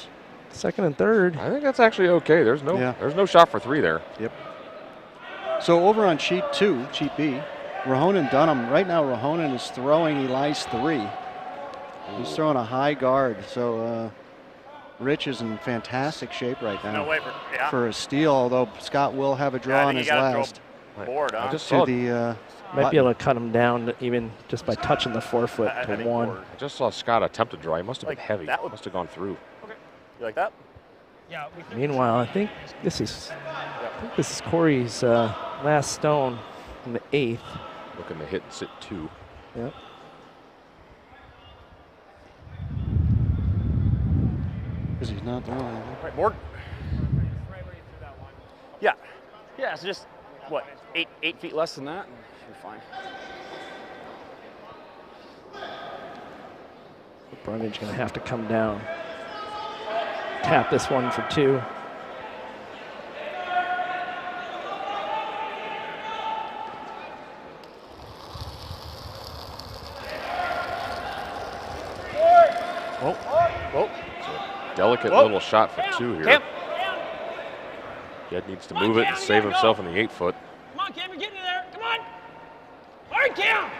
second and third. I think that's actually okay. There's no shot for 3 there. Yep. So over on sheet 2, sheet B, Rahonen Dunham. Right now, Rahonen is throwing Eli's 3. He's throwing a high guard. So Rich is in fantastic shape right now for a steal. Although Scott will have a draw on his last. Board, huh? I just saw might be able to cut him down even just by touching the forefoot to 1. I just saw Scott attempt to draw. He must have been heavy. Must have gone through. Okay. You like that? Yeah. Meanwhile, I think this is Corey's last stone in the 8th. Looking to hit and sit 2. Yep. Because he's not throwing. Right, board. Yeah. Yeah, so just, what, 8 feet less than that? You're fine. Brudidge going to have to come down. Tap this one for 2. Delicate little shot for 2 here. Jed needs to move it and save himself in the 8-foot. Come on, Cam, you're getting in there. Come on. Hard, Cam.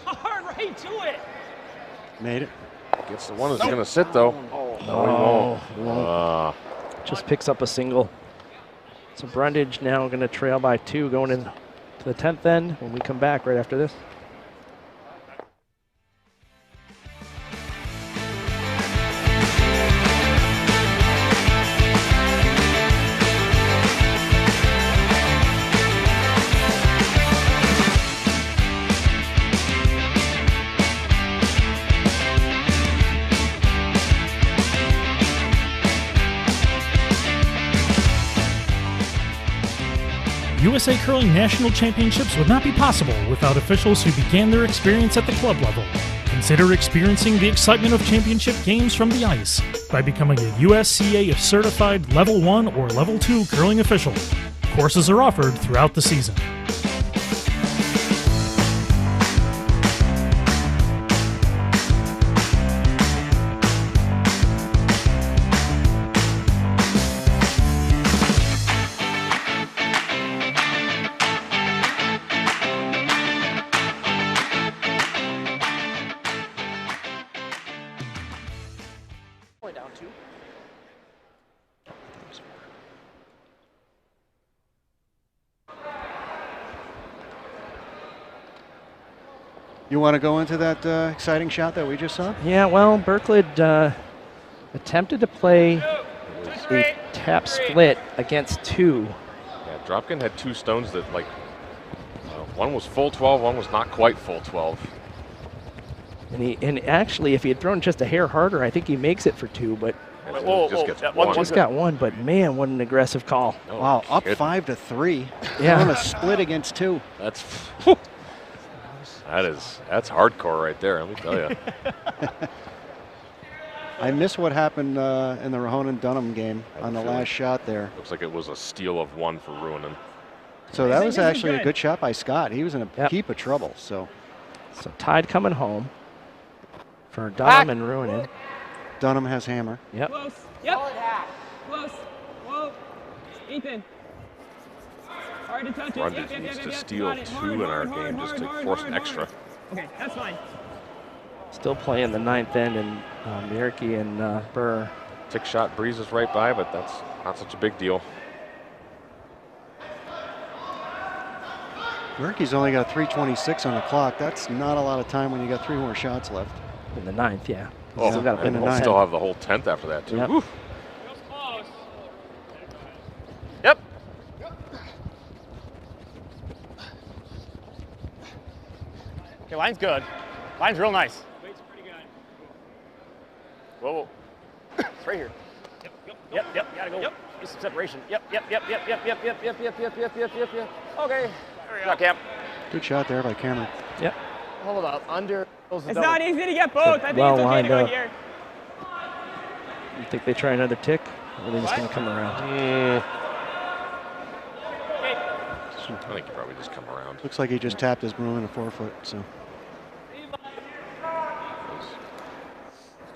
Hard, right to it. Made it. Gets the one that's going to sit, though. No, he won't. Just picks up a single. So Brudidge now going to trail by 2 going into the 10th end when we come back right after this. USA Curling National Championships would not be possible without officials who began their experience at the club level. Consider experiencing the excitement of championship games from the ice by becoming a USCA certified Level 1 or Level 2 curling official. Courses are offered throughout the season. You want to go into that exciting shot that we just saw? Yeah, well, Berkelid attempted to play a tap split against 2. Yeah, Dropkin had 2 stones that, like, one was full 12, one was not quite full 12. And actually, if he had thrown just a hair harder, I think he makes it for 2, but just got 1. But man, what an aggressive call! No wow, up kidding. 5-3. Yeah, on a split against 2. That's that's hardcore right there. Let me tell you. I missed what happened in the Rahonen Dunham game on the last shot there. Looks like it was a steal of 1 for Ruinen. So that was actually a good shot by Scott. He was in a heap of trouble. So Tide coming home for Dunham and Ruinen. Dunham has hammer. Yep. Close. Yep. Close. Whoa. Ethan. Hard to touch it. Brudidge needs to steal 2 in our game just to force an extra. Okay, that's fine. Still playing the 9th end, and Mierke and Burr. Tick shot breezes right by, but that's not such a big deal. Murky's only got 3:26 on the clock. That's not a lot of time when you got 3 more shots left. In the 9th, yeah. Oh, Still got and we'll still have the whole 10th after that, too. Yep. Yep. Okay, line's good. Line's real nice. Weight's pretty good. Whoa. It's right here. Yep. Gotta go. Yep. Get some separation. Yep. Okay. Good job, Cam. Good shot there by Cameron. Yep. Hold up. Under. It's not easy to get both. I think Well it's okay to go lined up. here. You think they try another tick? Or are they just going to come around? I think you probably just come around. Looks like he just tapped his broom in a 4-foot. So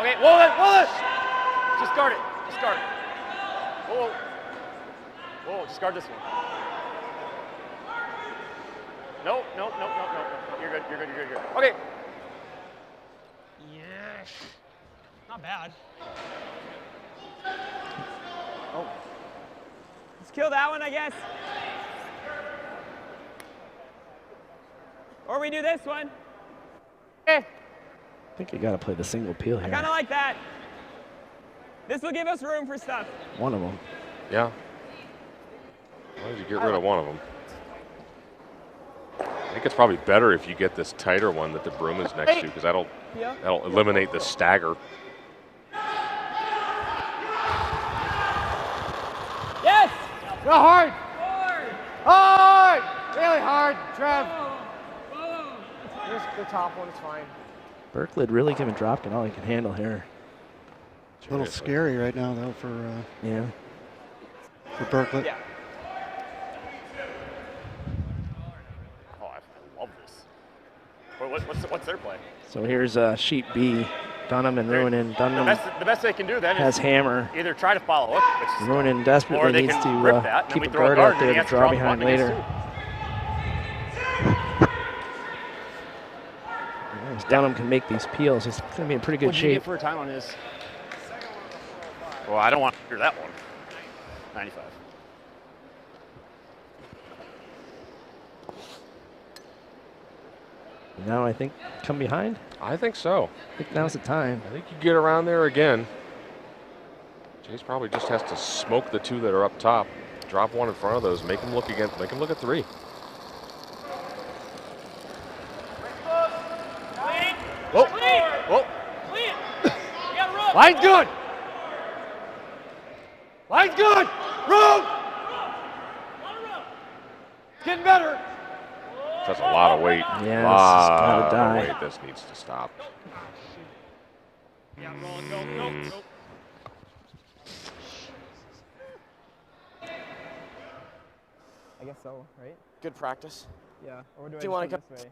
Okay, whoa. Just guard it. Just guard it. Whoa. Whoa, just guard this one. No. You're good. Okay. Yes. Not bad. Oh. Let's kill that one, I guess. Or we do this one. Okay. I think you got to play the single peel I here. kind of like that. This will give us room for stuff. One of them. Yeah. Why did you get rid of one of them? I think it's probably better if you get this tighter one that the broom is next to, because that'll eliminate the stagger. Yes! Go hard! Hard! Really hard, Trev. Here's the top one, it's fine. Berklid really giving Dropkin all he can handle here. A little scary right now, though, for Berklid. Yeah. Oh, I love this. What's their play? So here's sheet B, Dunham and Ruinen. Dunham The best they can do then has is hammer. either try to follow it, Ruinen desperately needs to keep a guard out there to draw behind later. Dunham can make these peels. He's going to be in pretty good What did you shape. get for a time on his? Well, I don't want to hear that one. 95. Now I think come behind. I think so. I think now's the time. I think you get around there again. Chase probably just has to smoke the two that are up top. Drop one in front of those. Make him look again. Make him look at three. Whoa. Whoa. Line's good. Line's good. Room. Getting better. That's a lot of weight. Yeah, this has gotta die. Weight. This needs to stop. Yeah, go. I guess so, right? Good practice. Yeah. Or do you want to come this way?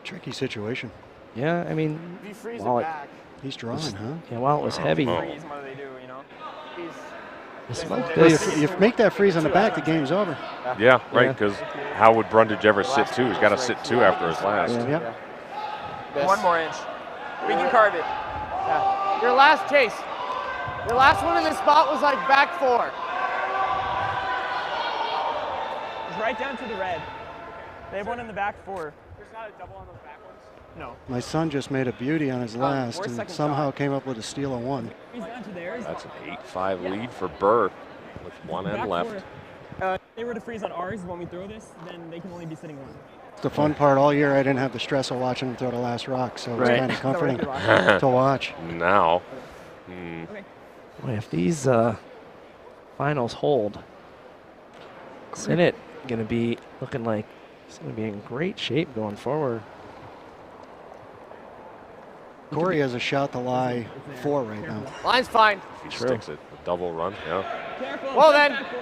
Tricky situation. Yeah, I mean, If you freeze while it it, back, He's drawing, huh? yeah, while it was heavy, Freeze, what do they do, you know? the smoke Well, does. you make that freeze on the back, the game's over. Yeah, right. Yeah. Because how would Brudidge ever sit two? He's got to sit two after his last. Yeah. One more inch. We can carve it. yeah. Your last chase. Your last one in this spot was like back four. It's right down to the red. They have one in the back four. There's not a double on those back ones? No. My son just made a beauty on his last where's and second somehow shot? came up with a steal of one. He's down to theirs. That's an 8-5 lead for Burr with one end Back left. four. If they were to freeze on ours when we throw this, then they can only be sitting one. The fun part all year, I didn't have the stress of watching him throw the last rock, so it was Right. kind of comforting to watch. Now, Boy, if these finals hold, Sinnett going to be looking like he's going to be in great shape going forward. Corey has a shot to lie 4 right now. Line's fine. if he sticks it, a double run. Yeah, Careful. Well just then. back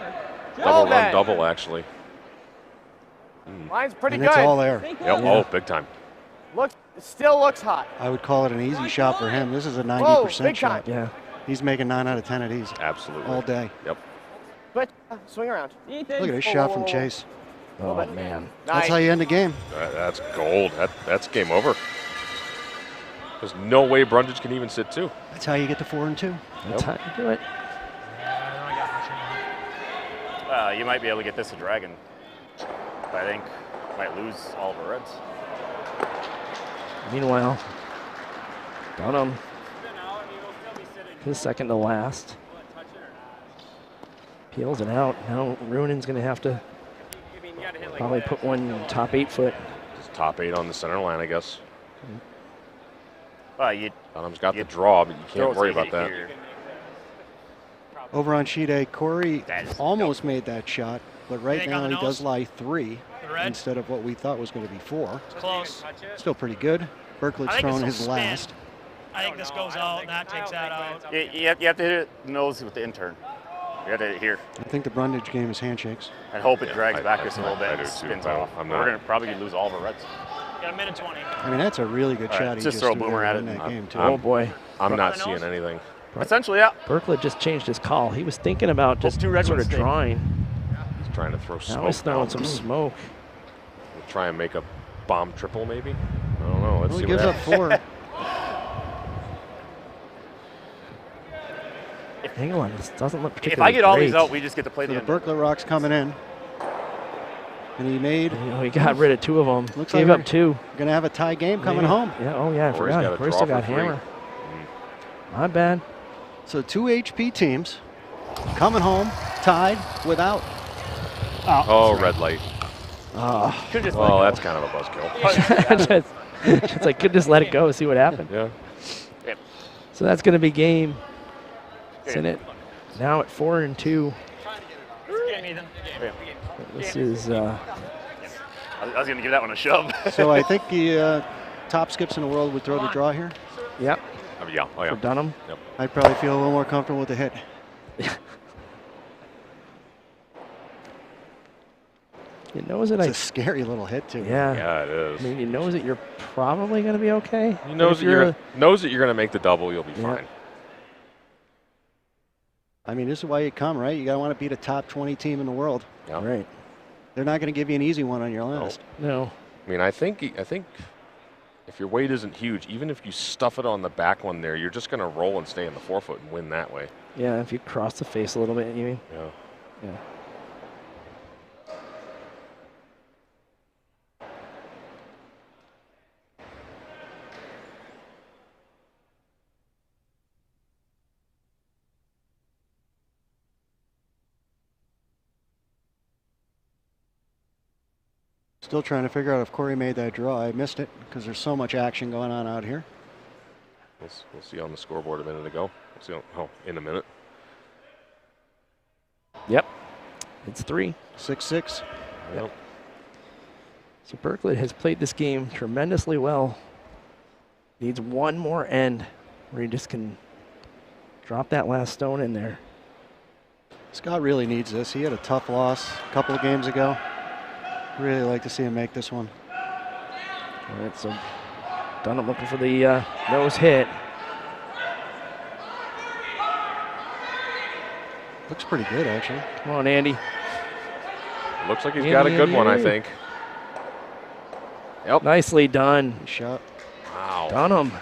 four. double then. run, double actually. Line's pretty And good. it's all there. Stay Yep. close. Oh, big time. It still looks hot. I would call it an easy shot for him. This is a 90% Whoa, big shot. Yeah. He's making 9 out of 10 at ease Absolutely. all day. Yep. But swing around. Ethan. Look at this Whoa, shot whoa, from whoa, whoa. Chase. Oh, bit. man. That's how you end the game. That's gold. That's game over. There's no way Brudidge can even sit two. That's how you get to 4 and 2. That's how you do it. You might be able to get this a dragon. But I think might lose all of our reds. Meanwhile, Dunham, his second to last. Peels it out. Now Ruinen's going to have to probably put one top 8 foot. Just top 8 on the center line, I guess. Dunham's got the draw, but you can't worry about that. Over on sheet A, Corey almost made that shot, but right now he does lie 3 instead of what we thought was going to be 4. It's close. Still pretty good. Berkley's thrown his last. I think this goes out, and that takes that out. You have to hit it nose with the intern. You have to hit it here. I think the Brudidge game is handshakes. And hope it drags back just a little bit I and do too. spins I'm off. not- We're going to probably lose all of our reds. Got a minute 20. I mean, that's a really good shot. He just throw a threw boomer there at in it. that game, too. Oh, boy. I'm not seeing anything. Essentially, yeah. Berklet just changed his call. He was thinking about just sort of drawing. He's trying to throw smoke. Now he's throwing some smoke. We'll try and make a bomb triple, maybe? I don't know. Let's see he gives up 4. Hang on, this doesn't look particularly If I get all great. these out, we just get to play So the the end. Berklet Rock's coming in. And he made. He got rid of 2 of them. Looks Gave like up 2. Going to have a tie game coming Maybe. home. Yeah. Oh yeah. I Corey's forgot. got a Corey draw still for got 3. hammer. My bad. So 2 HP teams coming home tied without. Oh, red light. Oh. Well, that's kind of a buzzkill. It's like, could just let it go, see what happened. Yeah. So that's going to be game. Sinnett now at 4-2. This is. I was going to give that one a shove. So I think the top skips in the world would throw the draw here. Yep. Yeah. Oh, yeah. For Dunham. Yep. I'd probably feel a little more comfortable with the hit. He knows that It's a scary little hit, too. Yeah. Yeah, it is. I mean, he knows that you're probably going to be okay. He knows that you're going to make the double. You'll be Yeah. fine. I mean, this is why you come, right? You got to want to beat a top 20 team in the world. Yeah. Right. They're not going to give you an easy one on your last. No. I mean, I think if your weight isn't huge, even if you stuff it on the back one there, you're just going to roll and stay in the forefoot and win that way. Yeah, if you cross the face a little bit, you mean? Yeah. Yeah. Still trying to figure out if Corey made that draw. I missed it because there's so much action going on out here. We'll see on the scoreboard a minute ago. We'll see in a minute. Yep. It's 3. 6-6. Yep. So Berklet has played this game tremendously well. Needs one more end where he just can drop that last stone in there. Scott really needs this. He had a tough loss a couple of games ago. Really like to see him make this one. All right, so Dunham looking for the nose hit. Looks pretty good, actually. Come on, Andy. Looks like he's got a good one, I think. Yep. Nicely done. Good shot. Wow. Dunham.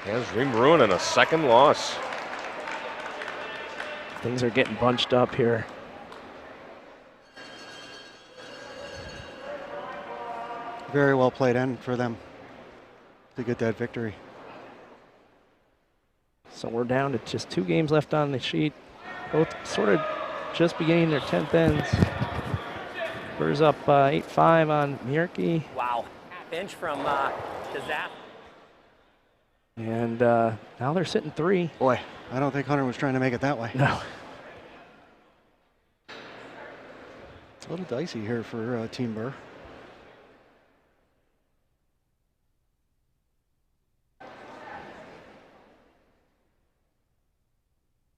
Has Ring ruining a second loss. Things are getting bunched up here. Very well played end for them to get that victory. So we're down to just 2 games left on the sheet. Both sort of just beginning their 10th ends. Spurs up 8-5 on Mierke. Wow. Half inch from Kazaf. And now they're sitting 3. Boy, I don't think Hunter was trying to make it that way. No. It's a little dicey here for Team Burr.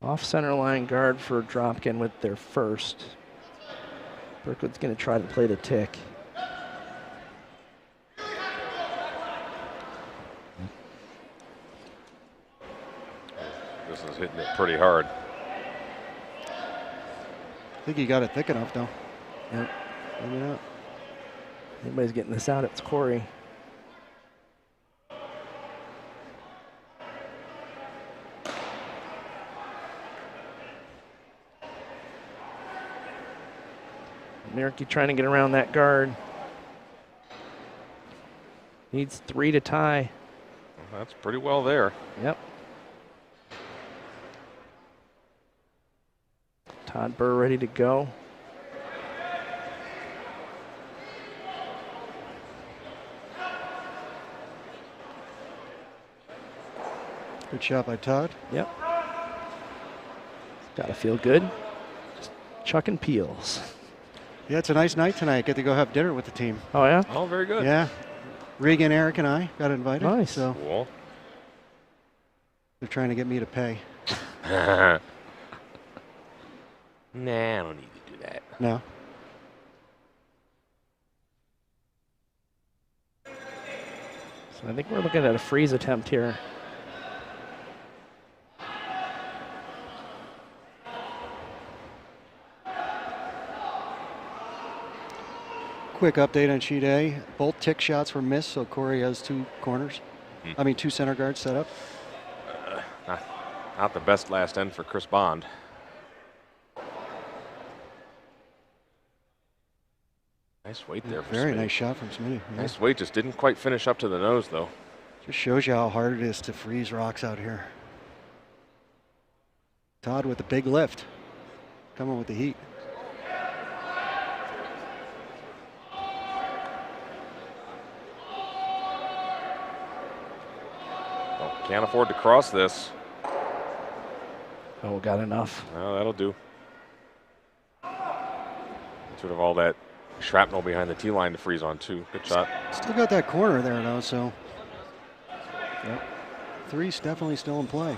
Off center line guard for Dropkin with their first. Berklet's going to try to play the tick. This is hitting it pretty hard. I think he got it thick enough, though. Yep. Maybe not. Anybody's getting this out, it's Corey. Mierke trying to get around that guard. Needs 3 to tie. Well, that's pretty well there. Yep. Todd Burr ready to go. Good shot by Todd. Yep. Got to feel good. Just chucking peels. Yeah, it's a nice night tonight. Get to go have dinner with the team. Oh, yeah? Oh, very good. Yeah. Regan, Eric, and I got invited. Nice. So Cool. they're trying to get me to pay. Nah, I don't need to do that. No. So I think we're looking at a freeze attempt here. Quick update on sheet A. Both tick shots were missed, so Corey has 2 corners. I mean, 2 center guards set up. Not the best last end for Chris Bond. Nice weight there for Very Smitty. nice shot from Smitty. Yeah. Nice weight, just didn't quite finish up to the nose, though. Just shows you how hard it is to freeze rocks out here. Todd with the big lift, coming with the heat. Well, can't afford to cross this. Oh, got enough. Well, that'll do. Sort of all that shrapnel behind the tee line to freeze on, too. Good shot. Still got that corner there, though, so. Yep. 3's definitely still in play.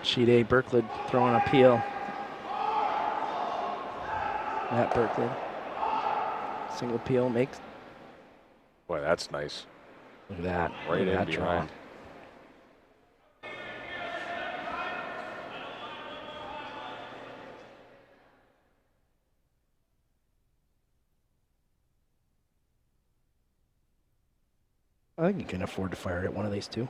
Sheet A, Berkley throwing a peel. Matt Berkley. Single peel makes. Boy, that's nice. Look at that. Right Look at in that behind. I think you can afford to fire at one of these 2.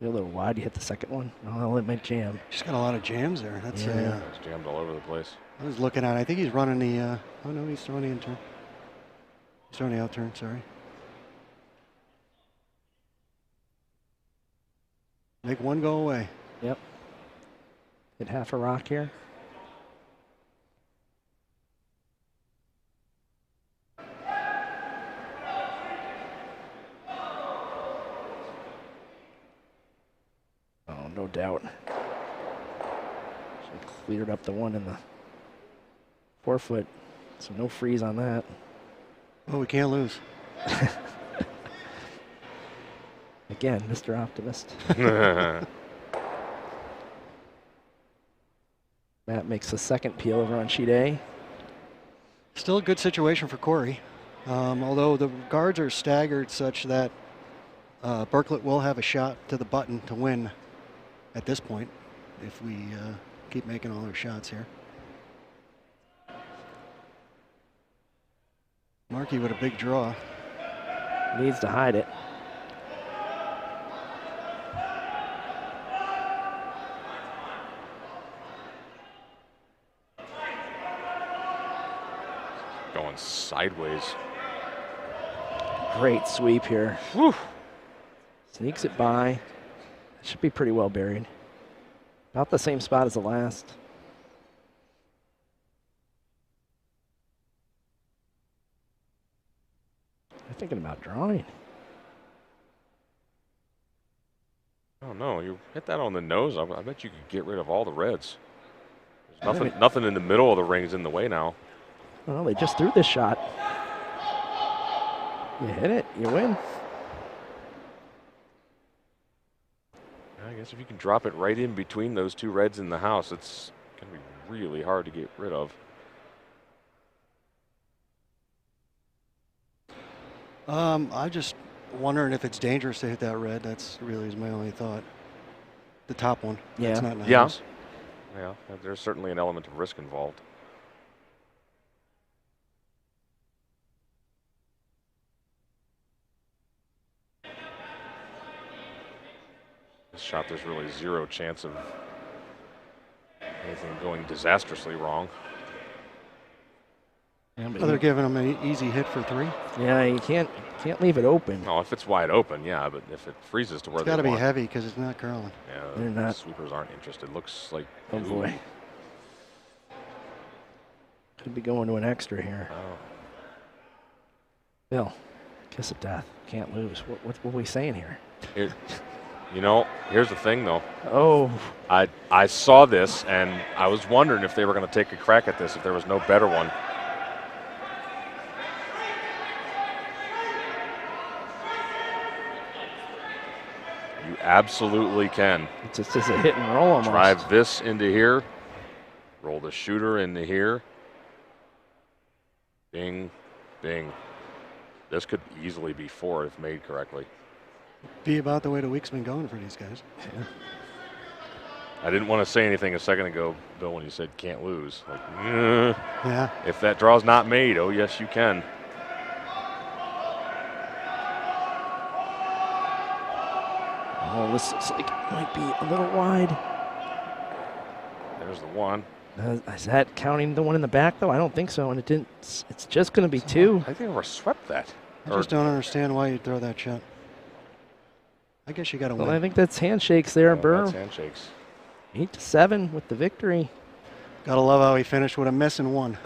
You're a little wide. You hit the second one. Oh, it might jam. Just got a lot of jams there. That's yeah. It's jammed all over the place. I was looking at it. I think he's running the. Oh no, he's throwing the in turn. He's throwing the out turn. Sorry. Make one go away. Yep. Hit half a rock here. No doubt. She cleared up the one in the 4-foot, so no freeze on that. Oh, we can't lose. Again, Mr. Optimist. Matt makes the second peel over on sheet A. Still a good situation for Corey, although the guards are staggered such that Berkley will have a shot to the button to win at this point if we keep making all our shots here. Markey with a big draw. Needs to hide it. Going sideways. Great sweep here. Whew. Sneaks it by. Should be pretty well buried. About the same spot as the last. I'm thinking about drawing. Oh no, you hit that on the nose. I bet you could get rid of all the reds. There's nothing in the middle of the ring is in the way now. Well, they just threw this shot. You hit it, you win. I guess if you can drop it right in between those 2 reds in the house, it's going to be really hard to get rid of. I'm just wondering if it's dangerous to hit that red. That's really my only thought. The top one. Yeah. That's not nice. Yeah, there's certainly an element of risk involved. This shot, there's really 0 chance of anything going disastrously wrong. Yeah, they're giving him an easy hit for 3. Yeah, you can't leave it open. No, if it's wide open, yeah, but if it freezes to where It's got to be heavy because it's not curling. Yeah, they're not. Sweepers aren't interested. Looks like. Oh boy. Could be going to an extra here. Oh. Bill, Kiss of death. Can't lose. What are we saying here? You know, here's the thing, though. Oh. I saw this, and I was wondering if they were going to take a crack at this, if there was no better one. You absolutely can. It's just a hit and roll almost. Drive this into here. Roll the shooter into here. Bing, bing. This could easily be 4 if made correctly. Be about the way the week's been going for these guys. Yeah. I didn't want to say anything a second ago, Bill, when you said can't lose. Like, yeah. If that draw's not made, oh yes, you can. Oh, this looks like it might be a little wide. There's the one. Is that counting the one in the back, though? I don't think so, and it didn't. It's just going to be 2. I think they overswept that. I just don't understand why you'd throw that shot. I guess you got to win. Well, I think that's handshakes there, Burr. That's handshakes. 8-7 with the victory. Gotta love how he finished with a miss and 1.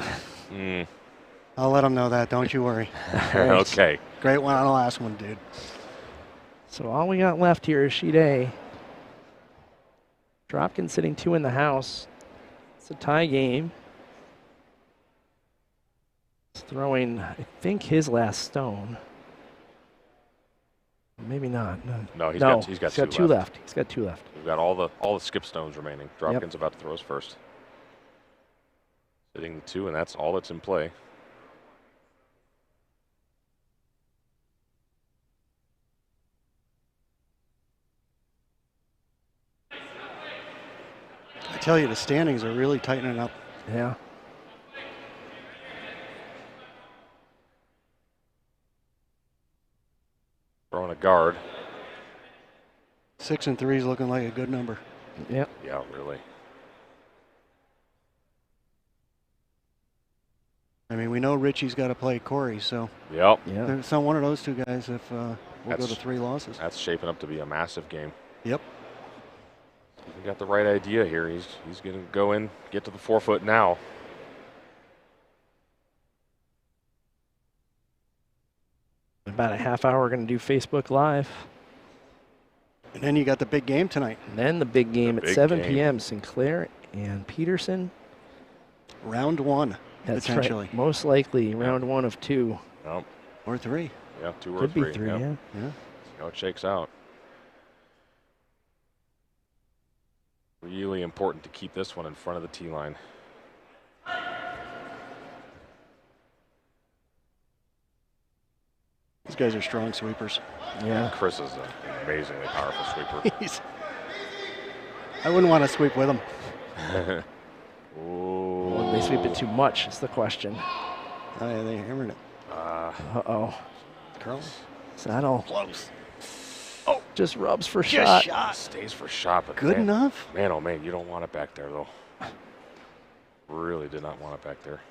I'll let him know that. Don't you worry. Okay. Great one on the last one, dude. So all we got left here is sheet A. Dropkin sitting 2 in the house. It's a tie game. He's throwing, I think, his last stone. Maybe not. No, he's got 2 left. He's got 2 left. We've got all the skip stones remaining. Dropkin's about to throw his first. Sitting the 2, and that's all that's in play. I tell you, the standings are really tightening up. Yeah. Throwing a guard. 6 and 3 is looking like a good number. Yep. Yeah, really. I mean, we know Richie's got to play Corey, so. Yep. Yeah. It's not one of those 2 guys if we'll go to 3 losses. That's shaping up to be a massive game. Yep. He got the right idea here. He's going to go in, get to the 4-foot now. About a half hour, we're going to do Facebook Live. And then you got the big game tonight. And then the big game at 7 p.m. Sinclair and Peterson. Round 1, That's potentially. Right. Most likely round 1 of 2. Nope. Or 3. Yeah, 2 or Could 3. Could be 3, yeah. Yeah. Yeah. See how it shakes out. Really important to keep this one in front of the tee line. These guys are strong sweepers. Yeah. Chris is an amazingly powerful sweeper. I wouldn't want to sweep with him. Well, they sweep it too much is the question. Oh, yeah, they hammered it. Uh-oh. Curl. Saddle. Close. Oh, just rubs for Just shot. Stays for shot. But Good enough. Man, oh man, you don't want it back there, though. Really did not want it back there.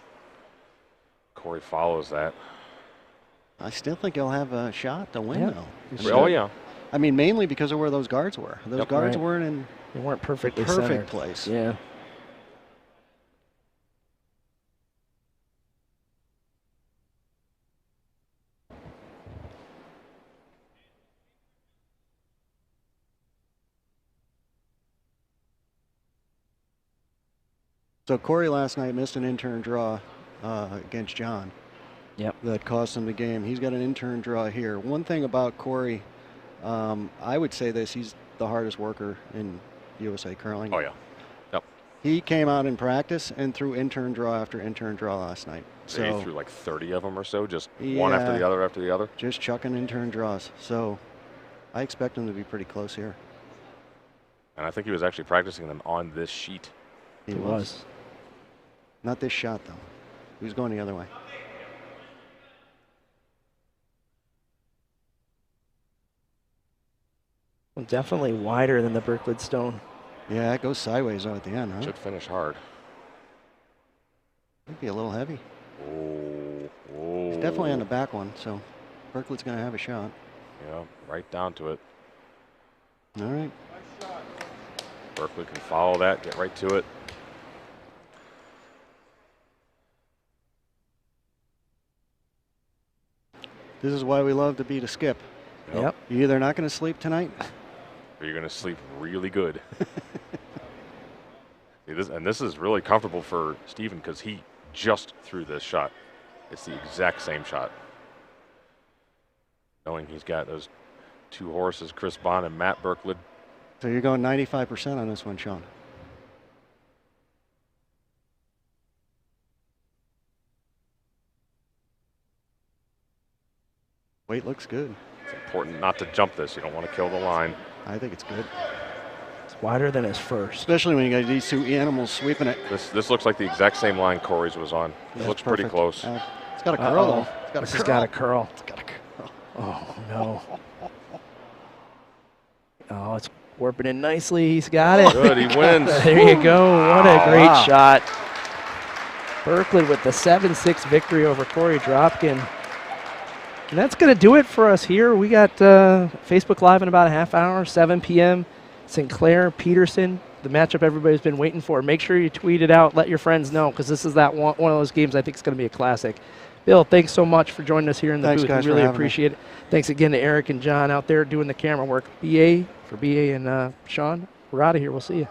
Corey follows that. I still think he'll have a shot to win, though. Oh, yeah. I mean, mainly because of where those guards were. Those guards weren't in They weren't perfectly the perfect centered. place. Yeah. So Corey last night missed an in-turn draw against John. Yep. That cost him the game. He's got an in-turn draw here. One thing about Corey, I would say this, he's the hardest worker in USA curling. Oh, yeah. Yep. He came out in practice and threw in-turn draw after in-turn draw last night. So he threw like 30 of them or so, just Yeah. one after the other? Just chucking in-turn draws. So I expect him to be pretty close here. And I think he was actually practicing them on this sheet. He was. Not this shot, though. He was going the other way. Well, definitely wider than the Berkeley stone. Yeah, it goes sideways out at the end, huh? Should finish hard. Might be a little heavy. Oh. He's definitely on the back one, so Berkeley's going to have a shot. Yeah, right down to it. All right. Berkeley can follow that, get right to it. This is why we love to beat a skip. Yep. You're either not going to sleep tonight, or you're going to sleep really good. And this is really comfortable for Steven because he just threw this shot. It's the exact same shot. Knowing he's got those two horses, Chris Bond and Matt Berklid. So you're going 95% on this one, Sean. Weight looks good. It's important not to jump this. You don't want to kill the line. I think it's good. It's wider than his first. Especially when you got these two animals sweeping it. This looks like the exact same line Corey's was on. It looks pretty close. It's got a curl, though. This has got a curl. It's got a curl. Oh, no. Oh, it's warping in nicely. He's got it. Good, he wins. There you go. What a great shot. Berklid with the 7-6 victory over Corey Dropkin. And that's going to do it for us here. We got Facebook Live in about a half hour, 7 p.m. Sinclair, Peterson, the matchup everybody's been waiting for. Make sure you tweet it out. Let your friends know because this is that one of those games I think is going to be a classic. Bill, thanks so much for joining us here in the booth. Guys, we really appreciate it. Thanks again to Eric and John out there doing the camera work. BA and Sean, we're out of here. We'll see you.